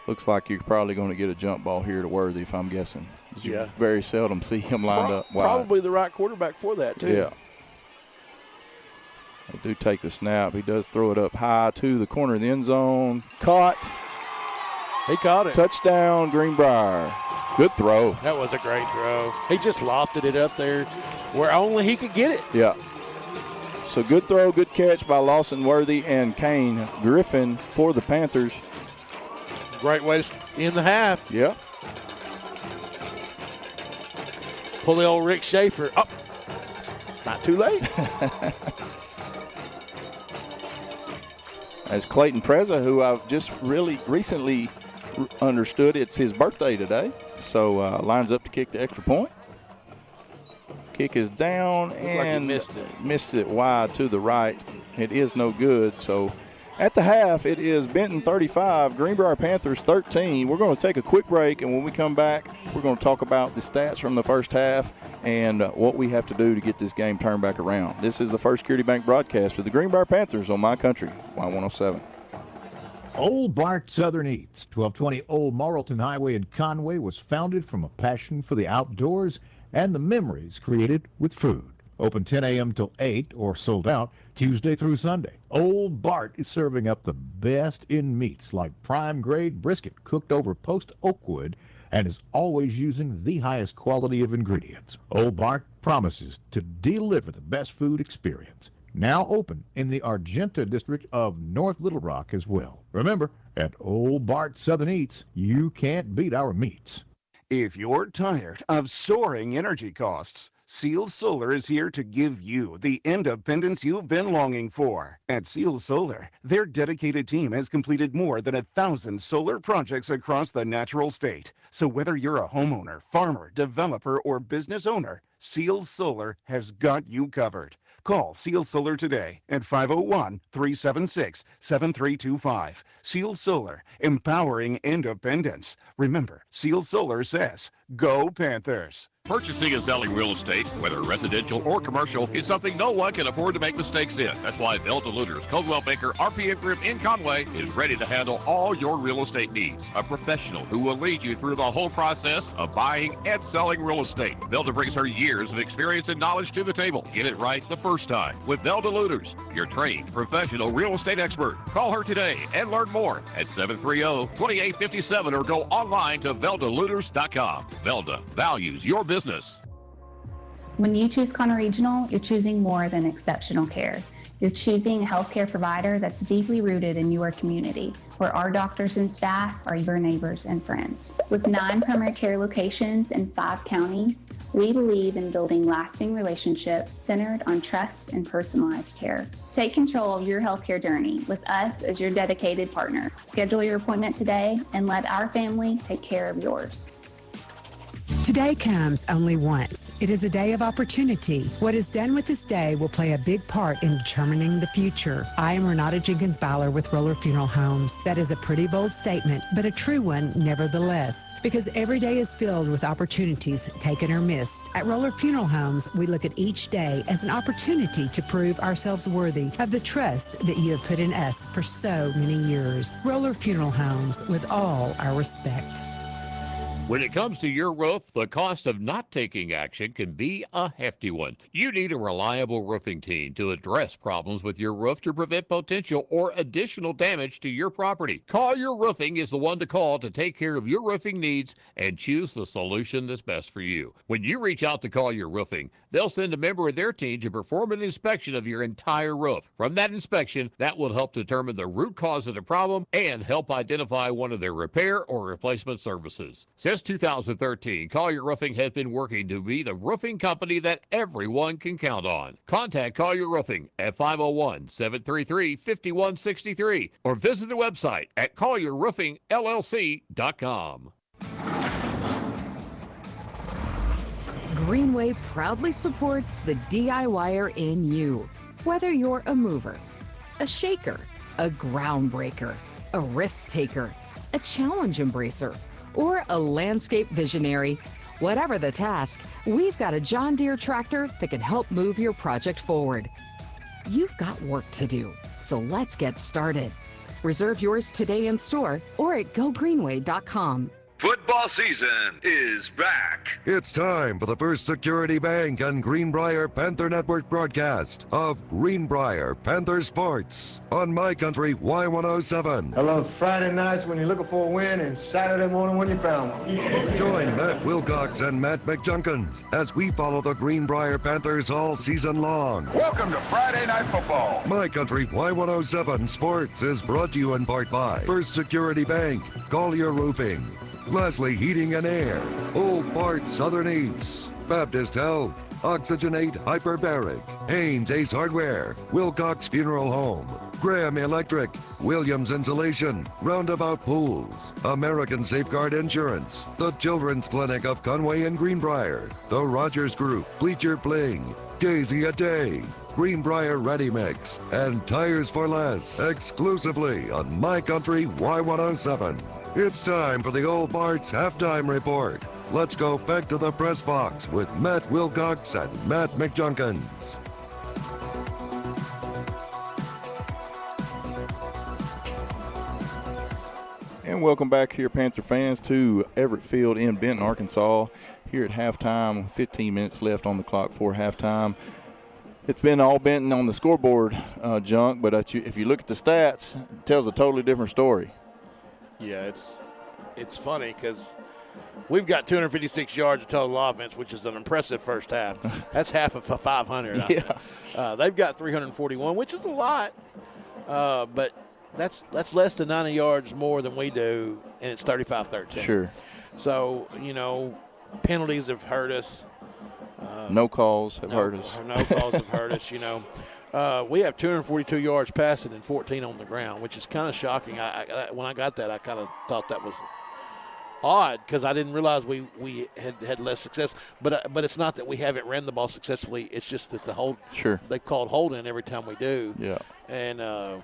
Looks like you're probably going to get a jump ball here to Worthy, if I'm guessing. Yeah. You very seldom see him lined up wide. Probably the right quarterback for that, too. Yeah. They do take the snap. He does throw it up high to the corner of the end zone. Caught. He caught it. Touchdown, Greenbrier. Good throw. That was a great throw. He just lofted it up there where only he could get it. Yeah. So good throw, good catch by Lawson Worthy and Kane Griffin for the Panthers. Great way to end the half. Yeah. Pull the old Rick Schaefer. Oh, it's not too late. As Clayton Preza, who I've just really recently understood it's his birthday today, so lines up to kick the extra point. Kick is down and missed it wide to the right. It is no good. So at the half, it is Benton 35, Greenbrier Panthers 13. We're going to take a quick break, and when we come back, we're going to talk about the stats from the first half and what we have to do to get this game turned back around. This is the First Security Bank broadcast of the Greenbrier Panthers on My Country, Y107. Old Bart Southern Eats, 1220 Old Marlton Highway in Conway, was founded from a passion for the outdoors and the memories created with food. Open 10 a.m. till 8 or sold out Tuesday through Sunday. Old Bart is serving up the best in meats like prime grade brisket cooked over post oak wood and is always using the highest quality of ingredients. Old Bart promises to deliver the best food experience. Now open in the Argenta district of North Little Rock as well. Remember, at Old Bart Southern Eats, you can't beat our meats. If you're tired of soaring energy costs, Seal Solar is here to give you the independence you've been longing for. At Seal Solar, their dedicated team has completed more than 1,000 solar projects across the natural state. So whether you're a homeowner, farmer, developer, or business owner, Seal Solar has got you covered. Call Seal Solar today at 501-376-7325. Seal Solar, empowering independence. Remember, Seal Solar says, go Panthers. Purchasing and selling real estate, whether residential or commercial, is something no one can afford to make mistakes in. That's why Velda Looters, Coldwell Banker, RPM Group in Conway is ready to handle all your real estate needs. A professional who will lead you through the whole process of buying and selling real estate. Velda brings her years of experience and knowledge to the table. Get it right the first time with Velda Looters, your trained professional real estate expert. Call her today and learn more at 730-2857 or go online to veldalooters.com. Velda values your business. When you choose Conner Regional, you're choosing more than exceptional care. You're choosing a healthcare provider that's deeply rooted in your community, where our doctors and staff are your neighbors and friends. With 9 primary care locations in 5 counties, we believe in building lasting relationships centered on trust and personalized care. Take control of your healthcare journey with us as your dedicated partner. Schedule your appointment today and let our family take care of yours. Today comes only once. It is a day of opportunity. What is done with this day will play a big part in determining the future. I am Renata Jenkins-Byler with Roller Funeral Homes. That is a pretty bold statement, but a true one nevertheless, because every day is filled with opportunities taken or missed. At Roller Funeral Homes, we look at each day as an opportunity to prove ourselves worthy of the trust that you have put in us for so many years. Roller Funeral Homes, with all our respect. When it comes to your roof, the cost of not taking action can be a hefty one. You need a reliable roofing team to address problems with your roof to prevent potential or additional damage to your property. Call Your Roofing is the one to call to take care of your roofing needs and choose the solution that's best for you. When you reach out to Call Your Roofing, they'll send a member of their team to perform an inspection of your entire roof. From that inspection, that will help determine the root cause of the problem and help identify one of their repair or replacement services. Since Since 2013, Collier Roofing has been working to be the roofing company that everyone can count on. Contact Collier Roofing at 501-733-5163 or visit the website at collierroofingllc.com. Greenway proudly supports the DIYer in you. Whether you're a mover, a shaker, a groundbreaker, a risk taker, a challenge embracer, or a landscape visionary, whatever the task, we've got a John Deere tractor that can help move your project forward. You've got work to do, so let's get started. Reserve yours today in store or at gogreenway.com. Football season is back. It's time for the First Security Bank and Greenbrier Panther Network broadcast of Greenbrier Panther Sports on My Country Y107. I love Friday nights when you're looking for a win and Saturday morning when you found one. Join Matt Wilcox and Matt McJunkins as we follow the Greenbrier Panthers all season long. Welcome to Friday Night Football. My Country Y107 Sports is brought to you in part by First Security Bank, Collier Roofing, Leslie Heating and Air, Old Bart Southern Eats, Baptist Health, Oxygenate Hyperbaric, Haynes Ace Hardware, Wilcox Funeral Home, Graham Electric, Williams Insulation, Roundabout Pools, American Safeguard Insurance, the Children's Clinic of Conway and Greenbrier, the Rogers Group, Bleacher Bling, Daisy a Day, Greenbrier Ready Mix, and Tires for Less, exclusively on My Country Y107. It's time for the Old Bart's Halftime Report. Let's go back to the press box with Matt Wilcox and Matt McJunkins. And welcome back here, Panther fans, to Everett Field in Benton, Arkansas. Here at halftime, 15 minutes left on the clock for halftime. It's been all Benton on the scoreboard, Junk, but if you look at the stats, it tells a totally different story. Yeah, it's funny because we've got 256 yards of total offense, which is an impressive first half. That's half of 500. Yeah. They've got 341, which is a lot, but that's less than 90 yards more than we do, and it's 35-13. Sure. So, penalties have hurt us. No calls have hurt us. No calls have hurt us, we have 242 yards passing and 14 on the ground, which is kind of shocking. When I got that, I kind of thought that was odd because I didn't realize we had less success. But it's not that we haven't ran the ball successfully. It's just that they've called holding every time we do. Yeah. And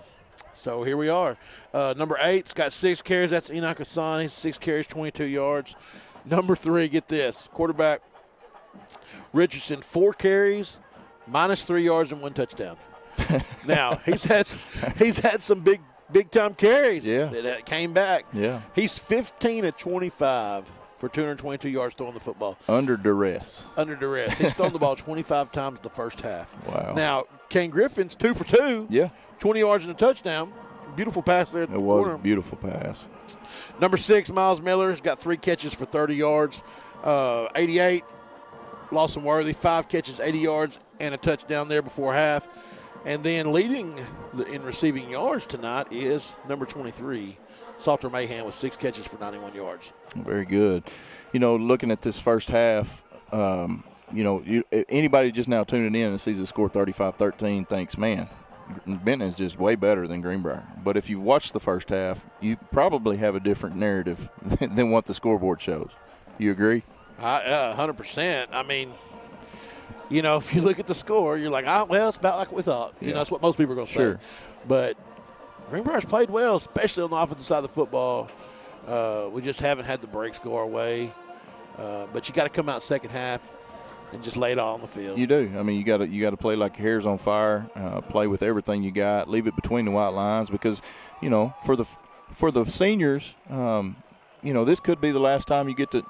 so here we are. Number 8's got 6 carries. That's Enoch Asani, 6 carries, 22 yards. Number 3, get this, quarterback Richardson, 4 carries, -3 yards and 1 touchdown. Now he's had some big time carries that came back. Yeah, he's 15 of 25 for 222 yards throwing the football under duress. He's thrown the ball 25 times the first half. Wow. Now Kane Griffin's 2 for 2. Yeah, 20 yards and a touchdown. Beautiful pass there. It was a beautiful pass. Number 6, Miles Miller's got 3 catches for 30 yards. 88. Lawson Worthy, 5 catches, 80 yards, and a touchdown there before half. And then leading in receiving yards tonight is number 23, Salter Mahan, with 6 catches for 91 yards. Very good. Looking at this first half, anybody just now tuning in and sees the score 35-13 thinks, man, Benton is just way better than Greenbrier. But if you've watched the first half, you probably have a different narrative than what the scoreboard shows. You agree? 100%. I mean, if you look at the score, you're like, it's about like we thought. That's what most people are going to say. But Greenbrier's played well, especially on the offensive side of the football. We just haven't had the breaks go our way. But you got to come out second half and just lay it all on the field. You do. I mean, you got to play like your hair's on fire. Play with everything you got. Leave it between the white lines because, for the seniors. This could be the last time you get to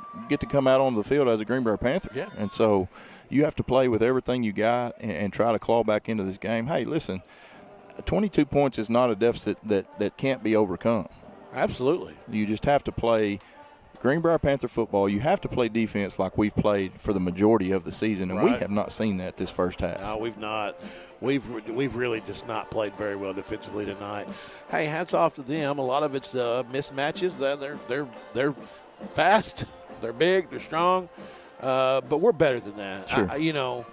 come out on the field as a Greenbrier Panther. Yeah. And so you have to play with everything you got and try to claw back into this game. Hey, listen, 22 points is not a deficit that can't be overcome. Absolutely. You just have to play Greenbrier Panther football. You have to play defense like we've played for the majority of the season, and we have not seen that this first half. No, we've not. We've really just not played very well defensively tonight. Hey, hats off to them. A lot of it's mismatches. They're fast. They're big, they're strong, but we're better than that. Sure.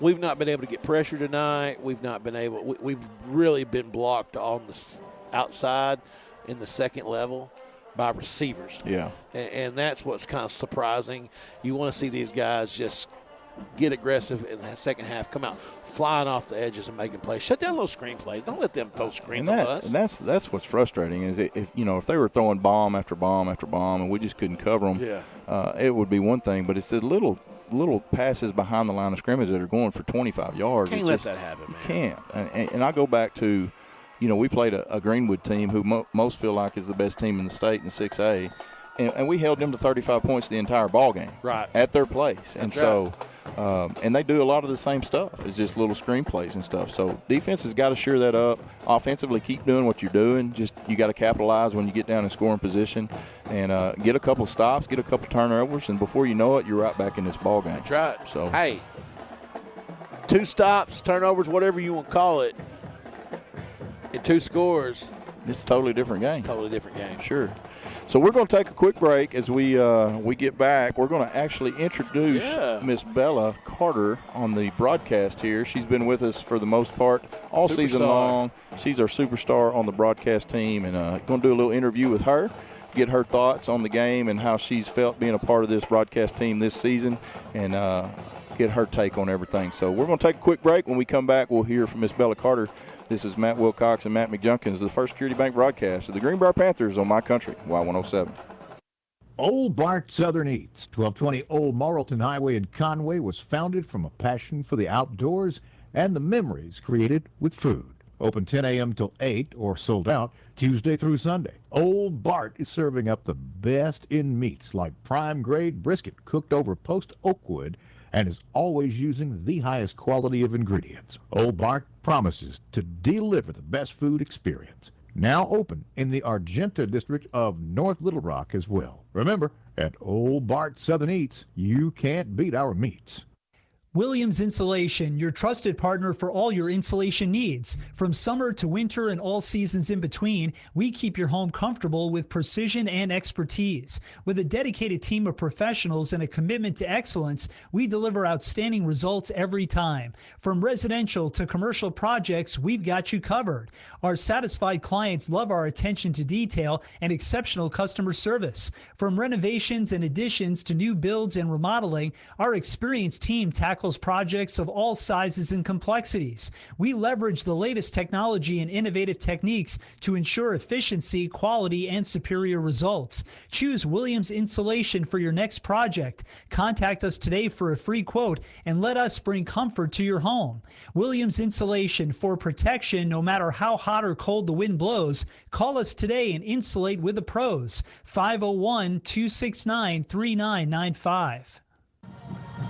We've not been able to get pressure tonight. We've not been able. We've really been blocked on the outside in the second level by receivers. Yeah. And that's what's kind of surprising. You want to see these guys just get aggressive in the second half, come out flying off the edges and making plays. Shut down those screen plays. Don't let them throw screens on us. And that's what's frustrating is if they were throwing bomb after bomb after bomb and we just couldn't cover them, it would be one thing. But it's the little passes behind the line of scrimmage that are going for 25 yards. Can't let that happen, man. You can't. And I go back to, we played a Greenwood team who most feel like is the best team in the state in 6A. And we held them to 35 points the entire ball game, right, at their place. And so, and they do a lot of the same stuff. It's just little screen plays and stuff. So defense has got to shore that up. Offensively, keep doing what you're doing. Just you got to capitalize when you get down in scoring position, and get a couple stops, get a couple turnovers, and before you know it, you're right back in this ball game. That's right. So hey, 2 stops, turnovers, whatever you want to call it, and 2 scores. It's a totally different game. It's a totally different game. Sure. So we're going to take a quick break. As we get back, we're going to actually introduce Miss Bella Carter on the broadcast here. She's been with us for the most part all season long. She's our superstar on the broadcast team, and going to do a little interview with her, get her thoughts on the game and how she's felt being a part of this broadcast team this season, and get her take on everything. So we're going to take a quick break. When we come back, we'll hear from Miss Bella Carter. This is Matt Wilcox and Matt McJunkins, the First Security Bank broadcast of the Greenbrier Panthers on My Country, Y107. Old Bart Southern Eats, 1220 Old Morrilton Highway in Conway, was founded from a passion for the outdoors and the memories created with food. Open 10 a.m. till 8 or sold out Tuesday through Sunday. Old Bart is serving up the best in meats like prime grade brisket cooked over post oak wood, and is always using the highest quality of ingredients. Old Bart promises to deliver the best food experience. Now open in the Argenta district of North Little Rock as well. Remember, at Old Bart Southern Eats, you can't beat our meats. Williams Insulation, your trusted partner for all your insulation needs. From summer to winter and all seasons in between, we keep your home comfortable with precision and expertise. With a dedicated team of professionals and a commitment to excellence, we deliver outstanding results every time. From residential to commercial projects, we've got you covered. Our satisfied clients love our attention to detail and exceptional customer service. From renovations and additions to new builds and remodeling, our experienced team tackles projects of all sizes and complexities. We leverage the latest technology and innovative techniques to ensure efficiency, quality, and superior results. Choose Williams Insulation for your next project. Contact us today for a free quote and let us bring comfort to your home. Williams Insulation, for protection no matter how hot or cold the wind blows. Call us today and insulate with the pros. 501-269-3995.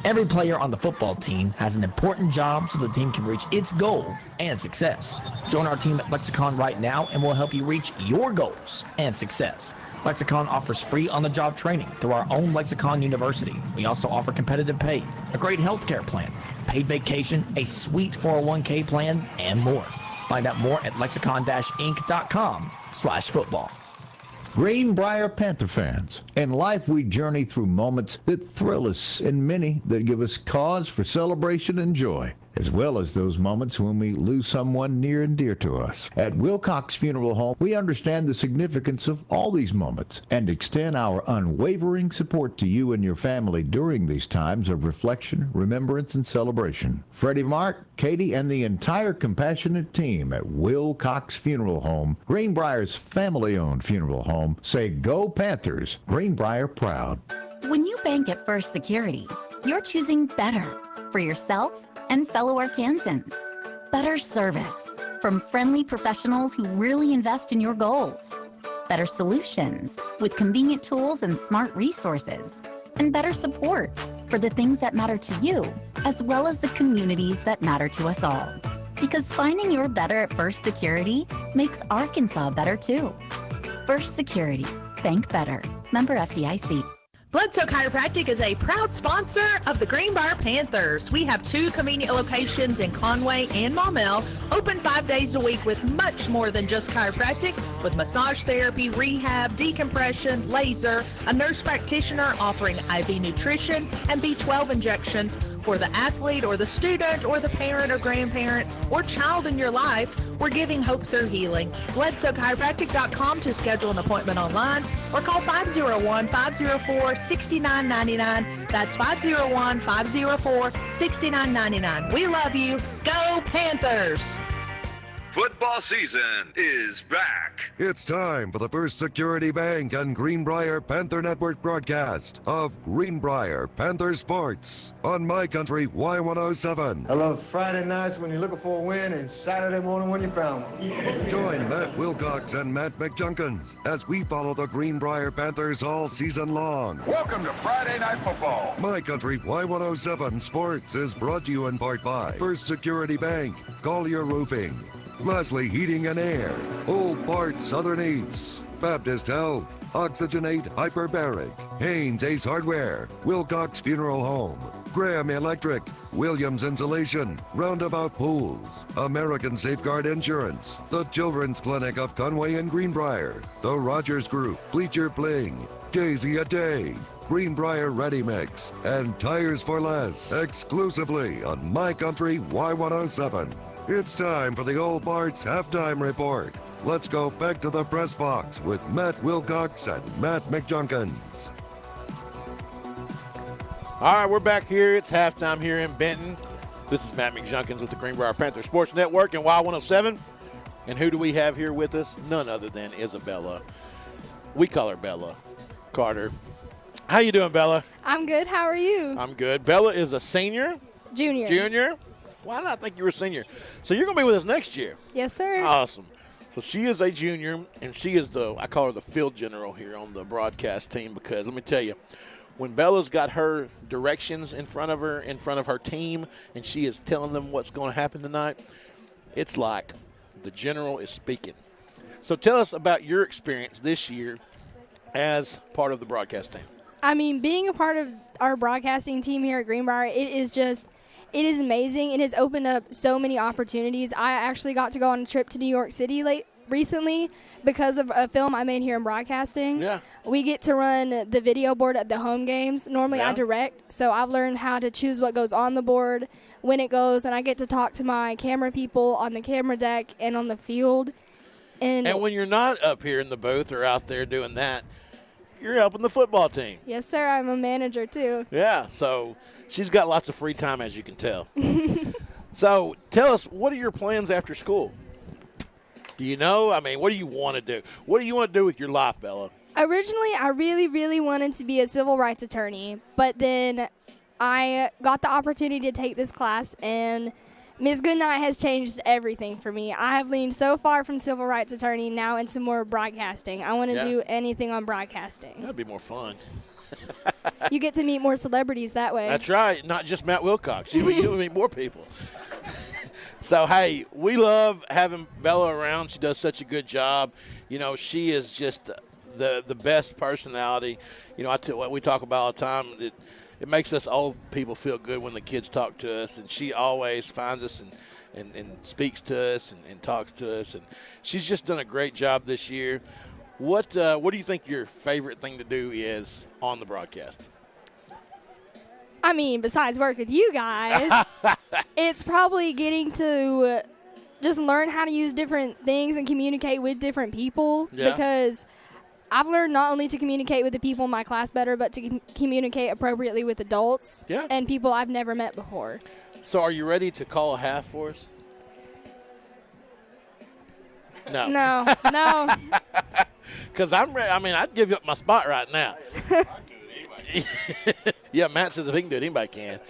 Every player on the football team has an important job so the team can reach its goal and success. Join our team at Lexicon right now and we'll help you reach your goals and success. Lexicon offers free on-the-job training through our own Lexicon University. We also offer competitive pay, a great health care plan, paid vacation, a sweet 401k plan, and more. Find out more at lexicon-inc.com/football. Greenbrier Panther fans, in life we journey through moments that thrill us and many that give us cause for celebration and joy, as well as those moments when we lose someone near and dear to us. At Wilcox Funeral Home, we understand the significance of all these moments and extend our unwavering support to you and your family during these times of reflection, remembrance, and celebration. Freddie, Mark, Katie, and the entire compassionate team at Wilcox Funeral Home, Greenbrier's family-owned funeral home, say go Panthers, Greenbrier proud. When you bank at First Security, you're choosing better for yourself and fellow Arkansans. Better service from friendly professionals who really invest in your goals. Better solutions with convenient tools and smart resources. And better support for the things that matter to you, as well as the communities that matter to us all. Because finding your better at First Security makes Arkansas better too. First Security. Bank better. Member FDIC. Bledsoe Chiropractic is a proud sponsor of the Greenbrier Panthers. We have 2 convenient locations in Conway and Maumelle, open 5 days a week with much more than just chiropractic, with massage therapy, rehab, decompression, laser, a nurse practitioner offering IV nutrition and B12 injections for the athlete or the student or the parent or grandparent or child in your life. We're giving hope through healing. BledsoeChiropractic.com to schedule an appointment online or call 501-504-6999. That's 501-504-6999. We love you. Go Panthers! Football season is back. It's time for the First Security Bank and Greenbrier Panther Network broadcast of Greenbrier Panther Sports on My Country Y107. I love Friday nights when you're looking for a win and Saturday morning when you found one. Join Matt Wilcox and Matt McJunkins as we follow the Greenbrier Panthers all season long. Welcome to Friday Night Football. My Country Y107 Sports is brought to you in part by First Security Bank, Collier Roofing, Leslie Heating and Air, Old Bart Southern Eats, Baptist Health, Oxygenate Hyperbaric, Haynes Ace Hardware, Wilcox Funeral Home, Graham Electric, Williams Insulation, Roundabout Pools, American Safeguard Insurance, the Children's Clinic of Conway and Greenbrier, the Rogers Group, Bleacher Bling, Daisy a Day, Greenbrier Ready Mix, and Tires for Less, exclusively on My Country Y107. It's time for the Old Bart's Halftime Report. Let's go back to the press box with Matt Wilcox and Matt McJunkins. All right, we're back here. It's halftime here in Benton. This is Matt McJunkins with the Greenbrier Panther Sports Network and Y107. And who do we have here with us? None other than Isabella. We call her Bella Carter. How you doing, Bella? I'm good. How are you? I'm good. Bella is a senior? Junior. Junior? Why not think you were a senior? So you're going to be with us next year. Yes, sir. Awesome. So she is a junior, and she is I call her the field general here on the broadcast team, because let me tell you, when Bella's got her directions in front of her team, and she is telling them what's going to happen tonight, it's like the general is speaking. So tell us about your experience this year as part of the broadcast team. I mean, being a part of our broadcasting team here at Greenbrier, it is amazing. It has opened up so many opportunities. I actually got to go on a trip to New York City recently because of a film I made here in broadcasting. Yeah. We get to run the video board at the home games. Normally I direct, so I've learned how to choose what goes on the board, when it goes, and I get to talk to my camera people on the camera deck and on the field. And when you're not up here in the booth or out there doing that, you're helping the football team. Yes, sir. I'm a manager, too. Yeah, so she's got lots of free time, as you can tell. So tell us, what are your plans after school? Do you know? I mean, what do you want to do? What do you want to do with your life, Bella? Originally, I really, really wanted to be a civil rights attorney, but then I got the opportunity to take this class, and Ms. Goodnight has changed everything for me. I have leaned so far from civil rights attorney now into more broadcasting. I want to do anything on broadcasting. That'd be more fun. You get to meet more celebrities that way. That's right. Not just Matt Wilcox. You meet more people. So, hey, we love having Bella around. She does such a good job. You know, she is just the best personality. You know, we talk about all the time that it makes us old people feel good when the kids talk to us, and she always finds us and speaks to us and talks to us. And she's just done a great job this year. What do you think your favorite thing to do is on the broadcast? I mean, besides work with you guys, it's probably getting to just learn how to use different things and communicate with different people. Yeah. Because I've learned not only to communicate with the people in my class better, but to communicate appropriately with adults and people I've never met before. So are you ready to call a half for us? No. No. Because I'm ready. I mean, I'd give you up my spot right now. Yeah, Matt says if he can do it, anybody can.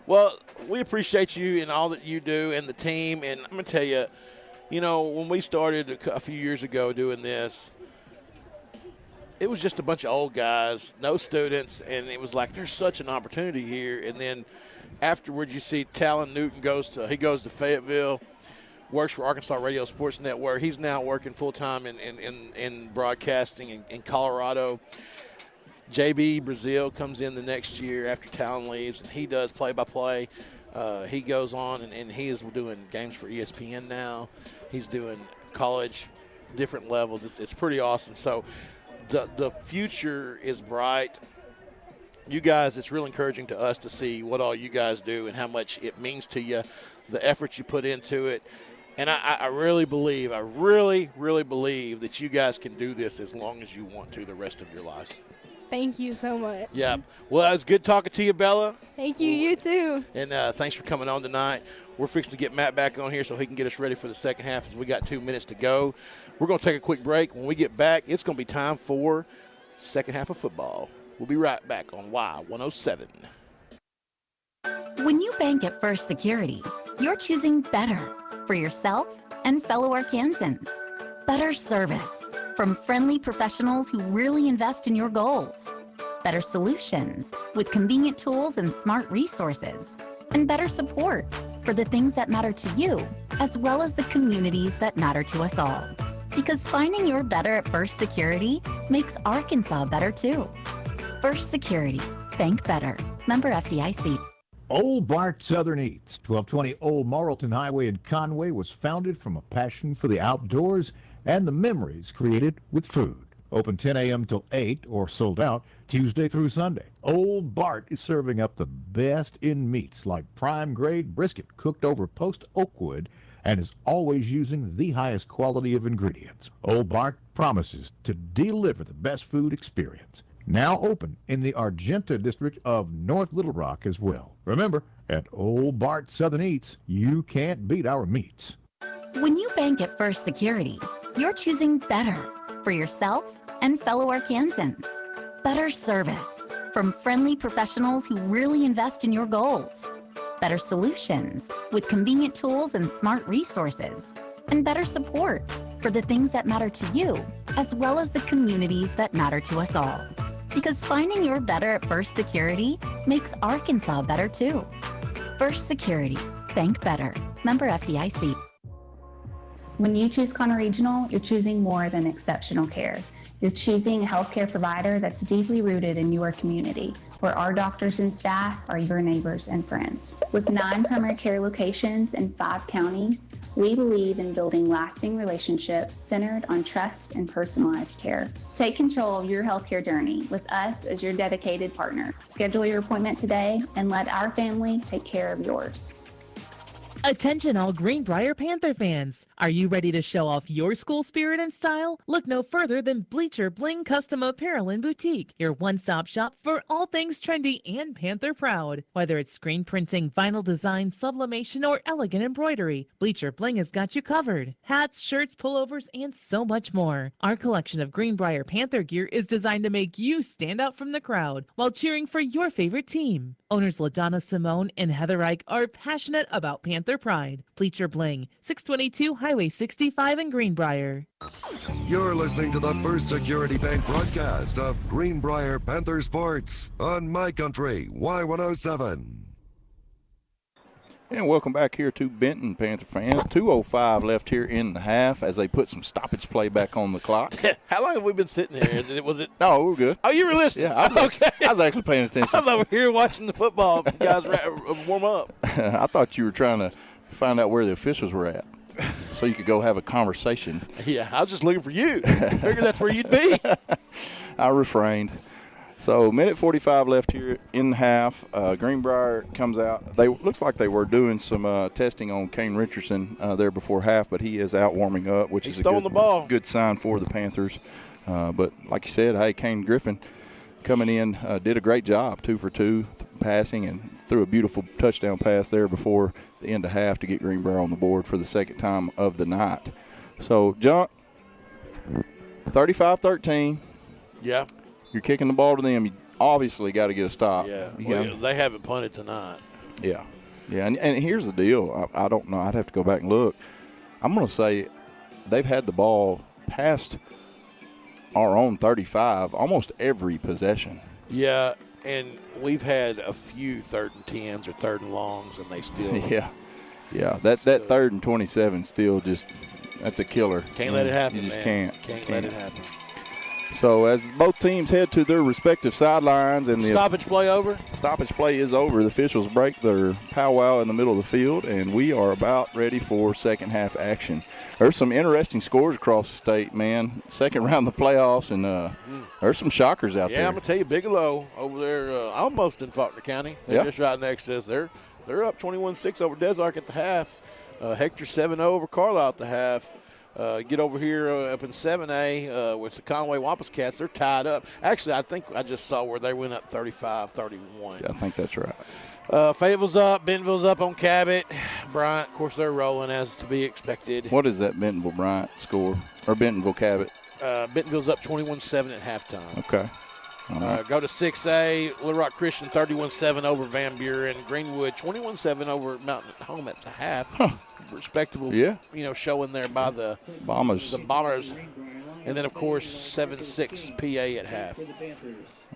Well, we appreciate you and all that you do and the team. And I'm going to tell you, you know, when we started a few years ago doing this, it was just a bunch of old guys, no students, and it was like there's such an opportunity here. And then afterwards you see Talon Newton goes to Fayetteville, works for Arkansas Radio Sports Network. He's now working full-time in broadcasting in Colorado. JB Brazil comes in the next year after Talon leaves, and he does play-by-play. He goes on, and he is doing games for ESPN now. He's doing college, different levels. It's pretty awesome. So the future is bright. You guys, it's real encouraging to us to see what all you guys do and how much it means to you, the effort you put into it. And I really believe that you guys can do this as long as you want to the rest of your lives. Thank you so much. Yeah. Well, it's good talking to you, Bella. Thank you. You too. And thanks for coming on tonight. We're fixing to get Matt back on here so he can get us ready for the second half as we got 2 minutes to go. We're going to take a quick break. When we get back, it's going to be time for second half of football. We'll be right back on Y107. When you bank at First Security, you're choosing better for yourself and fellow Arkansans. Better service from friendly professionals who really invest in your goals. Better solutions with convenient tools and smart resources. And better support for the things that matter to you, as well as the communities that matter to us all. Because finding your better at First Security makes Arkansas better too. First Security. Bank better. Member FDIC. Old Bart Southern Eats, 1220 Old Marlton Highway in Conway, was founded from a passion for the outdoors and the memories created with food. Open 10 a.m. till 8 or sold out Tuesday through Sunday. Old Bart is serving up the best in meats like prime grade brisket cooked over post oak wood and is always using the highest quality of ingredients. Old Bart promises to deliver the best food experience. Now open in the Argenta district of North Little Rock as well. Remember, at Old Bart Southern Eats, you can't beat our meats. When you bank at First Security, you're choosing better for yourself and fellow Arkansans. Better service from friendly professionals who really invest in your goals. Better solutions with convenient tools and smart resources. And better support for the things that matter to you, as well as the communities that matter to us all. Because finding your better at First Security makes Arkansas better too. First Security. Bank better. Member FDIC. When you choose Conner Regional, you're choosing more than exceptional care. You're choosing a healthcare provider that's deeply rooted in your community, where our doctors and staff are your neighbors and friends. With 9 primary care locations in 5 counties, we believe in building lasting relationships centered on trust and personalized care. Take control of your healthcare journey with us as your dedicated partner. Schedule your appointment today and let our family take care of yours. Attention all Greenbrier Panther fans. Are you ready to show off your school spirit and style? Look no further than Bleacher Bling Custom Apparel and Boutique, your one-stop shop for all things trendy and Panther proud. Whether it's screen printing, vinyl design, sublimation, or elegant embroidery, Bleacher Bling has got you covered. Hats, shirts, pullovers, and so much more. Our collection of Greenbrier Panther gear is designed to make you stand out from the crowd while cheering for your favorite team. Owners LaDonna Simone and Heather Reich are passionate about Panther pride. Bleacher Bling, 622 Highway 65 in Greenbrier. You're listening to the First Security Bank broadcast of Greenbrier Panther Sports on My Country Y107. And welcome back here to Benton, Panther fans. 2:05 left here in the half as they put some stoppage play back on the clock. How long have we been sitting here? Was it? No, we're good. Oh, you were listening? Yeah, I was actually paying attention. I was over here watching the football guys warm up. I thought you were trying to find out where the officials were at so you could go have a conversation. Yeah, I was just looking for you. Figured that's where you'd be. I refrained. So, minute 45 left here in the half. Greenbrier comes out. Looks like they were doing some testing on Kane Richardson there before half, but he is out warming up, which is a good sign for the Panthers. But like you said, hey, Kane Griffin coming in did a great job, 2 for 2 passing, and threw a beautiful touchdown pass there before the end of half to get Greenbrier on the board for the second time of the night. So, John, 35-13. Yeah. You're kicking the ball to them. You obviously got to get a stop. Yeah, well, they haven't punted tonight. Yeah. Yeah, and here's the deal. I don't know. I'd have to go back and look. I'm going to say they've had the ball past our own 35 almost every possession. Yeah, and we've had a few 3rd and 10s or 3rd and longs, and they still. Yeah. That 3rd and 27 still just – that's a killer. Can't let it happen, You just man. can't Let it happen. So as both teams head to their respective sidelines and the stoppage play over. Stoppage play is over. The officials break their powwow in the middle of the field, and we are about ready for second half action. There's some interesting scores across the state, man. Second round of the playoffs, and there's some shockers out there. Yeah, I'm gonna tell you, Bigelow over there, almost in Faulkner County. They're just right next to us. They're up 21-6 over Desark at the half. Hector 7-0 over Carlisle at the half. Get over here up in 7A with the Conway Wampus Cats. They're tied up. Actually, I think I just saw where they went up 35-31. Yeah, I think that's right. Fayetteville's up. Bentonville's up on Cabot. Bryant, of course, they're rolling as to be expected. What is that Bentonville-Bryant score? Or Bentonville-Cabot? Bentonville's up 21-7 at halftime. Okay. Go to 6A. Little Rock Christian 31-7 over Van Buren. Greenwood 21-7 over Mountain Home at the half. Respectable, showing there by the Bombers. And then, of course, 7-6 Peay at half.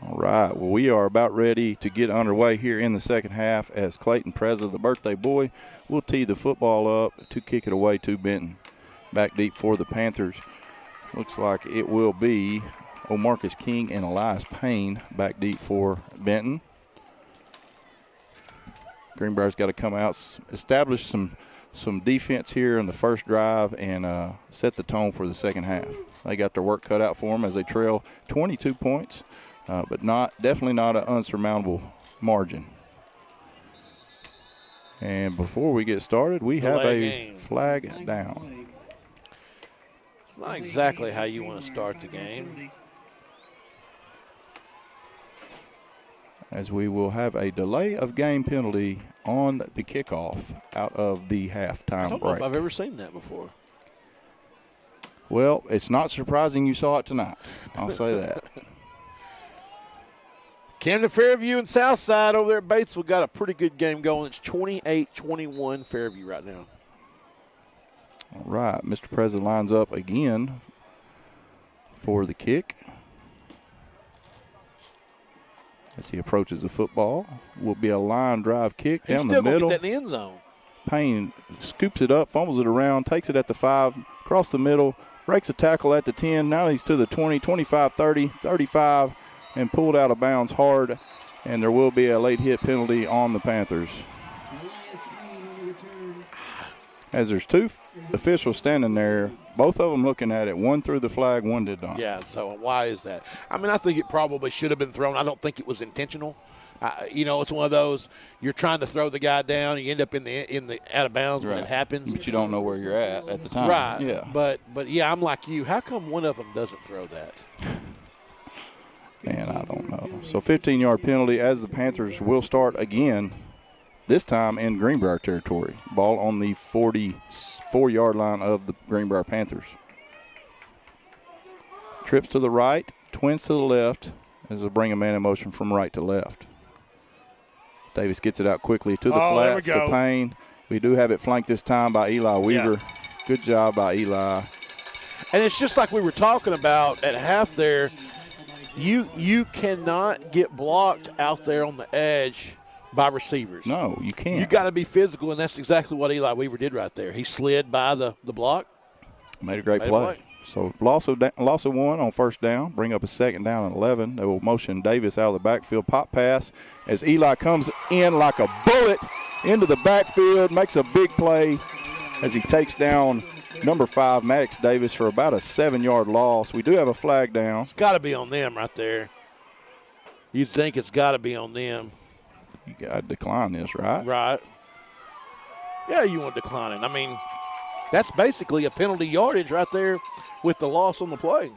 All right. Well, we are about ready to get underway here in the second half as Clayton Preza, the birthday boy, will tee the football up to kick it away to Benton. Back deep for the Panthers. Looks like it will be O'Marcus King and Elias Payne back deep for Benton. Greenbrier's got to come out, establish some defense here in the first drive and set the tone for the second half. They got their work cut out for them as they trail 22 points, but definitely not an unsurmountable margin. And before we get started, we have a flag down. It's not exactly how you want to start the game. As we will have a delay of game penalty on the kickoff out of the halftime I don't break. know if I've ever seen that before. Well, it's not surprising you saw it tonight. I'll say that. Camden Fairview and Southside over there at Batesville got a pretty good game going. It's 28-21 Fairview right now. All right, Mr. President lines up again for the kick. As he approaches the football, will be a line drive kick down the middle. Get that in the end zone. Payne scoops it up, fumbles it around, takes it at the 5, across the middle, breaks a tackle at the 10. Now he's to the 20, 25, 30, 35, and pulled out of bounds hard. And there will be a late hit penalty on the Panthers. As there's two officials standing there, both of them looking at it. One threw the flag, one did not. Yeah, so why is that? I mean, I think it probably should have been thrown. I don't think it was intentional. It's one of those, you're trying to throw the guy down, you end up in the out of bounds when it happens. But you don't know where you're at the time. Right. Yeah. But yeah, I'm like you. How come one of them doesn't throw that? Man, I don't know. So 15-yard penalty as the Panthers will start again, this time in Greenbrier territory. Ball on the 44-yard line of the Greenbrier Panthers. Trips to the right, twins to the left as they bring a man in motion from right to left. Davis gets it out quickly to the flats to Payne. We do have it flanked this time by Eli Weaver. Yeah. Good job by Eli. And it's just like we were talking about at half there. You cannot get blocked out there on the edge by receivers. No, you can't. You got to be physical, and that's exactly what Eli Weaver did right there. He slid by the block. Made a great play. So loss of one on first down, bring up a second down and 11. They will motion Davis out of the backfield. Pop pass as Eli comes in like a bullet into the backfield, makes a big play as he takes down number 5, Maddox Davis, for about a 7-yard loss. We do have a flag down. It's got to be on them right there. You'd think it's got to be on them. You got to decline this, right? Right. Yeah, you want to decline it. I mean, that's basically a penalty yardage right there with the loss on the play.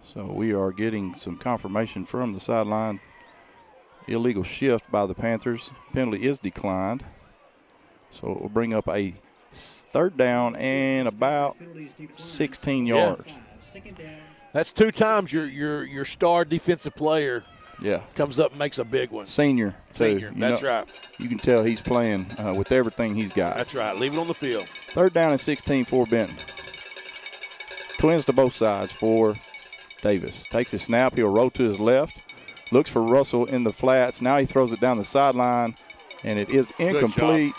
So we are getting some confirmation from the sideline. Illegal shift by the Panthers. Penalty is declined. So it will bring up a third down and about 16 yards. That's 2 times your star defensive player comes up and makes a big one. Senior, that's right. You can tell he's playing with everything he's got. That's right. Leave it on the field. Third down and 16 for Benton. Twins to both sides for Davis. Takes his snap. He'll roll to his left. Looks for Russell in the flats. Now he throws it down the sideline, and it is incomplete.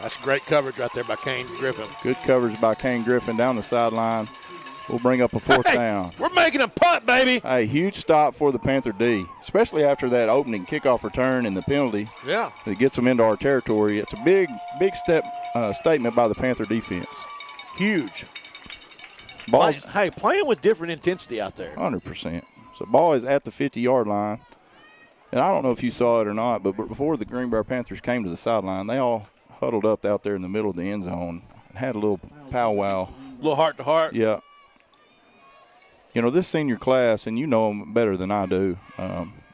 That's great coverage right there by Kane Griffin. Good coverage by Kane Griffin down the sideline. We'll bring up a fourth down. We're making a punt, baby. A huge stop for the Panther D, especially after that opening kickoff return and the penalty. Yeah. That gets them into our territory. It's a big statement by the Panther defense. Huge. Ball's, playing with different intensity out there. 100%. So ball is at the 50-yard line. And I don't know if you saw it or not, but before the Greenbrier Panthers came to the sideline, they all huddled up out there in the middle of the end zone and had a little powwow. A little heart-to-heart. Yeah. You know, this senior class, and you know them better than I do,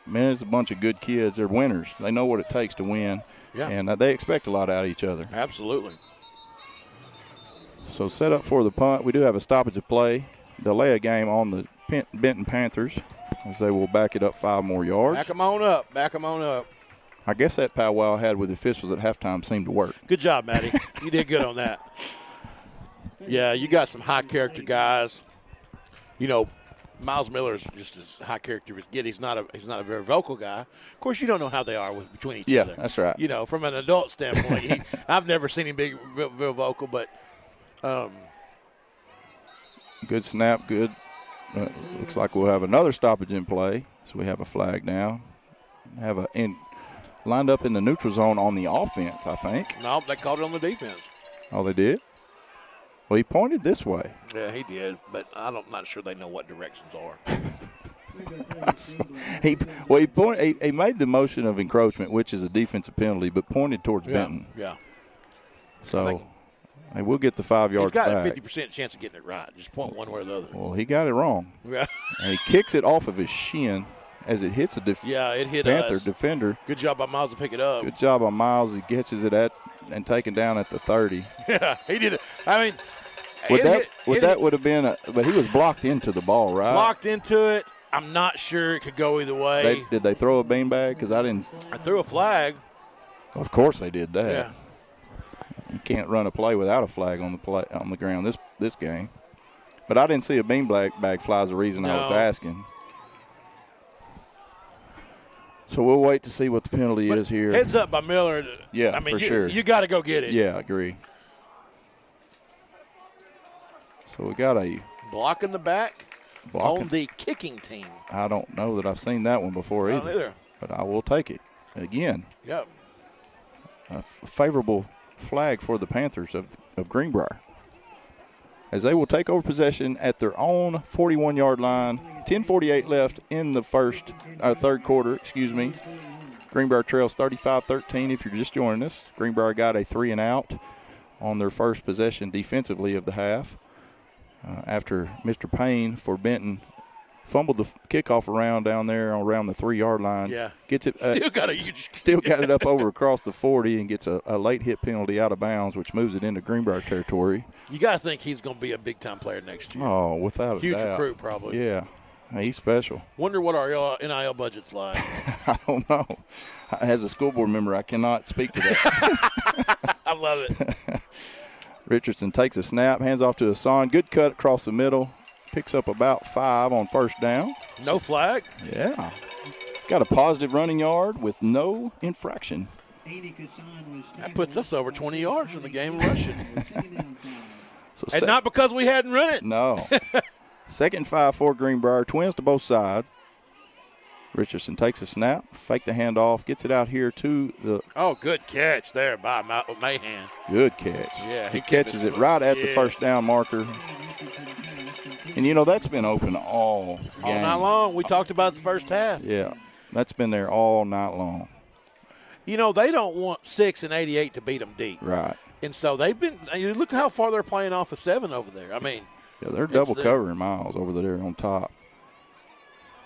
man, it's a bunch of good kids. They're winners. They know what it takes to win, and they expect a lot out of each other. Absolutely. So set up for the punt. We do have a stoppage of play. Delay a game on the Benton Panthers as they will back it up 5 more yards. Back them on up. Back them on up. I guess that powwow I had with the officials at halftime seemed to work. Good job, Matty. You did good on that. Yeah, you got some high-character guys. You know, Miles Miller is just as high character as get. He's not a very vocal guy. Of course, you don't know how they are between each other. Yeah, that's right. You know, from an adult standpoint, I've never seen him be real vocal, but good snap, good. Looks like we'll have another stoppage in play. So we have a flag now. Have lined up in the neutral zone on the offense, I think. No, they called it on the defense. Oh, they did? Well, he pointed this way. Yeah, he did, but I'm not sure they know what directions are. He made the motion of encroachment, which is a defensive penalty, but pointed towards Benton. Yeah. So we'll get the 5 yards back. He's got a 50% chance of getting it right. Just point one way or the other. Well, he got it wrong. Yeah. And he kicks it off of his shin as it hits a it hit Panther us. defender. Good job by Miles to pick it up. Good job by Miles. He catches it and taken down at the 30. Yeah, he did it. I mean, that would have been but he was blocked into the ball, right? Blocked into it. I'm not sure it could go either way. Did they throw a beanbag? Because I didn't. I threw a flag. Of course they did that. Yeah. You can't run a play without a flag on the ground this game. But I didn't see a beanbag fly is the reason I was asking. So we'll wait to see what the penalty is here. Heads up by Miller. Yeah, I mean, for sure. You got to go get it. Yeah, I agree. So we got a block in the back on the kicking team. I don't know that I've seen that one before either. But I will take it again. Yep. A favorable flag for the Panthers of Greenbrier, as they will take over possession at their own 41-yard line. 10:48 left in the third quarter. Excuse me. Greenbrier trails 35-13. If you're just joining us, Greenbrier got a 3-and-out on their first possession defensively of the half. After Mr. Payne for Benton fumbled the kickoff around down there around the 3-yard line. Yeah. Gets it. Still got it up over across the 40 and gets a late hit penalty out of bounds, which moves it into Greenbrier territory. You got to think he's going to be a big-time player next year. Oh, without a huge doubt. Recruit, probably. Yeah. He's special. Wonder what our NIL budget's like. I don't know. As a school board member, I cannot speak to that. I love it. Richardson takes a snap, hands off to Hassan. Good cut across the middle. Picks up about 5 on first down. No flag. Yeah. Got a positive running yard with no infraction. That puts us over 20 yards from the game rushing. And not because we hadn't run it. No. 2nd and 5 for Greenbrier. Twins to both sides. Richardson takes a snap, fake the handoff, gets it out here to the. Oh, good catch there by Mahan. Good catch. Yeah, he catches it right at the first down marker. And, you know, that's been open all game. All night long. We talked about the first half. Yeah, that's been there all night long. You know, they don't want 6 and 88 to beat them deep. Right. And so they've been – look how far they're playing off of 7 over there. I mean. Yeah, they're double covering Miles over there on top.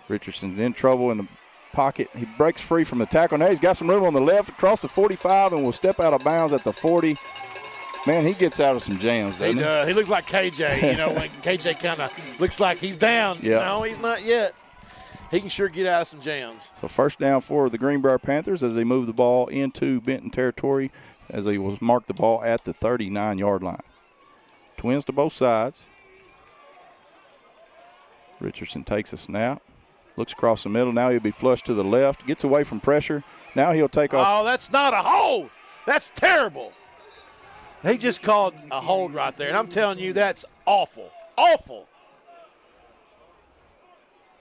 Richardson's in trouble in the pocket. He breaks free from the tackle. Now he's got some room on the left across the 45 and will step out of bounds at the 40. Man, he gets out of some jams, doesn't he? He looks like KJ, you know, when KJ kind of looks like he's down. Yeah. No, he's not yet. He can sure get out of some jams. So first down for the Greenbrier Panthers as they move the ball into Benton territory as they will mark the ball at the 39-yard line. Twins to both sides. Richardson takes a snap. Looks across the middle. Now he'll be flushed to the left. Gets away from pressure. Now he'll take off. Oh, that's not a hold. That's terrible. They just called a hold right there, and I'm telling you, that's awful. Awful.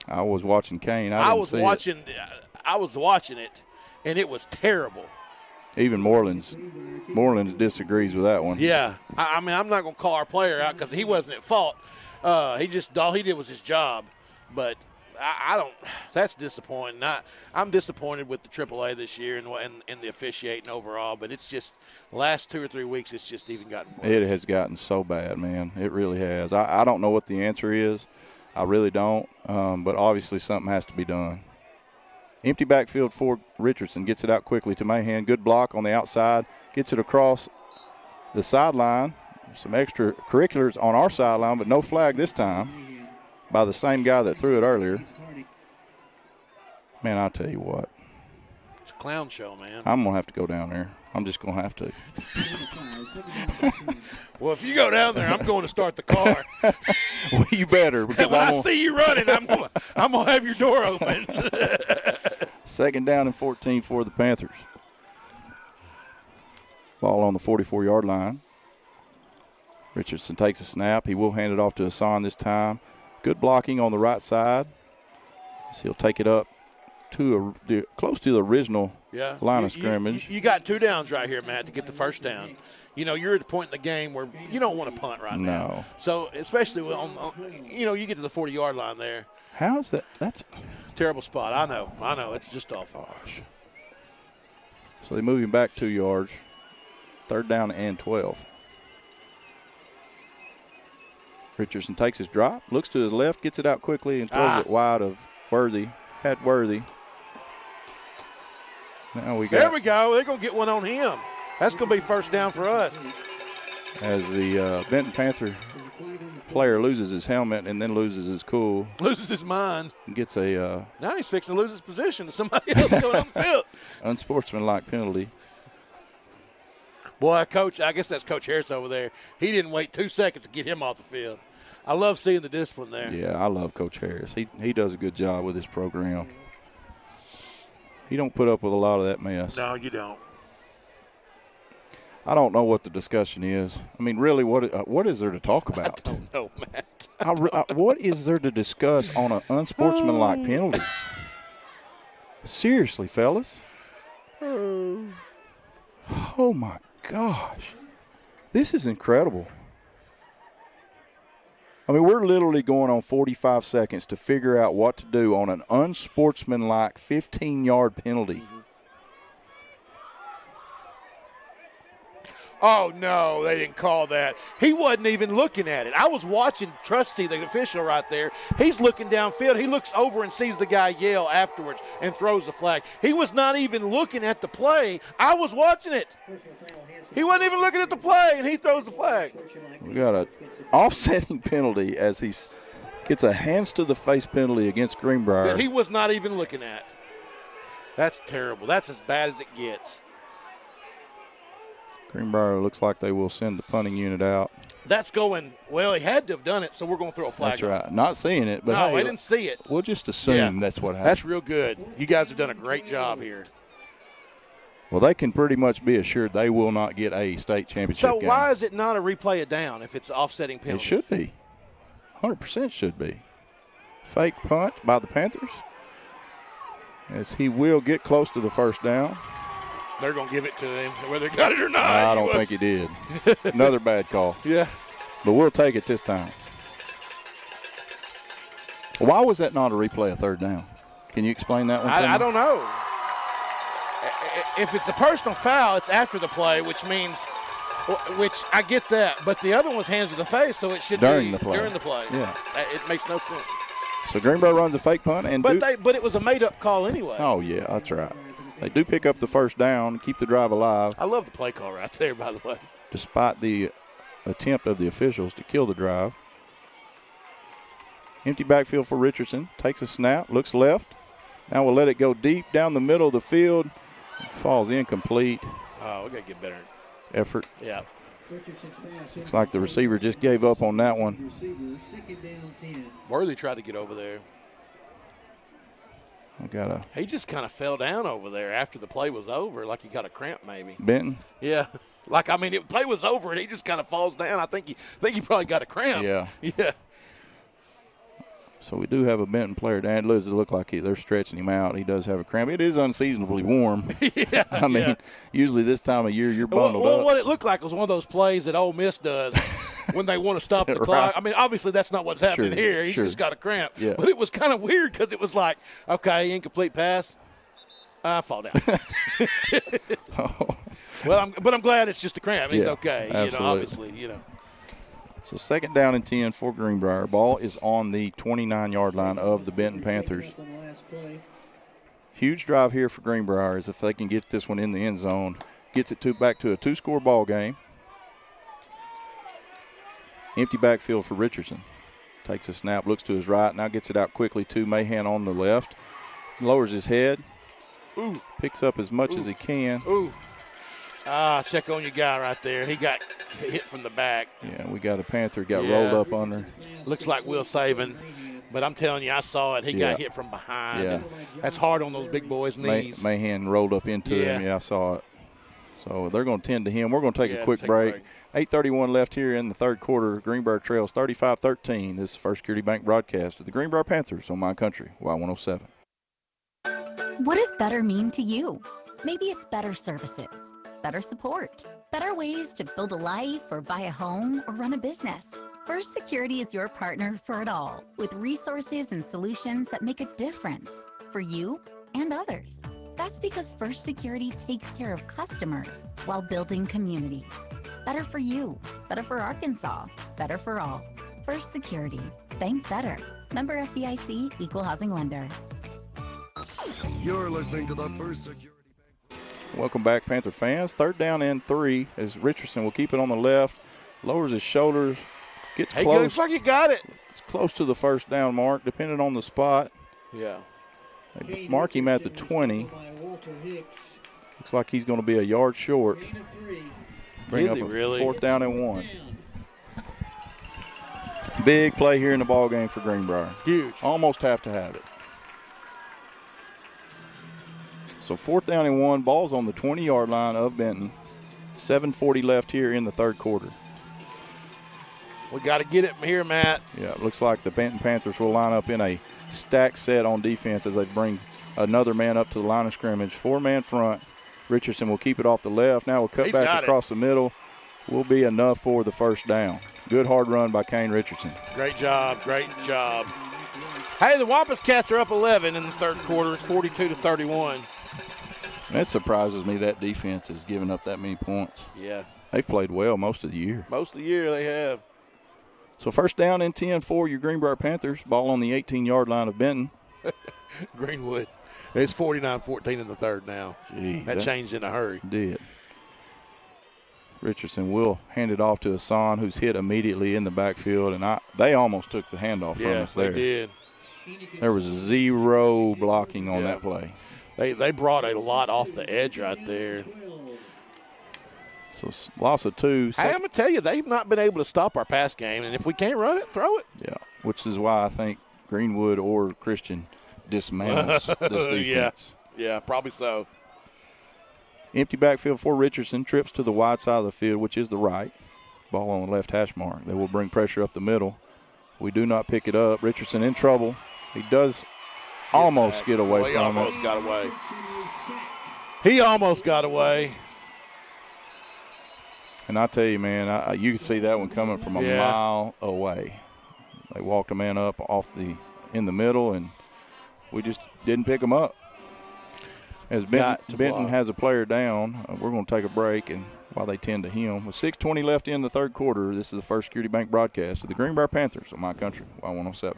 I was watching Kane. I was watching it, and it was terrible. Even Moreland disagrees with that one. Yeah. I mean, I'm not going to call our player out because he wasn't at fault. All he did was his job. But I don't – that's disappointing. I'm disappointed with the AAA this year and the officiating overall, but it's just the last 2 or 3 weeks it's just even gotten worse. It has gotten so bad, man. It really has. I don't know what the answer is. I really don't, but obviously something has to be done. Empty backfield for Richardson. Gets it out quickly to Mahan. Good block on the outside. Gets it across the sideline. Some extracurriculars on our sideline, but no flag this time by the same guy that threw it earlier. Man, I'll tell you what. It's a clown show, man. I'm going to have to go down there. I'm just going to have to. Well, if you go down there, I'm going to start the car. Well, you better. Because when I see you running, I'm going to have your door open. 2nd down and 14 for the Panthers. Ball on the 44-yard line. Richardson takes a snap. He will hand it off to Hassan this time. Good blocking on the right side. So he'll take it up to close to the original line of scrimmage. You got 2 downs right here, Matt, to get the first down. You know, you're at the point in the game where you don't want to punt right now. So especially you get to the 40-yard line there. How is that? That's a terrible spot. I know. It's just awful. Gosh. So they move him back 2 yards. 3rd down and 12. Richardson takes his drop, looks to his left, gets it out quickly, and throws it wide of Worthy. Had Worthy. There we go. They're going to get one on him. That's going to be first down for us. As the Benton Panther player loses his helmet and then loses his cool. Loses his mind. Gets a now he's fixing to lose his position to somebody else going on the field. Unsportsmanlike penalty. Boy, Coach, I guess that's Coach Harris over there. He didn't wait 2 seconds to get him off the field. I love seeing the discipline there. Yeah, I love Coach Harris. He does a good job with his program. He don't put up with a lot of that mess. No, you don't. I don't know what the discussion is. I mean, really, what is there to talk about? I don't know, Matt. What is there to discuss on an unsportsmanlike penalty? Seriously, fellas. Oh, my gosh. This is incredible. I mean, we're literally going on 45 seconds to figure out what to do on an unsportsmanlike 15-yard penalty. Oh, no, they didn't call that. He wasn't even looking at it. I was watching Trusty, the official right there. He's looking downfield. He looks over and sees the guy yell afterwards and throws the flag. He was not even looking at the play. I was watching it. He wasn't even looking at the play, and he throws the flag. We got an offsetting penalty as he gets a hands-to-the-face penalty against Greenbrier. That he was not even looking at. That's terrible. That's as bad as it gets. Greenbrier looks like they will send the punting unit out. That's going, well, he had to have done it, so we're going to throw a flag. That's right. Not seeing it, but no, hey, I didn't see it. We'll just assume that's what happened. That's real good. You guys have done a great job here. Well, they can pretty much be assured they will not get a state championship game. So why is it not a replay of down if it's offsetting penalty? It should be. 100% should be. Fake punt by the Panthers as he will get close to the first down. They're going to give it to him, whether he got it or not. I don't think he did. Another bad call. Yeah. But we'll take it this time. Why was that not a replay of 3rd down? Can you explain that one? I don't know. If it's a personal foul, it's after the play, which I get that. But the other one's hands to the face, so it should be during the play. Yeah. It makes no sense. So Greenbrier runs a fake punt. But it was a made-up call anyway. Oh, yeah, that's right. They do pick up the first down, keep the drive alive. I love the play call right there, by the way. Despite the attempt of the officials to kill the drive. Empty backfield for Richardson. Takes a snap, looks left. Now we'll let it go deep down the middle of the field. Falls incomplete. Oh, we got to get better. Effort. Yeah. Looks like the receiver just gave up on that one. Worthy tried to get over there. He just kind of fell down over there after the play was over, like he got a cramp maybe. Benton? Yeah. The play was over, and he just kind of falls down. I think he probably got a cramp. Yeah. Yeah. So we do have a Benton player down. It does look like they're stretching him out. He does have a cramp. It is unseasonably warm. Yeah. I mean, usually this time of year you're bundled up. What it looked like was one of those plays that Ole Miss does when they want to stop the clock. I mean, obviously that's not what's happening here. He's just got a cramp. Yeah. But it was kind of weird because it was like, okay, incomplete pass. I fall down. Well, I'm glad it's just a cramp. He's okay. Absolutely. Obviously. So 2nd down and 10 for Greenbrier. Ball is on the 29-yard line of the Benton Panthers. Huge drive here for Greenbrier is if they can get this one in the end zone. Gets it back to a 2-score ball game. Empty backfield for Richardson. Takes a snap, looks to his right, now gets it out quickly to Mahan on the left. Lowers his head. Ooh. Picks up as much as he can. Ooh. Check on your guy right there. He got hit from the back. Yeah, we got a Panther rolled up under. Looks like Will Saban, but I'm telling you, I saw it. He got hit from behind. Yeah. That's hard on those big boys' knees. Mahan rolled up into him. Yeah, I saw it. So they're going to tend to him. We're going to take a quick break. 8:31 left here in the third quarter. Greenbrier trails 35-13. This is First Security Bank broadcast of the Greenbrier Panthers on My Country, Y107. What does better mean to you? Maybe it's better services, better support, better ways to build a life or buy a home or run a business. First Security is your partner for it all, with resources and solutions that make a difference for you and others. That's because First Security takes care of customers while building communities. Better for you, better for Arkansas, better for all. First Security, bank better. Member FDIC, equal housing lender. You're listening to the First Security. Welcome back, Panther fans. 3rd down and 3 as Richardson will keep it on the left, lowers his shoulders, gets close. Looks like he got it. It's close to the first down mark, depending on the spot. Yeah. They mark him at the 20. Looks like he's going to be a yard short. Bring up a 4th down and 1. Big play here in the ball game for Greenbrier. Huge. Almost have to have it. So 4th down and 1, ball's on the 20-yard line of Benton. 7:40 left here in the third quarter. We got to get it here, Matt. Yeah, it looks like the Benton Panthers will line up in a stack set on defense as they bring another man up to the line of scrimmage. 4-man front. Richardson will keep it off the left. Now we'll cut back across the middle. Will be enough for the first down. Good hard run by Kane Richardson. Great job. Hey, the Wampus Cats are up 11 in the third quarter. It's 42-31. That surprises me that defense has given up that many points. Yeah. They've played well most of the year. Most of the year they have. So 1st down and 10 for your Greenbrier Panthers. Ball on the 18-yard line of Benton. Greenwood. It's 49-14 in the third now. Gee, that changed in a hurry. Did. Richardson will hand it off to Hassan, who's hit immediately in the backfield, and they almost took the handoff from us there. Yeah, they did. There was 0 blocking on that play. They brought a lot off the edge right there. So loss of 2. Hey, I'm going to tell you, they've not been able to stop our pass game, and if we can't run it, throw it. Yeah, which is why I think Greenwood or Christian dismantles this defense. Yeah, probably so. Empty backfield for Richardson. Trips to the wide side of the field, which is the right. Ball on the left hash mark. They will bring pressure up the middle. We do not pick it up. Richardson in trouble. He does almost get away from it. He almost got away. And I tell you, man, you can see that one coming from a mile away. They walked a man up in the middle, and we just didn't pick him up. As Benton has a player down, we're going to take a break, and while they tend to him. With 6:20 left in the third quarter, this is the First Security Bank broadcast of the Greenbrier Panthers on My Country, Y107.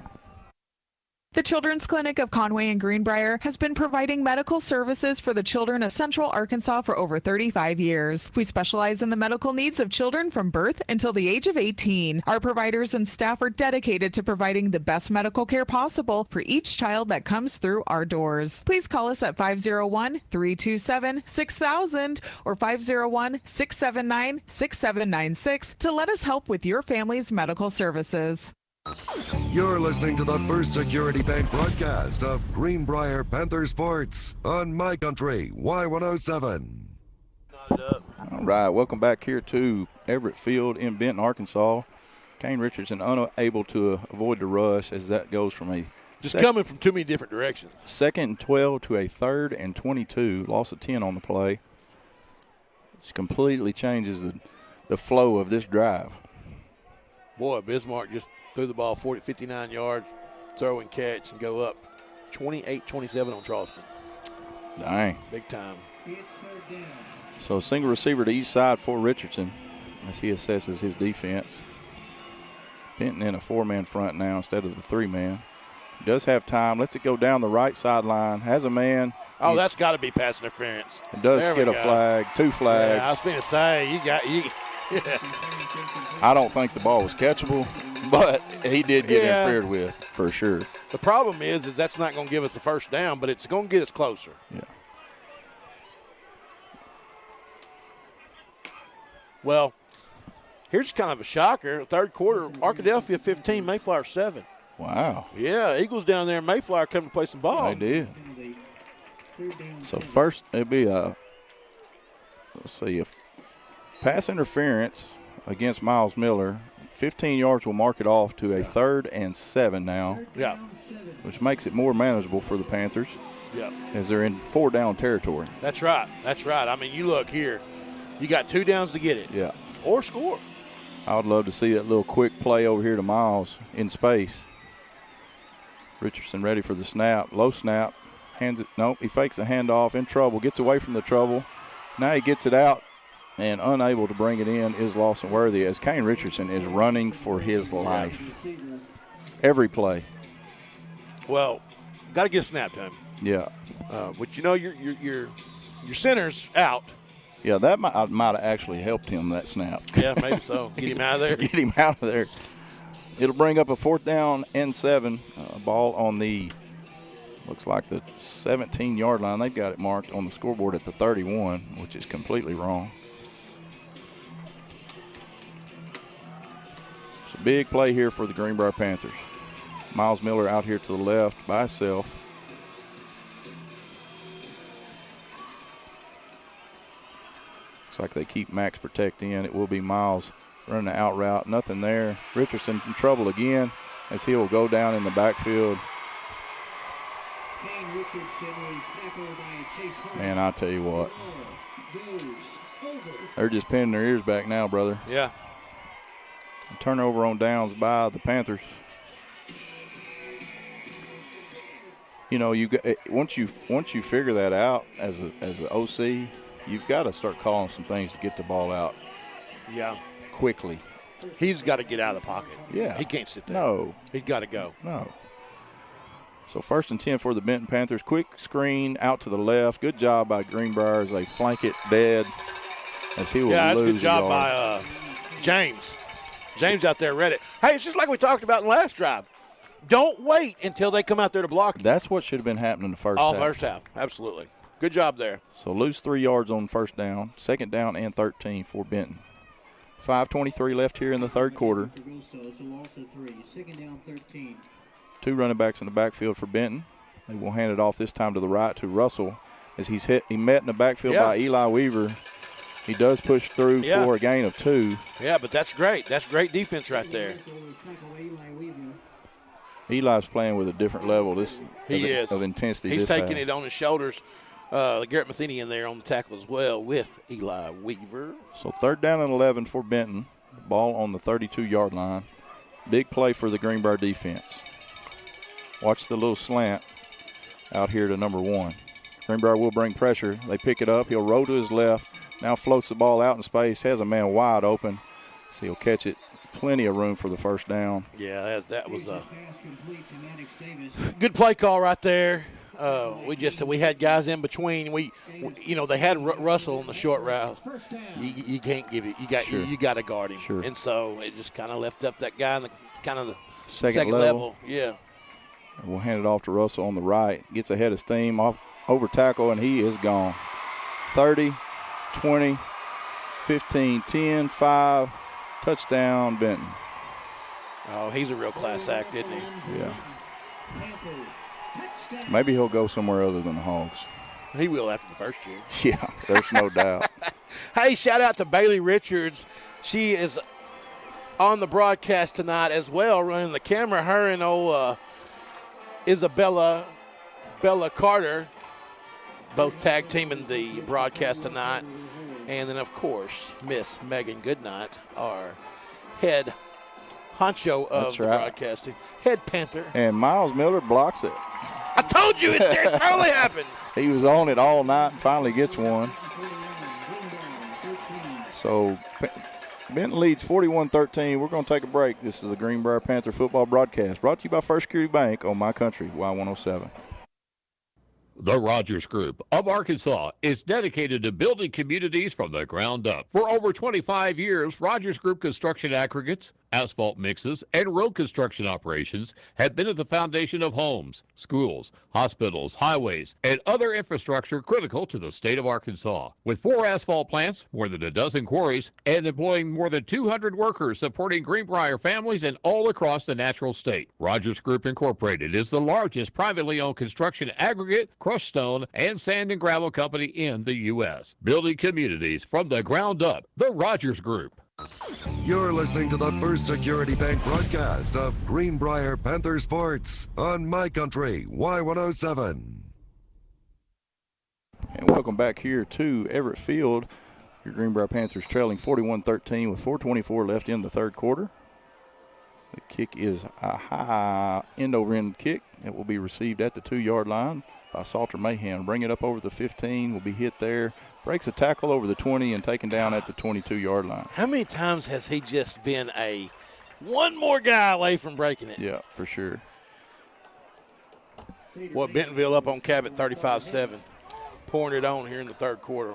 The Children's Clinic of Conway and Greenbrier has been providing medical services for the children of Central Arkansas for over 35 years. We specialize in the medical needs of children from birth until the age of 18. Our providers and staff are dedicated to providing the best medical care possible for each child that comes through our doors. Please call us at 501-327-6000 or 501-679-6796 to let us help with your family's medical services. You're listening to the First Security Bank broadcast of Greenbrier Panther Sports on My Country Y107. All right, welcome back here to Everett Field in Benton, Arkansas. Kane Richardson unable to avoid the rush as that goes from a coming from too many different directions. 2nd and 12 to a 3rd and 22, loss of 10 on the play. It completely changes the flow of this drive. Boy, Bismarck just threw the ball 59 yards, throw and catch, and go up 28-27 on Charleston. Dang. Big time. So single receiver to each side for Richardson as he assesses his defense. Benton in a 4-man front now instead of the 3-man. He does have time. Lets it go down the right sideline. Has a man. Oh, that's got to be pass interference. It does get a flag. 2 flags. Yeah, I was going to say, you. I don't think the ball was catchable, but he did get interfered with for sure. The problem is that's not going to give us a first down, but it's going to get us closer. Yeah. Well, here's kind of a shocker. Third quarter, Arkadelphia 15, Mayflower 7. Wow. Yeah, Eagles down there in Mayflower come to play some ball. They did. So first, it'd be let's see, if pass interference against Miles Miller, 15 yards will mark it off to a 3rd and 7 now. Yeah. Which makes it more manageable for the Panthers. Yeah. As they're in 4-down territory. That's right. I mean, you look here. You got 2 downs to get it. Yeah. Or score. I would love to see that little quick play over here to Miles in space. Richardson ready for the snap. Low snap. Hands it. Nope. He fakes the handoff. In trouble. Gets away from the trouble. Now he gets it out and unable to bring it in is Lawson Worthy as Kane Richardson is running for his life. Every play. Well, got to get a snap time. Yeah. But your center's out. Yeah, that might have actually helped him, that snap. Yeah, maybe so. Get him out of there. Get him out of there. It'll bring up a 4th down and 7. Ball on the, looks like the 17-yard line. They've got it marked on the scoreboard at the 31, which is completely wrong. It's a big play here for the Greenbrier Panthers. Miles Miller out here to the left by himself. Looks like they keep Max Protect in. It will be Miles running the out route. Nothing there. Richardson in trouble again as he will go down in the backfield. Man, I'll tell you what. They're just pinning their ears back now, brother. Yeah. A turnover on downs by the Panthers. You know, once you figure that out as an OC, you've got to start calling some things to get the ball out. Yeah. Quickly. He's got to get out of the pocket. Yeah. He can't sit there. No. He's got to go. No. So 1st and 10 for the Benton Panthers. Quick screen out to the left. Good job by Greenbrier as they flank it dead as he will lose. Yeah, that's a good job by James. James out there read it. Hey, it's just like we talked about in the last drive. Don't wait until they come out there to block you. That's what should have been happening in the first half. First half. Absolutely. Good job there. So lose 3 yards on 1st down. 2nd down and 13 for Benton. 5:23 left here in the 3rd quarter. 2 running backs in the backfield for Benton. They will hand it off this time to the right to Russell as he met in the backfield by Eli Weaver. He does push through for a gain of 2. Yeah, but that's great. That's great defense right there. Eli's playing with a different level of intensity. He's taking it on his shoulders. Garrett Matheny in there on the tackle as well with Eli Weaver. So 3rd down and 11 for Benton. Ball on the 32-yard line. Big play for the Greenbrier defense. Watch the little slant out here to number 1. Greenbrier will bring pressure. They pick it up. He'll roll to his left. Now floats the ball out in space. Has a man wide open. So he'll catch it. Plenty of room for the 1st down. Yeah, that was a good play call right there. We had guys in between. They had Russell on the short route. You can't give it. You got to guard him. Sure. And so it just kind of left up that guy in the kind of the second level. Yeah. We'll hand it off to Russell on the right. Gets ahead of steam, over tackle, and he is gone. 30, 20, 15, 10, 5, touchdown Benton. Oh, he's a real class act, isn't he? Yeah. Maybe he'll go somewhere other than the Hogs. He will after the first year. Yeah, there's no doubt. Hey, shout out to Bailey Richards. She is on the broadcast tonight as well, running the camera. Her and Bella Carter, both tag teaming the broadcast tonight. And then, of course, Miss Megan Goodnight, our head honcho of the broadcasting. Head Panther. And Miles Miller blocks it. I told you it totally happened. He was on it all night and finally gets one. So Benton leads 41-13. We're going to take a break. This is the Greenbrier Panther football broadcast brought to you by First Security Bank on My Country, Y107. The Rogers Group of Arkansas is dedicated to building communities from the ground up. For over 25 years, Rogers Group construction aggregates, asphalt mixes, and road construction operations have been at the foundation of homes, schools, hospitals, highways, and other infrastructure critical to the state of Arkansas. With 4 asphalt plants, more than a dozen quarries, and employing more than 200 workers supporting Greenbrier families and all across the natural state. Rogers Group Incorporated is the largest privately owned construction aggregate, crushed stone, and sand and gravel company in the U.S. Building communities from the ground up. The Rogers Group. You're listening to the First Security Bank broadcast of Greenbrier Panther Sports on My Country, Y107. And welcome back here to Everett Field. Your Greenbrier Panthers trailing 41-13 with 4:24 left in the third quarter. The kick is a high end-over-end kick that will be received at the 2-yard line by Salter Mahan. Bring it up over the 15, will be hit there. Breaks a tackle over the 20 and taken down at the 22-yard line. How many times has he just been one more guy away from breaking it? Yeah, for sure. Bentonville up on Cabot 35-7, pouring it on here in the third quarter.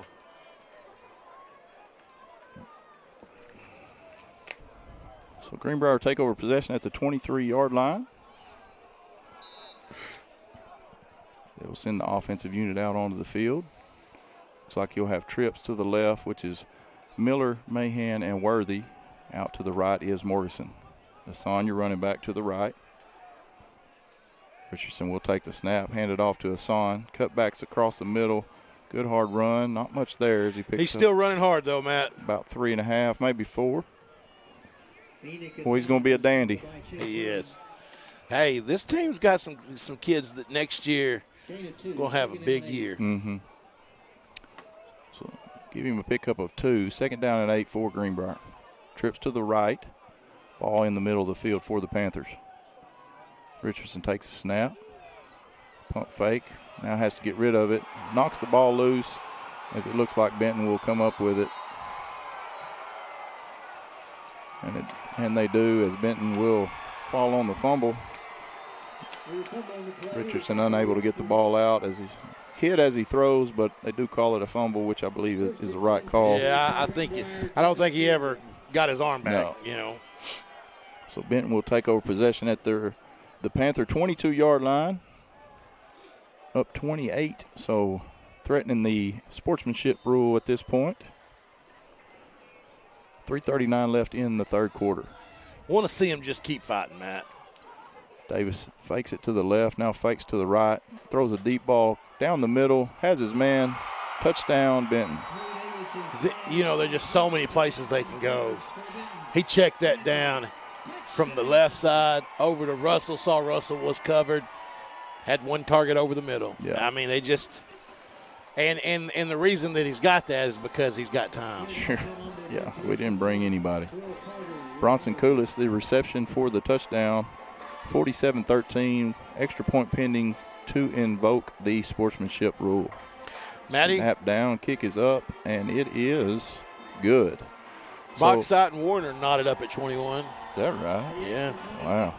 So Greenbrier take over possession at the 23-yard line. They will send the offensive unit out onto the field. Looks like you'll have trips to the left, which is Miller, Mahan, and Worthy. Out to the right is Morrison. Hassan, you're running back to the right. Richardson will take the snap, hand it off to Hassan. Cutbacks across the middle. Good hard run. Not much there as he picks He's still running hard, though, Matt. About 3.5, maybe 4. Well, he's going to be a dandy. He is. Hey, this team's got some kids that next year going to have a big year. Mm-hmm. So give him a pickup of 2. Second down and 8 for Greenbrier. Trips to the right. Ball in the middle of the field for the Panthers. Richardson takes a snap. Pump fake. Now has to get rid of it. Knocks the ball loose as it looks like Benton will come up with it. And they do, as Benton will fall on the fumble. Richardson unable to get the ball out as he's hit as he throws, but they do call it a fumble, which I believe is the right call. Yeah, I don't think he ever got his arm back, So Benton will take over possession at the Panther 22-yard line. Up 28, so threatening the sportsmanship rule at this point. 3:39 left in the third quarter. Want to see him just keep fighting, Matt. Davis fakes it to the left, now fakes to the right, throws a deep ball down the middle, has his man, touchdown, Benton. There's just so many places they can go. He checked that down from the left side over to Russell, saw Russell was covered, had one target over the middle. Yeah. I mean, they just and the reason that he's got that is because he's got time. Sure. Yeah, we didn't bring anybody. Bronson Coolis, the reception for the touchdown, 47-13, extra point pending to invoke the sportsmanship rule. Matty? Snap down, kick is up, and it is good. Bauxite and Warner knotted up at 21. Is that right? Yeah. Wow.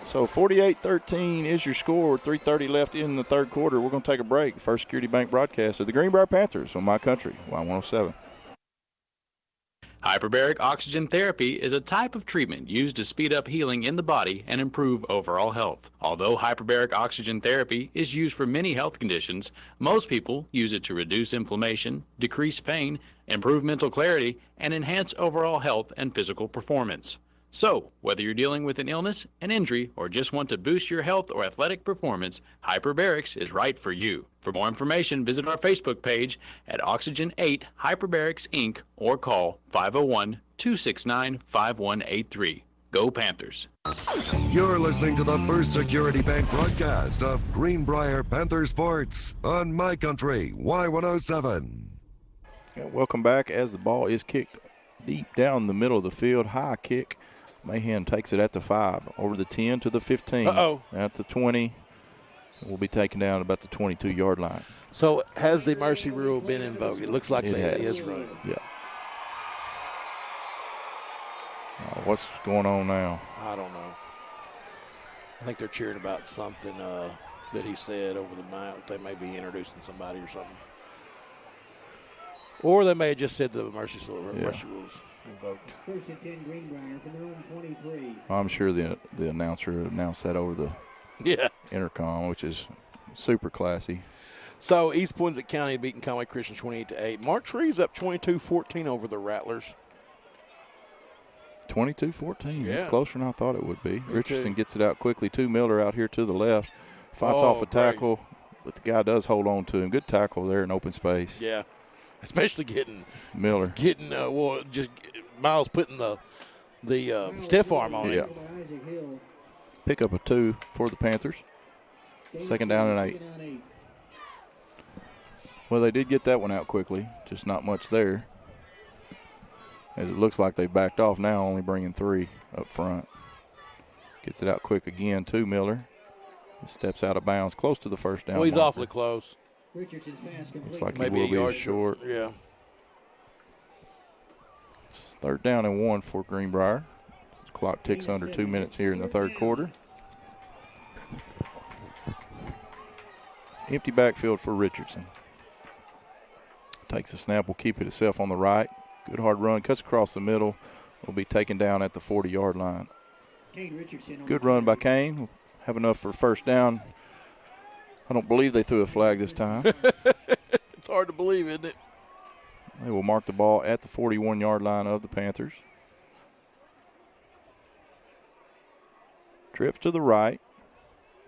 So 48-13 is your score with 3:30 left in the third quarter. We're going to take a break. First Security Bank broadcast of the Greenbrier Panthers on My Country, Y107. Hyperbaric oxygen therapy is a type of treatment used to speed up healing in the body and improve overall health. Although hyperbaric oxygen therapy is used for many health conditions, most people use it to reduce inflammation, decrease pain, improve mental clarity, and enhance overall health and physical performance. So, whether you're dealing with an illness, an injury, or just want to boost your health or athletic performance, Hyperbarics is right for you. For more information, visit our Facebook page at Oxygen 8 Hyperbarics Inc. or call 501-269-5183. Go Panthers. You're listening to the First Security Bank broadcast of Greenbrier Panther Sports on My Country Y107. Yeah, welcome back as the ball is kicked deep down the middle of the field. High kick. Mahan takes it at the 5, over the 10 to the 15. At the 20. Will be taken down about the 22-yard line. So has the mercy rule been invoked? It looks like it is right. Yeah. What's going on now? I don't know. I think they're cheering about something that he said over the mount. They may be introducing somebody or something. Or they may have just said the mercy rules invoked. First and 10 Greenbrier from their own 23. I'm sure the announcer announced that over the intercom, which is super classy. So East Poinsett County beating Conway Christian 28-8. Mark Tree's up 22-14 over the Rattlers. 22-14. Yeah. It's closer than I thought it would be. Me Richardson too. gets it out quickly to Miller out here to the left. Fights off a tackle, but the guy does hold on to him. Good tackle there in open space. Yeah, especially getting Miller. Just Miles putting the stiff arm on him. Pick up a 2 for the Panthers. Second down and 8. Well, they did get that one out quickly, just not much there. As it looks like they backed off now, only bringing 3 up front. Gets it out quick again to Miller. He steps out of bounds, close to the first down. Well, he's marker. awfully close. Looks like maybe he will be short. Yeah. It's 3rd down and 1 for Greenbrier. The clock ticks under 2 minutes here in the third quarter. Empty backfield for Richardson. Takes a snap, will keep it itself on the right. Good hard run, cuts across the middle. Will be taken down at the 40-yard line. Good run by Kane. Will have enough for first down. I don't believe they threw a flag this time. It's hard to believe, isn't it? They will mark the ball at the 41-yard line of the Panthers. Trips to the right.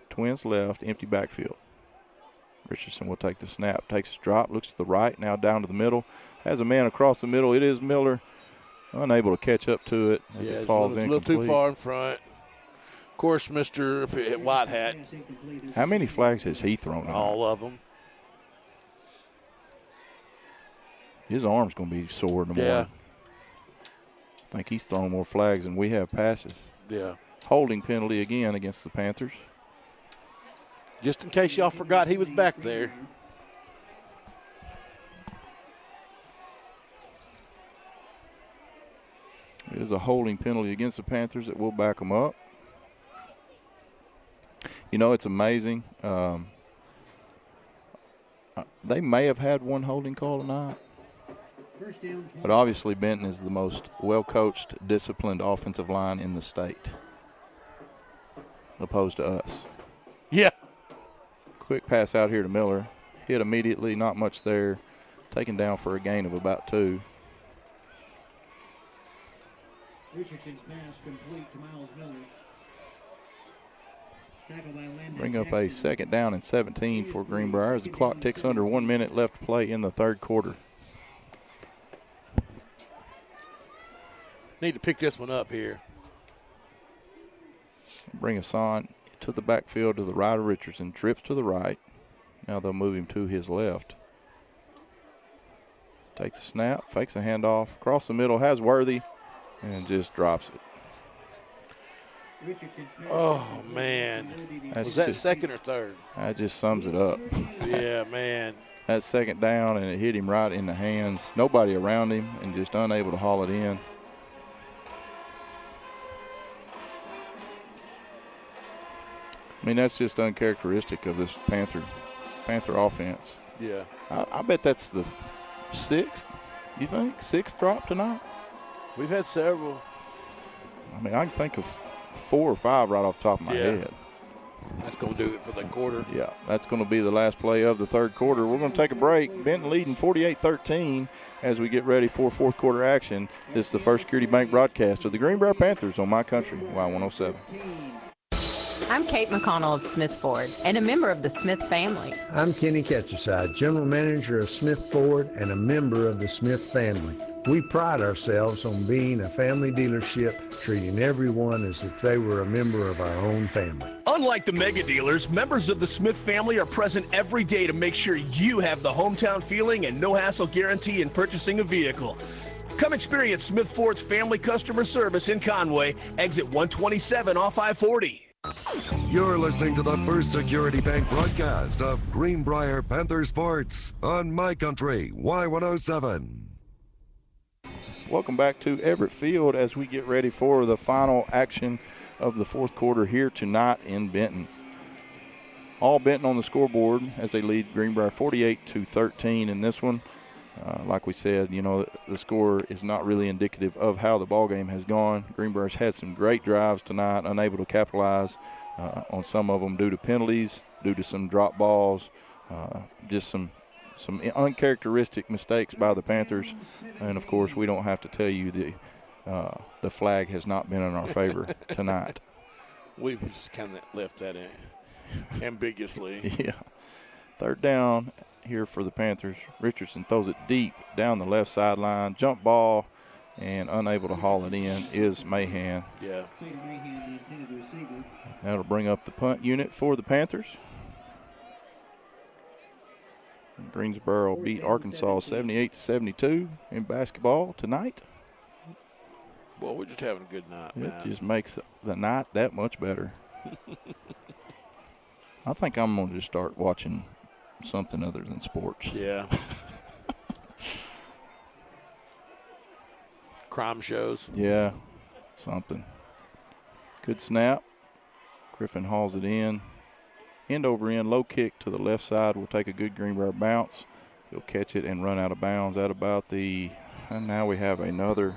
Twins left, empty backfield. Richardson will take the snap, takes a drop, looks to the right, now down to the middle. Has a man across the middle. It is Miller, unable to catch up to it as it falls in. A little too far in front. Of course, Mr. White Hat. How many flags has he thrown out? All of them. His arm's going to be sore in the morning. I think he's thrown more flags than we have passes. Yeah. Holding penalty again against the Panthers. Just in case y'all forgot he was back there. It is a holding penalty against the Panthers that will back them up. You know, it's amazing. They may have had one holding call tonight. But obviously Benton is the most well-coached, disciplined offensive line in the state, opposed to us. Yeah. Quick pass out here to Miller. Hit immediately, not much there. Taken down for a gain of about 2. Richardson's pass complete to Miles Miller. Tackle by Landon Bring up Jackson. a second down and 17 for Greenbrier as the clock ticks under 1 minute left to play in the third quarter. Need to pick this one up here. Bring Hassan to the backfield to the right of Richardson. Trips to the right. Now they'll move him to his left. Takes a snap, fakes a handoff, across the middle, has Worthy, and just drops it. Oh, man. Was that second or third? That just sums it up. Yeah, man. That second down, and it hit him right in the hands. Nobody around him, and just unable to haul it in. I mean, that's just uncharacteristic of this Panther offense. Yeah. I bet that's the 6th, you think? 6th drop tonight? We've had several. I mean, I can think of 4 or 5 right off the top of my head. That's going to do it for the quarter. Yeah, that's going to be the last play of the third quarter. We're going to take a break. Benton leading 48-13 as we get ready for fourth quarter action. This is the First Security Bank broadcast of the Greenbrier Panthers on My Country, Y107. I'm Kate McConnell of Smith Ford and a member of the Smith family. I'm Kenny Ketcherside, General Manager of Smith Ford and a member of the Smith family. We pride ourselves on being a family dealership, treating everyone as if they were a member of our own family. Unlike the mega dealers, members of the Smith family are present every day to make sure you have the hometown feeling and no-hassle guarantee in purchasing a vehicle. Come experience Smith Ford's family customer service in Conway, exit 127 off I-40. You're listening to the First Security Bank broadcast of Greenbrier Panther Sports on My Country, Y107. Welcome back to Everett Field as we get ready for the final action of the fourth quarter here tonight in Benton. All Benton on the scoreboard as they lead Greenbrier 48-13 in this one. Like we said, the score is not really indicative of how the ball game has gone. Greenbrier's had some great drives tonight, unable to capitalize on some of them due to penalties, due to some drop balls, just some uncharacteristic mistakes by the Panthers. And, of course, we don't have to tell you the flag has not been in our favor tonight. We've just kind of left that in ambiguously. Yeah. Third down here for the Panthers. Richardson throws it deep down the left sideline. Jump ball, and unable to haul it in is Mahan. Yeah. That'll bring up the punt unit for the Panthers. Greensboro beat Arkansas 78-72 in basketball tonight. Well, we're just having a good night, man. It just makes the night that much better. I think I'm going to just start watching something other than sports. Yeah. Crime shows. Yeah, something. Good snap. Griffin hauls it in. End over end, low kick to the left side will take a good Greenbrier bounce. He'll catch it and run out of bounds at about and now we have another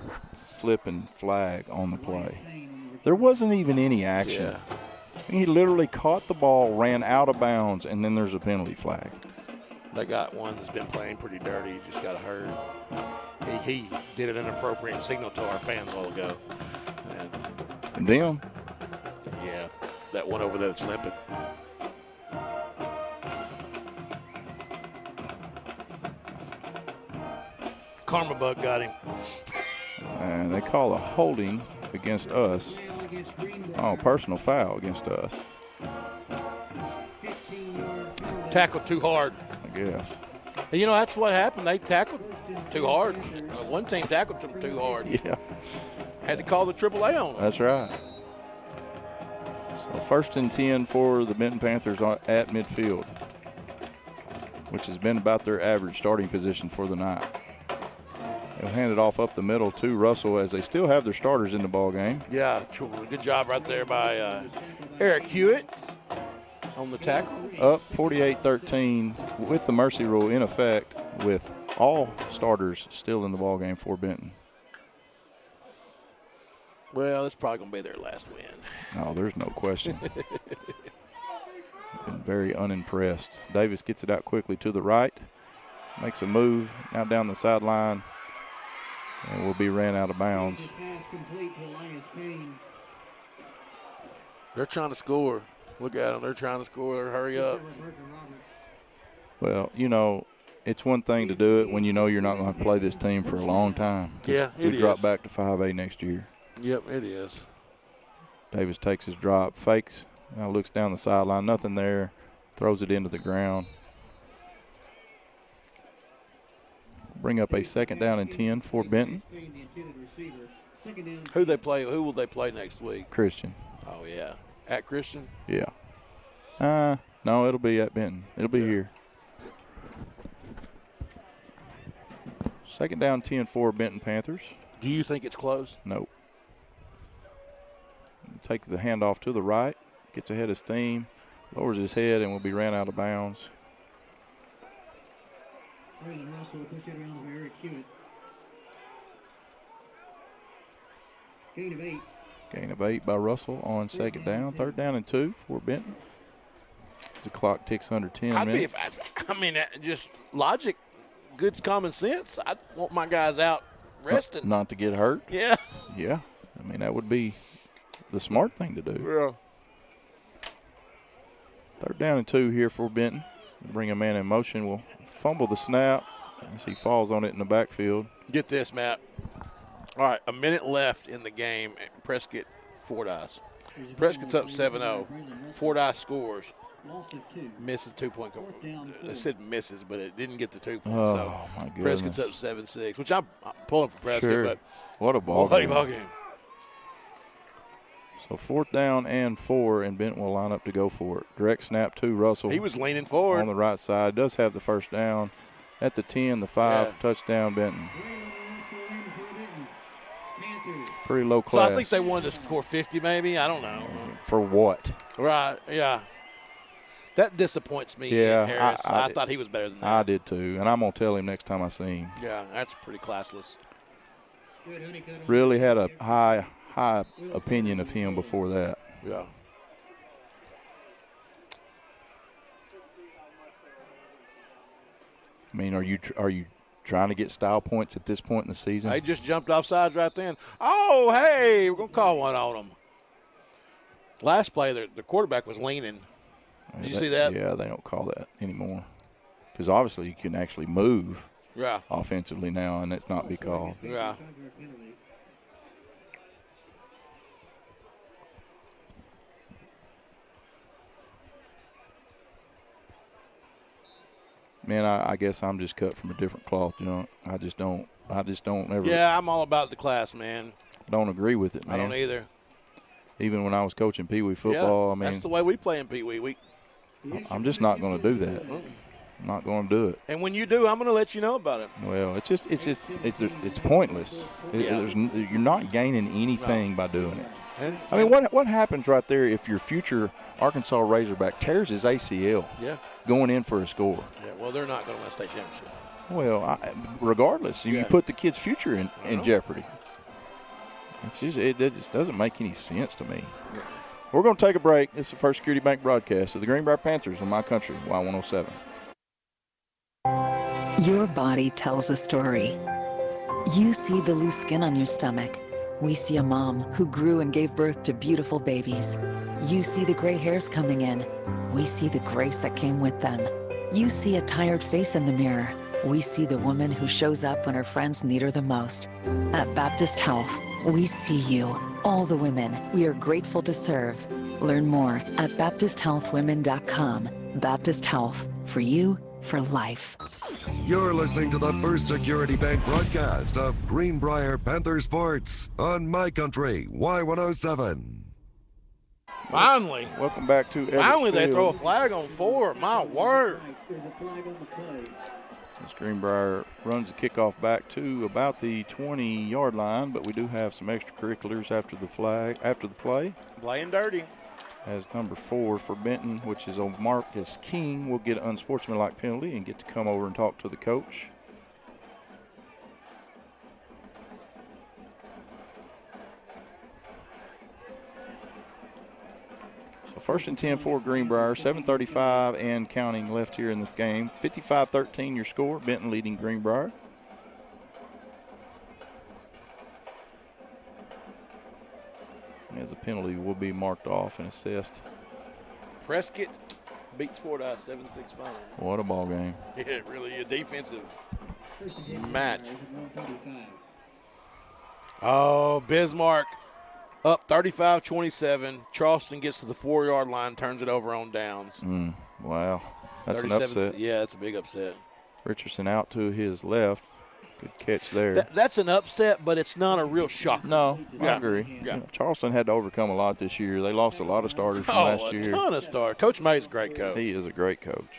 flipping flag on the play. There wasn't even any action. Yeah. He literally caught the ball, ran out of bounds, and then there's a penalty flag. They got one that's been playing pretty dirty. He just got hurt. He did an inappropriate signal to our fans a while ago. And them? Yeah, that one over there that's limping. Karma bug got him. And they call a holding against us. Oh, personal foul against us. Tackled too hard. I guess. That's what happened. They tackled too hard. One team tackled them too hard. Yeah. Had to call the AAA on them. That's right. So 1st and 10 for the Benton Panthers at midfield, which has been about their average starting position for the night. They'll hand it off up the middle to Russell as they still have their starters in the ball game. Yeah, good job right there by Eric Hewitt on the tackle. Up 48-13 with the mercy rule in effect, with all starters still in the ball game for Benton. Well, it's probably going to be their last win. Oh, there's no question. Been very unimpressed. Davis gets it out quickly to the right, makes a move, now down the sideline, and will be ran out of bounds. They're trying to score. Look at them. They're trying to score. Hurry up. Well, it's one thing to do it when you know you're not going to have to play this team for a long time. Yeah, it is. We drop back to 5A next year. Yep, it is. Davis takes his drop, fakes, now looks down the sideline, nothing there, throws it into the ground. Bring up a 2nd down and 10 for Benton. Who will they play next week? Christian. Oh, yeah. At Christian? Yeah. No, it'll be at Benton. It'll be here. 2nd down, 10 for Benton Panthers. Do you think it's close? Nope. Take the handoff to the right, gets ahead of steam, lowers his head, and will be ran out of bounds. Gain of 8 by Russell on 2nd down. 3rd down and 2 for Benton. the clock ticks under 10 minutes. Just logic, good common sense. I want my guys out resting. Not to get hurt. Yeah. Yeah. I mean, that would be the smart thing to do. Yeah. 3rd down and 2 here for Benton. Bring a man in motion. We'll fumble the snap as he falls on it in the backfield. Get this, Matt. All right, a minute left in the game. Prescott Fordyce. Prescott's up 7-0. Fordyce scores. Misses 2-point conversion. They said misses, but it didn't get the 2 points. Oh, my goodness. Prescott's up 7-6, which I'm pulling for Prescott. Sure. But what a ball game. game. So 4th down and 4, and Benton will line up to go for it. Direct snap to Russell. He was leaning forward. On the right side. Does have the 1st down. At the 10, the 5, touchdown Benton. Pretty low class. So I think they wanted to score 50 maybe. I don't know. For what? Right, yeah. That disappoints me, yeah, Harris. I thought he was better than that. I did too, and I'm going to tell him next time I see him. Yeah, that's pretty classless. Really had a high opinion of him before that. Yeah. I mean, are you trying to get style points at this point in the season? They just jumped off sides right then. Oh, hey, we're going to call one on them. Last play, the quarterback was leaning. Did you see that? Yeah, they don't call that anymore. Because obviously you can actually move offensively now, and it's not be called. Yeah. Man, I guess I'm just cut from a different cloth, John. I just don't ever. Yeah, I'm all about the class, man. I don't agree with it, man. I don't either. Even when I was coaching Pee Wee football, I mean, that's the way we play in Pee Wee. I'm just not going to do that. I'm not going to do it. And when you do, I'm going to let you know about it. Well, it's pointless. You're not gaining anything by doing it. I mean, what happens right there if your future Arkansas Razorback tears his ACL? Yeah. Going in for a score. Yeah. Well, they're not going to win a state championship. Well, regardless, you put the kid's future in jeopardy. It just doesn't make any sense to me. Yeah. We're going to take a break. It's the First Security Bank broadcast of the Greenbrier Panthers on My Country, Y107. Your body tells a story. You see the loose skin on your stomach. We see a mom who grew and gave birth to beautiful babies. You see the gray hairs coming in. We see the grace that came with them. You see a tired face in the mirror. We see the woman who shows up when her friends need her the most. At Baptist Health, we see you, all the women we are grateful to serve. Learn more at BaptistHealthWomen.com. Baptist Health, for you, for life. You're listening to the First Security Bank broadcast of Greenbrier Panther Sports on My Country, Y107. Finally. Welcome back to Finally, they Field. throw a flag on 4. My word. This Greenbrier runs the kickoff back to about the 20-yard line, but we do have some extracurriculars after the play. Playing dirty. As number 4 for Benton, which is on Marcus King, will get an unsportsmanlike penalty and get to come over and talk to the coach. So 1st and 10 for Greenbrier, 7:35 and counting left here in this game. 55-13 your score, Benton leading Greenbrier. As a penalty will be marked off and assessed. Prescott beats Fordyce 7-6 final. What a ball game. Yeah, really a defensive match. Oh, Bismarck up 35-27. Charleston gets to the 4-yard line, turns it over on downs. Wow. That's an upset. Yeah, that's a big upset. Richardson out to his left. Good catch there. That's an upset, but it's not a real shock. No, I agree. Yeah. Charleston had to overcome a lot this year. They lost a lot of starters from last year. A ton of starters. Coach May's a great coach. He is a great coach.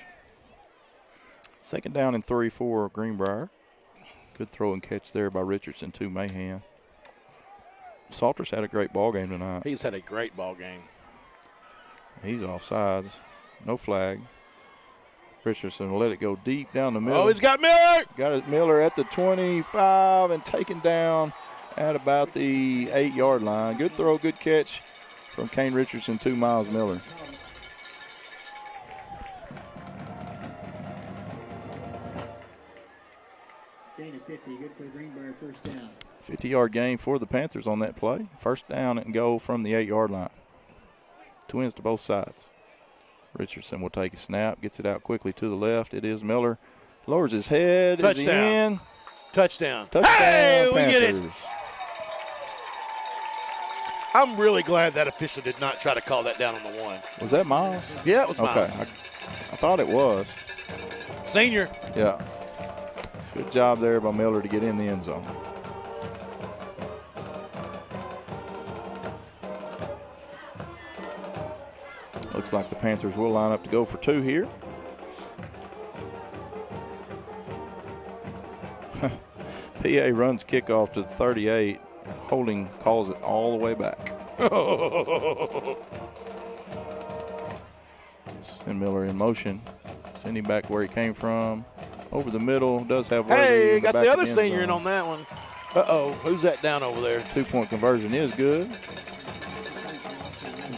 2nd down and 3 for Greenbrier. Good throw and catch there by Richardson to Mahan. Salters had a great ball game tonight. He's had a great ball game. He's offsides. No flag. Richardson will let it go deep down the middle. Oh, he's got Miller. Got it, Miller at the 25 and taken down at about the 8-yard line. Good throw, good catch from Kane Richardson to Miles Miller. Good for the Greenbrier first down. 50-yard gain for the Panthers on that play. First down and goal from the 8-yard line. Twins to both sides. Richardson will take a snap, gets it out quickly to the left. It is Miller. Lowers his head. Touchdown. Is he in? Touchdown. Hey, we get it. Panthers. I'm really glad that official did not try to call that down on the one. Was that Miles? Yeah, it was Miles. Okay, I thought it was. Senior. Yeah. Good job there by Miller to get in the end zone. Looks like the Panthers will line up to go for 2 here. PA runs kickoff to the 38. Holding calls it all the way back. Send Miller in motion. Send him back where he came from. Over the middle. Does have Worthy. Hey, in got back the of other end senior zone. in on that one. Uh-oh, who's that down over there? 2-point conversion is good.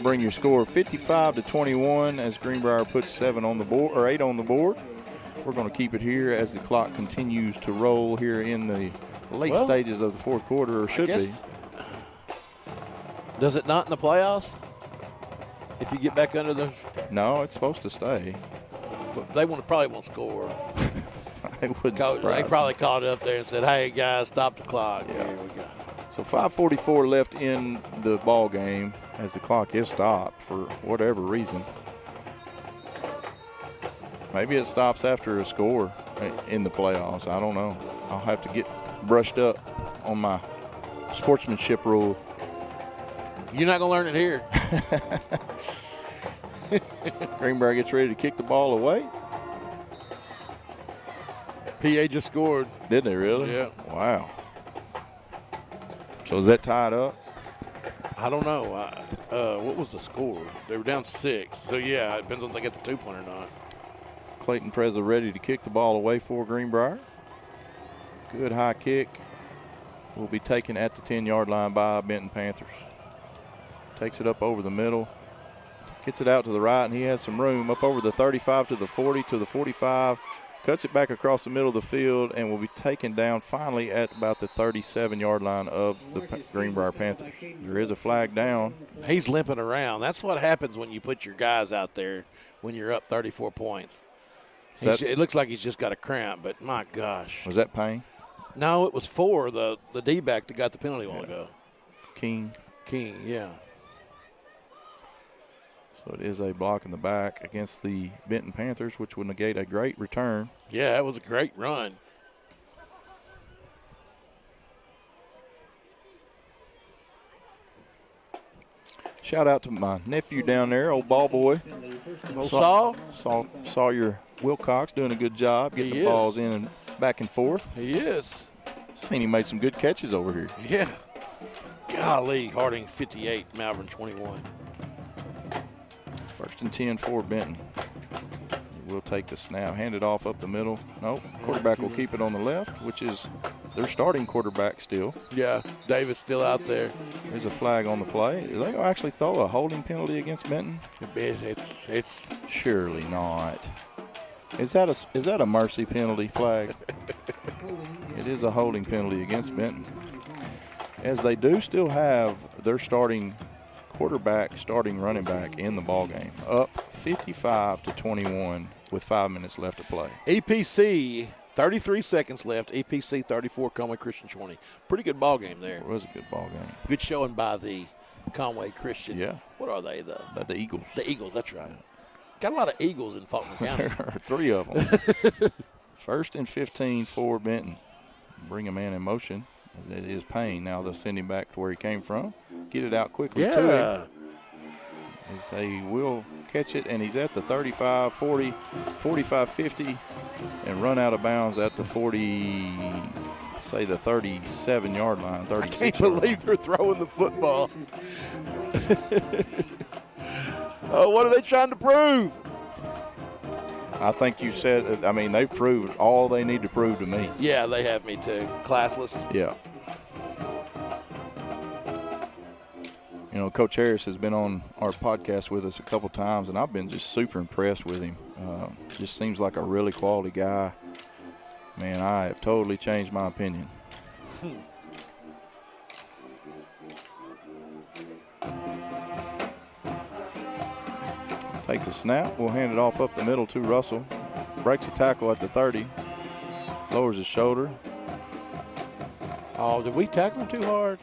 Bring your score 55-21 as Greenbrier puts 7 on the board, or 8 on the board. We're going to keep it here as the clock continues to roll here in the late stages of the fourth quarter, or should be. Does it not in the playoffs? If you get back under the. No, it's supposed to stay. But they probably won't score. They probably called it up there and said, "Hey guys, stop the clock." Yeah, we got it. So 5:44 left in the ball game as the clock is stopped for whatever reason. Maybe it stops after a score in the playoffs. I don't know. I'll have to get brushed up on my sportsmanship rule. You're not going to learn it here. Greenbrier gets ready to kick the ball away. PA just scored. Did they really? Yeah. Wow. So is that tied up? I don't know. What was the score? They were down 6. So, yeah, it depends on if they get the 2-point or not. Clayton Preza ready to kick the ball away for Greenbrier. Good high kick. Will be taken at the 10-yard line by Benton Panthers. Takes it up over the middle. Gets it out to the right, and he has some room. Up over the 35 to the 40 to the 45. Cuts it back across the middle of the field and will be taken down finally at about the 37-yard line of the Greenbrier Panthers. There is a flag down. He's limping around. That's what happens when you put your guys out there when you're up 34 points. It looks like he's just got a cramp, but my gosh. Was that Peay? No, it was for the D-back that got the penalty a while ago. King, yeah. So it is a block in the back against the Benton Panthers, which would negate a great return. Yeah, that was a great run. Shout out to my nephew down there, old ball boy. Sawyer Wilcox doing a good job getting the balls in and back and forth. He is. Seen he made some good catches over here. Yeah. Golly, Harding 58, Malvern 21. 1st and 10 for Benton. We'll take the snap, hand it off up the middle. Nope, quarterback will keep it on the left, which is their starting quarterback still. Yeah, Davis still out there. There's a flag on the play. Are they going to actually throw a holding penalty against Benton? It's surely not. Is that a mercy penalty flag? It is a holding penalty against Benton, as they do still have their starting running back in the ball game, up 55-21 with 5 minutes left to play. EPC 33 seconds left. EPC 34, Conway Christian 20. Pretty good ball game there. It was a good ball game. Good showing by the Conway Christian. Yeah. What are they? The Eagles. The Eagles. That's right. Got a lot of Eagles in Faulkner County. There are 3 of them. 1st and 15 for Benton. Bring a man in motion. It is Payne. Now they'll send him back to where he came from. Get it out quickly to him. As they will catch it, and he's at the 35, 40, 45, 50, and run out of bounds at the 40, say the 37-yard line, 36. I can't believe they're throwing the football. Oh, what are they trying to prove? I think you said, they've proved all they need to prove to me. Yeah, they have me too. Classless. Yeah. Coach Harris has been on our podcast with us a couple times, and I've been just super impressed with him. Just seems like a really quality guy. Man, I have totally changed my opinion. Takes a snap. We'll hand it off up the middle to Russell. Breaks a tackle at the 30. Lowers his shoulder. Oh, did we tackle him too hard?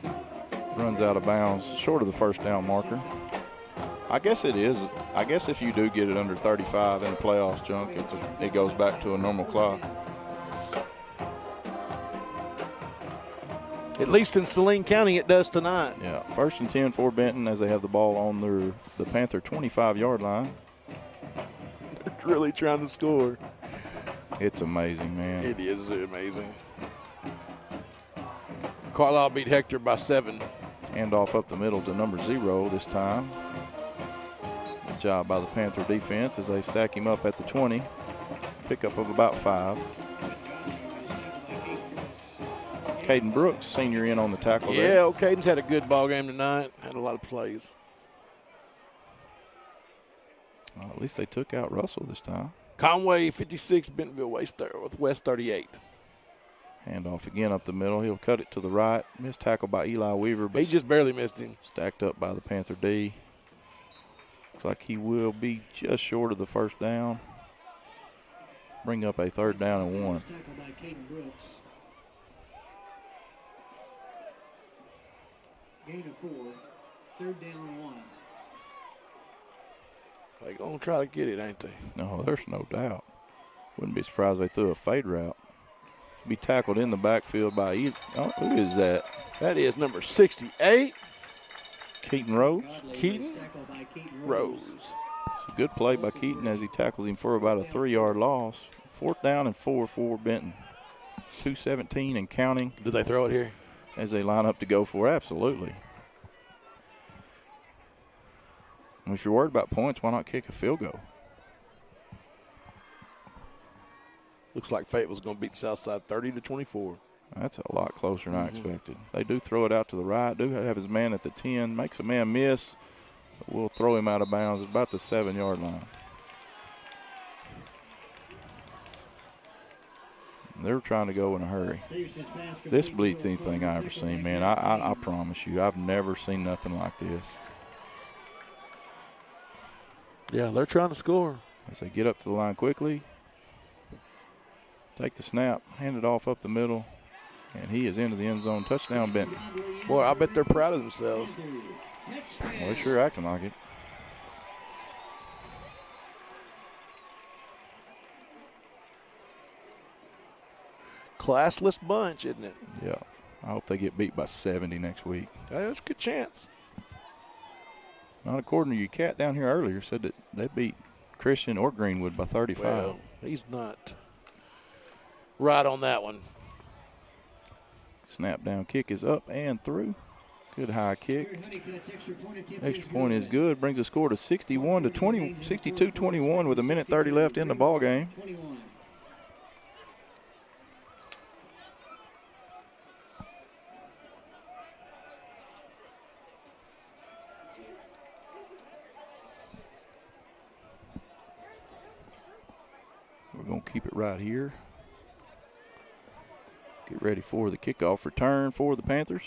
Runs out of bounds, short of the first down marker. I guess it is. I guess if you do get it under 35 in the playoffs, Junk, it goes back to a normal clock. At least in Saline County, it does tonight. Yeah, 1st and 10 for Benton as they have the ball on the Panther 25-yard line. They're really trying to score. It's amazing, man. It is amazing. Carlisle beat Hector by 7. Hand off up the middle to number 0 this time. Good job by the Panther defense as they stack him up at the 20. Pickup of about 5. Caden Brooks, senior, in on the tackle there. Yeah, Caden's had a good ball game tonight. Had a lot of plays. Well, at least they took out Russell this time. Conway 56, Bentonville West 38. Hand off again up the middle. He'll cut it to the right. Missed tackle by Eli Weaver. But he just barely missed him. Stacked up by the Panther D. Looks like he will be just short of the first down. Bring up a 3rd down and 1. Gain of 4, 3rd down and 1. They're going to try to get it, ain't they? No, there's no doubt. Wouldn't be surprised if they threw a fade route. Be tackled in the backfield by who is that? That is number 68. Keaton Rose. Keaton Rose. It's a good play by Keaton as he tackles him for about a 3-yard loss. 4th down and 4 for Benton. 2:17 and counting. Did they throw it here? As they line up to go for it, absolutely. And if you're worried about points, why not kick a field goal? Looks like Fate was going to beat Southside 30-24. That's a lot closer than I expected. They do throw it out to the right. Do have his man at the 10. Makes a man miss. But we'll throw him out of bounds at about the 7-yard line. They're trying to go in a hurry. This bleats anything I've ever seen, man. I promise you, I've never seen nothing like this. Yeah, they're trying to score. As they get up to the line quickly, take the snap, hand it off up the middle, and he is into the end zone. Touchdown, Benton. Boy, I bet they're proud of themselves. Well, they're sure acting like it. Classless bunch, isn't it? Yeah. I hope they get beat by 70 next week. There's a good chance. Not according to your cat down here earlier, said that they beat Christian or Greenwood by 35. Well, he's not right on that one. Snap down kick is up and through. Good high kick. Extra point is good. Brings the score to 62-21 with 1:30 left in the ball game. We're going to keep it right here. Get ready for the kickoff return for the Panthers.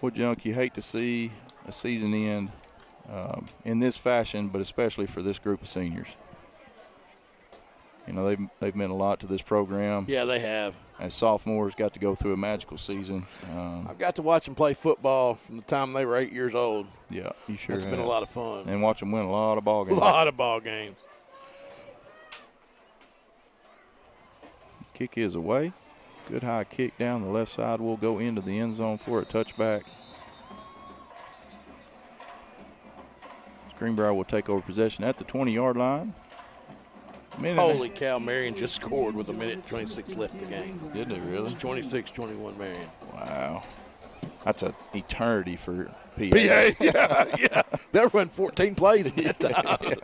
Well, Junk, you hate to see a season end in this fashion, but especially for this group of seniors. You know, they've meant a lot to this program. Yeah, they have. As sophomores, got to go through a magical season. I've got to watch them play football from the time they were 8 years old. Yeah, you sure It's been a lot of fun. And watch them win a lot of ball games. A lot of ball games. Kick is away. Good high kick down the left side. Will go into the end zone for a touchback. Greenbrier will take over possession at the 20-yard line. Holy cow, Marion just scored with 1:26 left in the game. Did they really? It's 26-21 Marion. Wow. That's an eternity for Peay. Peay, yeah. They'll run 14 plays in that time.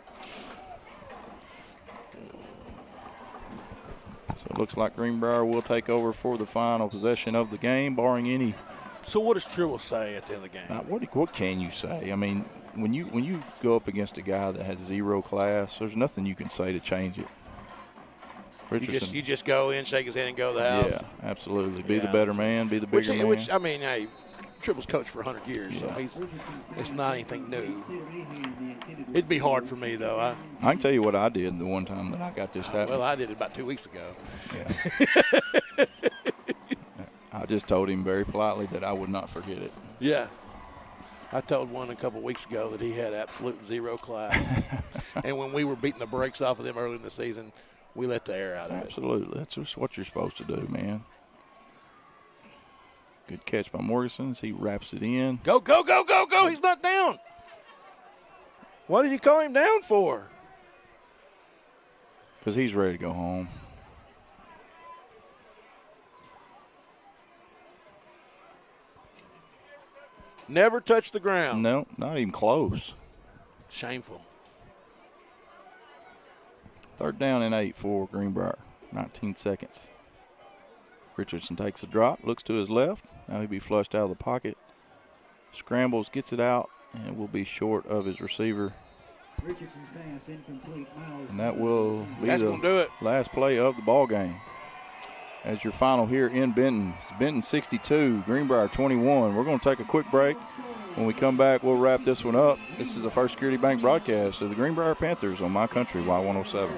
So it looks like Greenbrier will take over for the final possession of the game, barring any. So what does Tribble say at the end of the game? What can you say? I mean, when you go up against a guy that has 0 class, there's nothing you can say to change it. Richardson. You just go in, shake his hand, and go to the house. Yeah, absolutely. Be the better man, be the bigger man. Which, I mean, hey, Tribble's coached for 100 years, so it's not anything new. It'd be hard for me, though. I can tell you what I did the one time that I got this happen. Well, I did it about 2 weeks ago. Yeah. I just told him very politely that I would not forget it. Yeah. I told one a couple weeks ago that he had absolute zero class. And when we were beating the brakes off of them early in the season, we let the air out of it. Absolutely. That's just what you're supposed to do, man. Good catch by Morrison as he wraps it in. Go, go, go, go, go. He's not down. What did you call him down for? Because he's ready to go home. Never touched the ground. No, not even close. Shameful. 3rd down and 8 for Greenbrier. 19 seconds. Richardson takes a drop, looks to his left. Now he'll be flushed out of the pocket. Scrambles, gets it out, and will be short of his receiver. Richardson's pass incomplete. And that will be gonna do it. Last play of the ball game. As your final here in Benton. Benton 62, Greenbrier 21. We're going to take a quick break. When we come back, we'll wrap this one up. This is the First Security Bank broadcast of the Greenbrier Panthers on My Country Y107.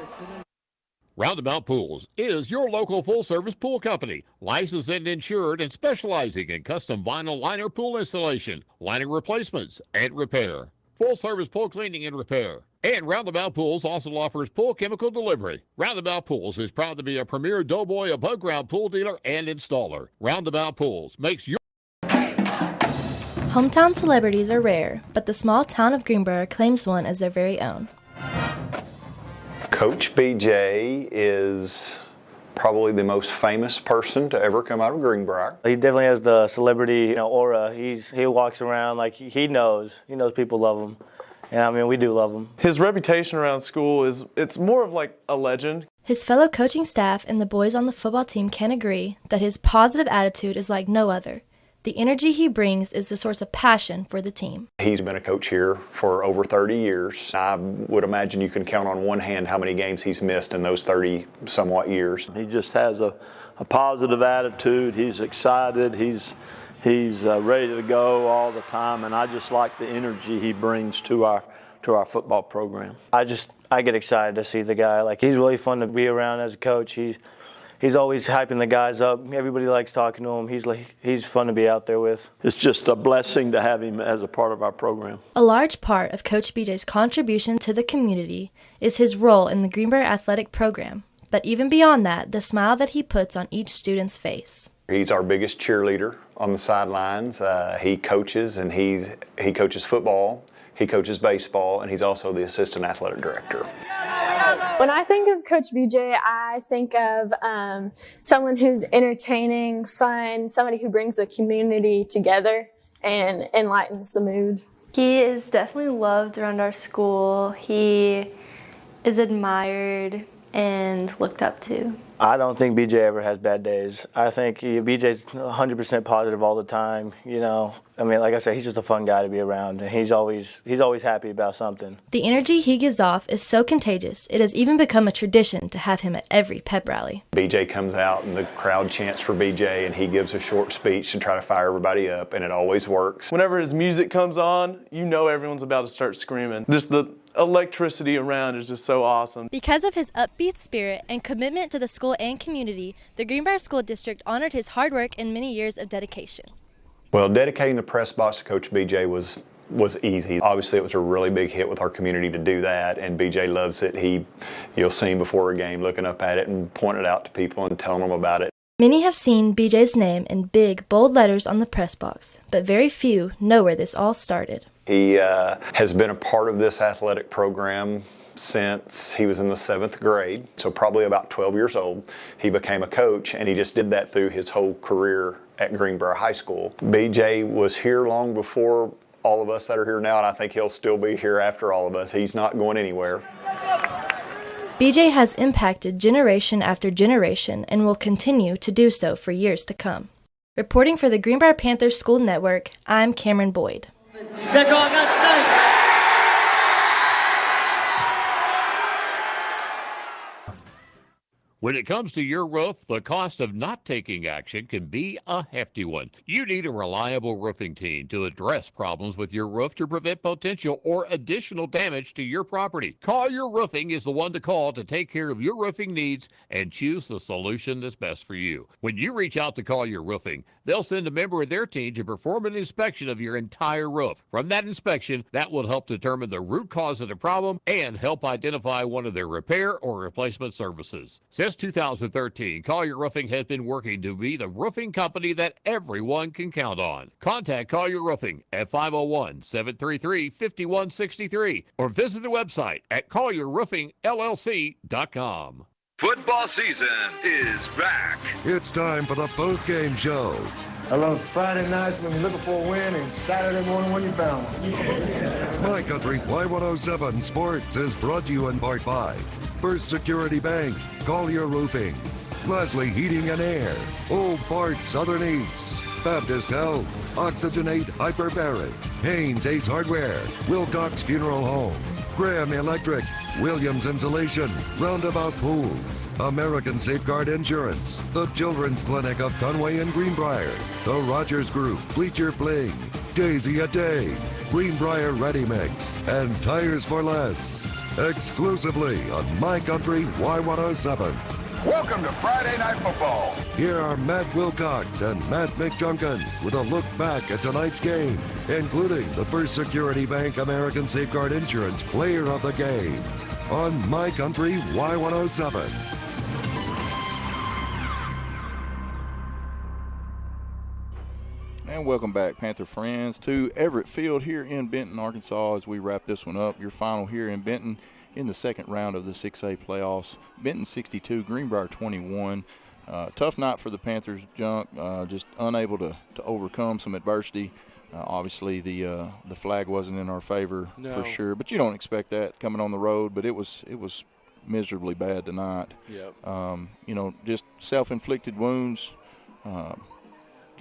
Roundabout Pools is your local full-service pool company, licensed and insured and specializing in custom vinyl liner pool installation, liner replacements, and repair. Full-service pool cleaning and repair. And Roundabout Pools also offers pool chemical delivery. Roundabout Pools is proud to be a premier Doughboy above-ground pool dealer and installer. Roundabout Pools makes your Hometown celebrities are rare, but the small town of Greenbrier claims one as their very own. Coach BJ is probably the most famous person to ever come out of Greenbrier. He definitely has the celebrity aura. He walks around like he knows people love him. And I mean, we do love him. His reputation around school it's more of like a legend. His fellow coaching staff and the boys on the football team can agree that his positive attitude is like no other. The energy he brings is the source of passion for the team. He's been a coach here for over 30 years. I would imagine you can count on one hand how many games he's missed in those 30 somewhat years. He just has a positive attitude. He's excited. He's ready to go all the time, and I just like the energy he brings to our football program. I get excited to see the guy. Like, he's really fun to be around as a coach. He's always hyping the guys up. Everybody likes talking to him. He's fun to be out there with. It's just a blessing to have him as a part of our program. A large part of Coach BJ's contribution to the community is his role in the Greenbrier athletic program. But even beyond that, the smile that he puts on each student's face. He's our biggest cheerleader on the sidelines. He coaches, and he coaches football. He coaches baseball, and he's also the assistant athletic director. When I think of Coach BJ, I think of someone who's entertaining, fun, somebody who brings the community together and enlightens the mood. He is definitely loved around our school. He is admired and looked up to. I don't think BJ ever has bad days. I think BJ's 100% positive all the time. I mean, like I said, he's just a fun guy to be around, and he's always happy about something. The energy he gives off is so contagious, it has even become a tradition to have him at every pep rally. BJ comes out, and the crowd chants for BJ, and he gives a short speech to try to fire everybody up, and it always works. Whenever his music comes on, everyone's about to start screaming. Just the electricity around is just so awesome. Because of his upbeat spirit and commitment to the school and community, the Greenbrier School District honored his hard work and many years of dedication. Well, dedicating the press box to Coach BJ was easy. Obviously, it was a really big hit with our community to do that, and BJ loves it. You'll see him before a game looking up at it and pointing it out to people and telling them about it. Many have seen BJ's name in big, bold letters on the press box, but very few know where this all started. He has been a part of this athletic program since he was in the 7th grade, so probably about 12 years old. He became a coach, and he just did that through his whole career at Greenbrier High School. BJ was here long before all of us that are here now, and I think he'll still be here after all of us. He's not going anywhere. BJ has impacted generation after generation and will continue to do so for years to come. Reporting for the Greenbrier Panthers School Network, I'm Cameron Boyd. When it comes to your roof, the cost of not taking action can be a hefty one. You need a reliable roofing team to address problems with your roof to prevent potential or additional damage to your property. Collier Roofing is the one to call to take care of your roofing needs and choose the solution that's best for you. When you reach out to Collier Roofing, they'll send a member of their team to perform an inspection of your entire roof. From that inspection, that will help determine the root cause of the problem and help identify one of their repair or replacement services. Since 2013, Collier Roofing has been working to be the roofing company that everyone can count on. Contact Collier Roofing at 501-733-5163 or visit the website at collierroofingllc.com. Football season is back. It's time for the post-game show. I love Friday nights when you're looking for a win and Saturday morning when you found one. My Country Y107 Sports is brought to you in part by First Security Bank, Collier Roofing, Leslie Heating and Air, Old Bart Southern Eats, Baptist Health, Oxygenate Hyperbaric, Haynes Ace Hardware, Wilcox Funeral Home, Graham Electric, Williams Insulation, Roundabout Pools, American Safeguard Insurance, the Children's Clinic of Conway and Greenbrier, the Rogers Group, Bleacher Bling, Daisy a Day, Greenbrier Ready Mix, and Tires for Less. Exclusively on My Country Y107. Welcome to Friday Night Football. Here are Matt Wilcox and Matt McJunkin with a look back at tonight's game, including the First Security Bank American Safeguard Insurance Player of the Game on My Country Y107. And welcome back, Panther friends, to Everett Field here in Benton, Arkansas, as we wrap this one up. Your final here in Benton in the second round of the 6A playoffs. Benton 62, Greenbrier 21. Tough night for the Panthers, Junk. Just unable to overcome some adversity. Obviously, the flag wasn't in our favor for sure, but you don't expect that coming on the road. But it was miserably bad tonight. Yep. Just self-inflicted wounds.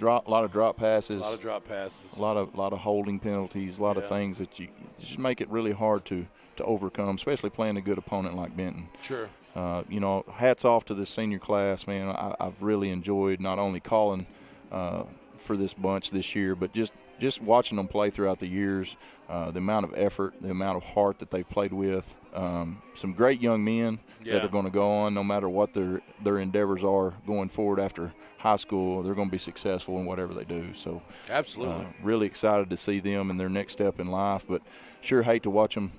A lot of drop passes. A lot of drop passes. A lot of holding penalties. A lot of things that you just make it really hard to overcome, especially playing a good opponent like Benton. Sure. Hats off to this senior class, man. I've really enjoyed not only calling for this bunch this year, but just watching them play throughout the years. The amount of effort, the amount of heart that they've played with. Some great young men that are going to go on, no matter what their endeavors are going forward after high school. They're going to be successful in whatever they do. So absolutely, really excited to see them in their next step in life. But sure hate to watch them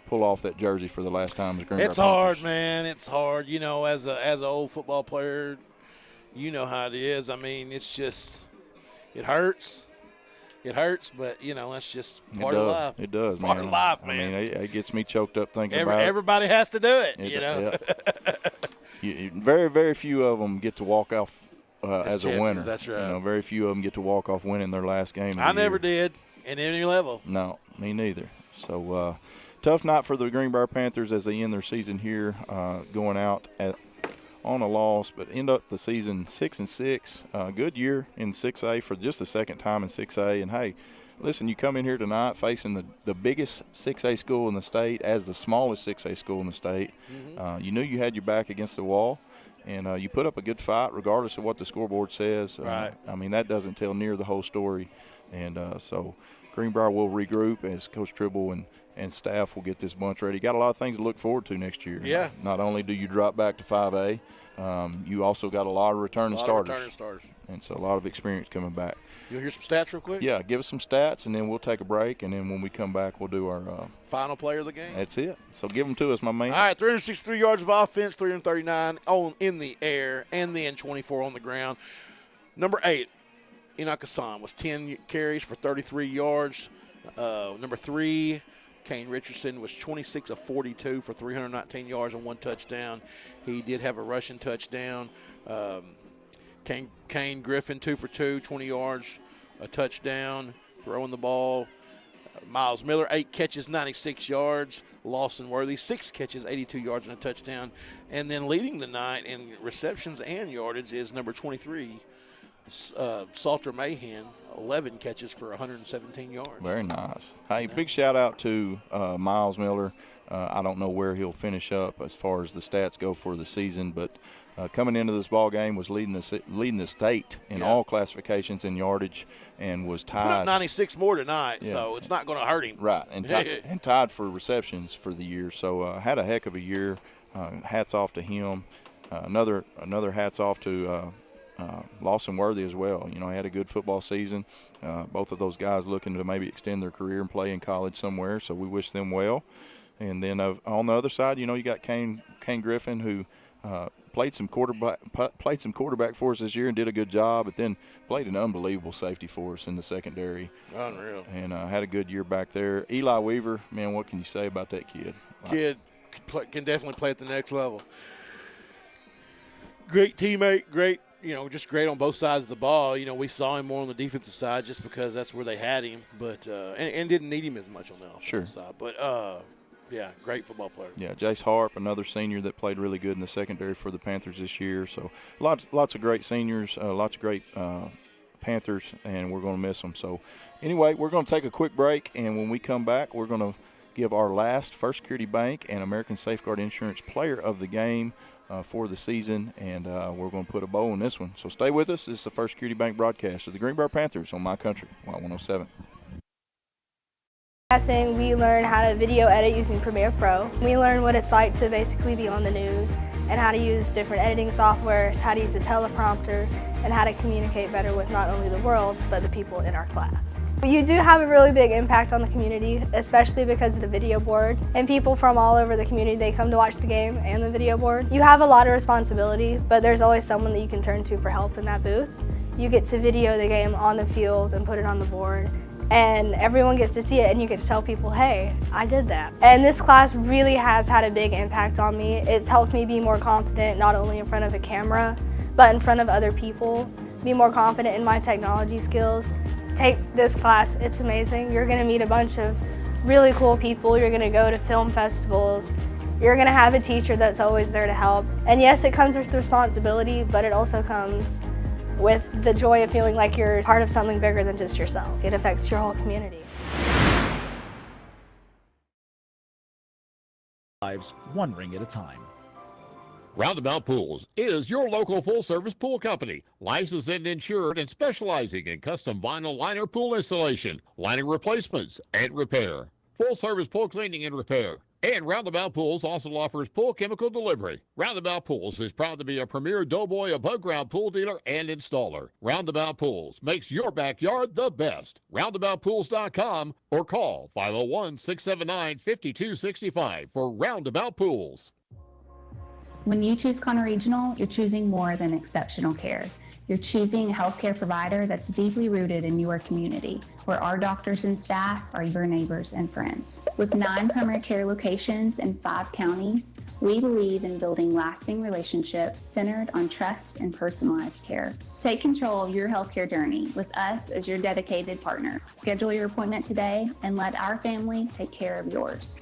pull off that jersey for the last time. It's hard, man. It's hard. As an old football player, you know how it is. I mean, it's just it hurts. It hurts, but, that's just part of life. It does, part man. Of life, man. I mean, it gets me choked up thinking about it. Everybody has to do it, Very, very few of them get to walk off as a winner. That's right. Very few of them get to walk off winning their last game. I never did at any level. No, me neither. So, tough night for the Greenbrier Panthers as they end their season here, going out on a loss, but end up the season 6-6. Good year in 6A for just the second time in 6A. And, hey, listen, you come in here tonight facing the biggest 6A school in the state as the smallest 6A school in the state. Mm-hmm. You knew you had your back against the wall, and you put up a good fight regardless of what the scoreboard says. Right. That doesn't tell near the whole story. And so Greenbrier will regroup as Coach Tribble and staff will get this bunch ready. Got a lot of things to look forward to next year. Yeah. Not only do you drop back to 5A, you also got a lot of returning starters. And so a lot of experience coming back. You'll hear some stats real quick? Yeah, give us some stats, and then we'll take a break, and then when we come back, we'll do our final player of the game. That's it. So give them to us, my man. All right, 363 yards of offense, 339 in the air, and then 24 on the ground. Number 8, Enoch Hassan was 10 carries for 33 yards. Number 3, Kane Richardson was 26 of 42 for 319 yards and 1 touchdown. He did have a rushing touchdown. Kane Griffin, 2 for 2, 20 yards, a touchdown, throwing the ball. Miles Miller, 8 catches, 96 yards. Lawson Worthy, 6 catches, 82 yards and a touchdown. And then leading the night in receptions and yardage is number 23, Salter Mahan, 11 catches for 117 yards. Very nice. Hey, big shout-out to Miles Miller. I don't know where he'll finish up as far as the stats go for the season, but coming into this ball game was leading the state in all classifications in yardage and was tied. Put up 96 more tonight, so it's not going to hurt him. Right, and tied for receptions for the year. So had a heck of a year. Hats off to him. Another hats off to Lawson Worthy as well. You know, he had a good football season. Both of those guys looking to maybe extend their career and play in college somewhere, so we wish them well. And then on the other side, you know, you got Kane Griffin, who played some quarterback for us this year and did a good job, but then played an unbelievable safety for us in the secondary. Unreal. And had a good year back there. Eli Weaver, man, what can you say about that kid? Can definitely play at the next level. Great teammate, great, just great on both sides of the ball. You know, we saw him more on the defensive side just because that's where they had him, but and didn't need him as much on the offensive side. But yeah, great football player. Yeah, Jace Harp, another senior that played really good in the secondary for the Panthers this year. So lots of great seniors, lots of great Panthers, and we're going to miss them. So anyway, we're going to take a quick break, and when we come back, we're going to give our last First Security Bank and American Safeguard Insurance Player of the Game for the season, and we're going to put a bow on this one. So stay with us. This is the First Security Bank broadcast of the Greenbrier Panthers on My Country, Y107. We learn how to video edit using Premiere Pro. We learn what it's like to basically be on the news and how to use different editing softwares, how to use a teleprompter, and how to communicate better with not only the world, but the people in our class. You do have a really big impact on the community, especially because of the video board. And people from all over the community, they come to watch the game and the video board. You have a lot of responsibility, but there's always someone that you can turn to for help in that booth. You get to video the game on the field and put it on the board, and everyone gets to see it, and you get to tell people, hey, I did that. And this class really has had a big impact on me. It's helped me be more confident, not only in front of a camera, but in front of other people, be more confident in my technology skills. Take this class, it's amazing. You're gonna meet a bunch of really cool people. You're gonna go to film festivals. You're gonna have a teacher that's always there to help. And yes, it comes with responsibility, but it also comes with the joy of feeling like you're part of something bigger than just yourself. It affects your whole community. Lives one ring at a time. Roundabout Pools is your local full-service pool company, licensed and insured and specializing in custom vinyl liner pool installation, lining replacements, and repair. Full-service pool cleaning and repair. And Roundabout Pools also offers pool chemical delivery. Roundabout Pools is proud to be a premier Doughboy above-ground pool dealer and installer. Roundabout Pools makes your backyard the best. RoundaboutPools.com or call 501-679-5265 for Roundabout Pools. When you choose Conner Regional, you're choosing more than exceptional care. You're choosing a healthcare provider that's deeply rooted in your community, where our doctors and staff are your neighbors and friends. With 9 primary care locations in 5 counties, we believe in building lasting relationships centered on trust and personalized care. Take control of your healthcare journey with us as your dedicated partner. Schedule your appointment today and let our family take care of yours.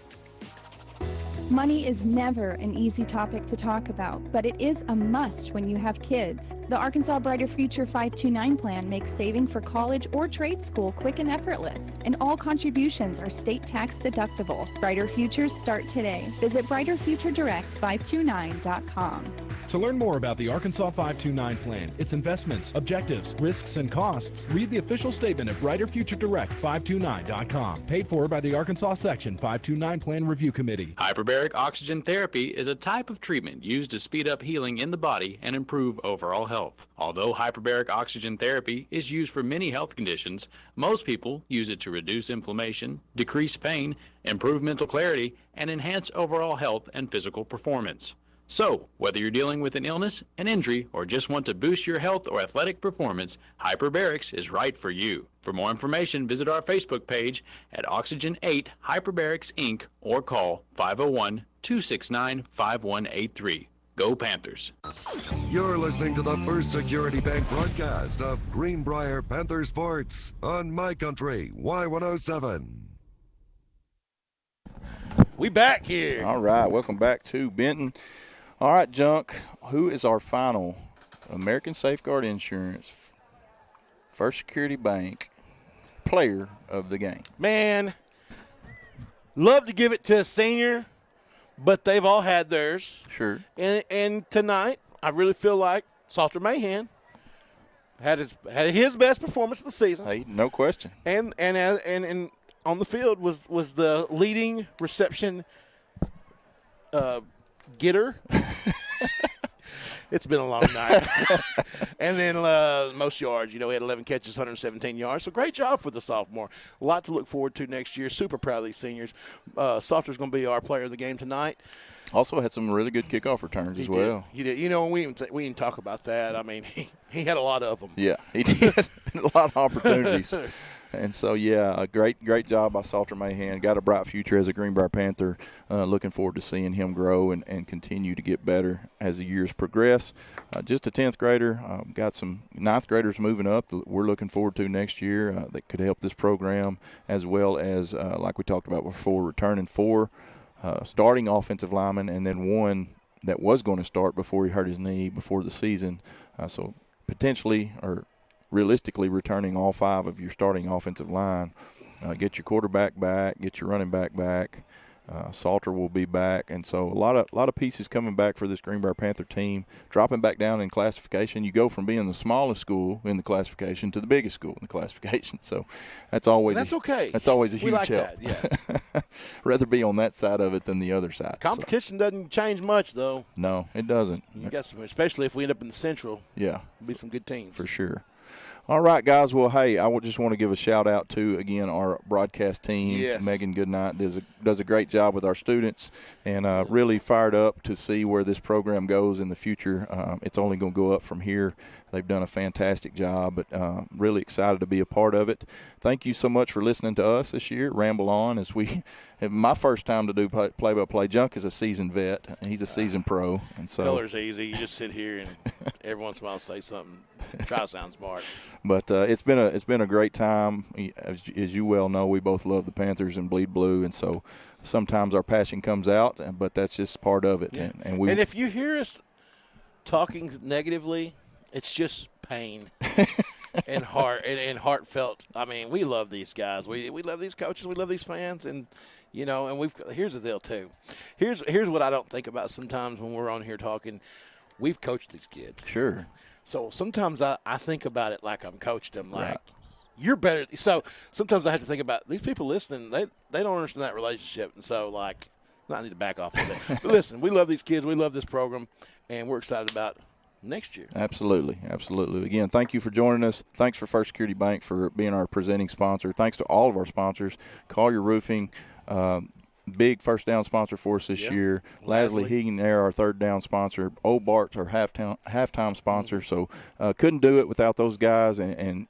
Money is never an easy topic to talk about, but it is a must when you have kids. The Arkansas Brighter Future 529 plan makes saving for college or trade school quick and effortless, and all contributions are state tax deductible. Brighter Futures start today. Visit brighterfuturedirect529.com. To learn more about the Arkansas 529 plan, its investments, objectives, risks, and costs, read the official statement at brighterfuturedirect529.com. Paid for by the Arkansas Section 529 Plan Review Committee. Hyperbaric oxygen therapy is a type of treatment used to speed up healing in the body and improve overall health. Although hyperbaric oxygen therapy is used for many health conditions, most people use it to reduce inflammation, decrease pain, improve mental clarity, and enhance overall health and physical performance. So, whether you're dealing with an illness, an injury, or just want to boost your health or athletic performance, Hyperbarics is right for you. For more information, visit our Facebook page at Oxygen 8 Hyperbarics Inc. or call 501-269-5183. Go Panthers. You're listening to the First Security Bank broadcast of Greenbrier Panther Sports on My Country, Y107. We back here. All right, welcome back to Benton. All right, Junk, who is our final American Safeguard Insurance First Security Bank player of the game. Man, love to give it to a senior, but they've all had theirs. Sure. And tonight, I really feel like Salter Mahan had his best performance of the season. Hey, no question. And on the field was the leading reception getter. It's been a long night. And then most yards, he had 11 catches, 117 yards. So great job for the sophomore. A lot to look forward to next year. Super proud of these seniors. Salter's going to be our player of the game tonight. Also had some really good kickoff returns as well. He did. We didn't talk about that. I mean, he had a lot of them. Yeah, he did. A lot of opportunities. And so, a great job by Salter Mahan. Got a bright future as a Greenbrier Panther. Looking forward to seeing him grow and continue to get better as the years progress. Just a 10th grader. Got some 9th graders moving up that we're looking forward to next year that could help this program, as well as, like we talked about before, returning 4 starting offensive linemen and then 1 that was going to start before he hurt his knee before the season. So potentially or realistically returning all 5 of your starting offensive line. Get your quarterback back, get your running back back. Salter will be back, and so a lot of pieces coming back for this Greenbrier Panther team. Dropping back down in classification, you go from being the smallest school in the classification to the biggest school in the classification. So that's always okay. That's always a huge like help. That, yeah. Rather be on that side of it than the other side. Competition doesn't change much, though. No, it doesn't. You got some, especially if we end up in the Central. Yeah, be some good teams for sure. All right, guys. Well, hey, I just want to give a shout-out to, again, our broadcast team. Yes. Megan Goodnight does a great job with our students, and really fired up to see where this program goes in the future. It's only going to go up from here. They've done a fantastic job, but really excited to be a part of it. Thank you so much for listening to us this year. Ramble on as we – my first time to do play-by-play. Junk is a seasoned vet. He's a seasoned pro. And so color's easy. You just sit here and every once in a while say something. Try to sound smart. But it's been a great time. As you well know, we both love the Panthers and bleed blue, and so sometimes our passion comes out, but that's just part of it. Yeah. And if you hear us talking negatively, it's just pain and heartfelt. I mean, we love these guys. We love these coaches. We love these fans, and and here's the deal too. Here's what I don't think about sometimes when we're on here talking. We've coached these kids. Sure. So sometimes I think about it like I'm coached them, like you're better. So sometimes I have to think about these people listening. They don't understand that relationship, and so like I need to back off of it. But listen, we love these kids. We love this program, and we're excited about next year. Absolutely. Again, thank you for joining us. Thanks for First Security Bank for being our presenting sponsor. Thanks to all of our sponsors. Collier Roofing. Big first down sponsor for us this year. Lasley Heating Air, our third down sponsor. Old Bart's our halftime sponsor. So couldn't do it without those guys and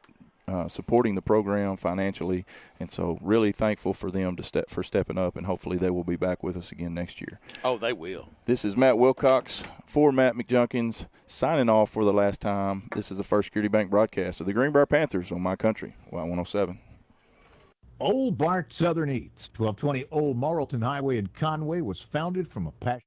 supporting the program financially. And so really thankful for them for stepping up, and hopefully they will be back with us again next year. Oh, they will. This is Matt Wilcox for Matt McJunkins signing off for the last time. This is the First Security Bank broadcast of the Greenbrier Panthers on My Country, Y107. Old Bart Southern Eats, 1220 Old Marlton Highway in Conway, was founded from a passion.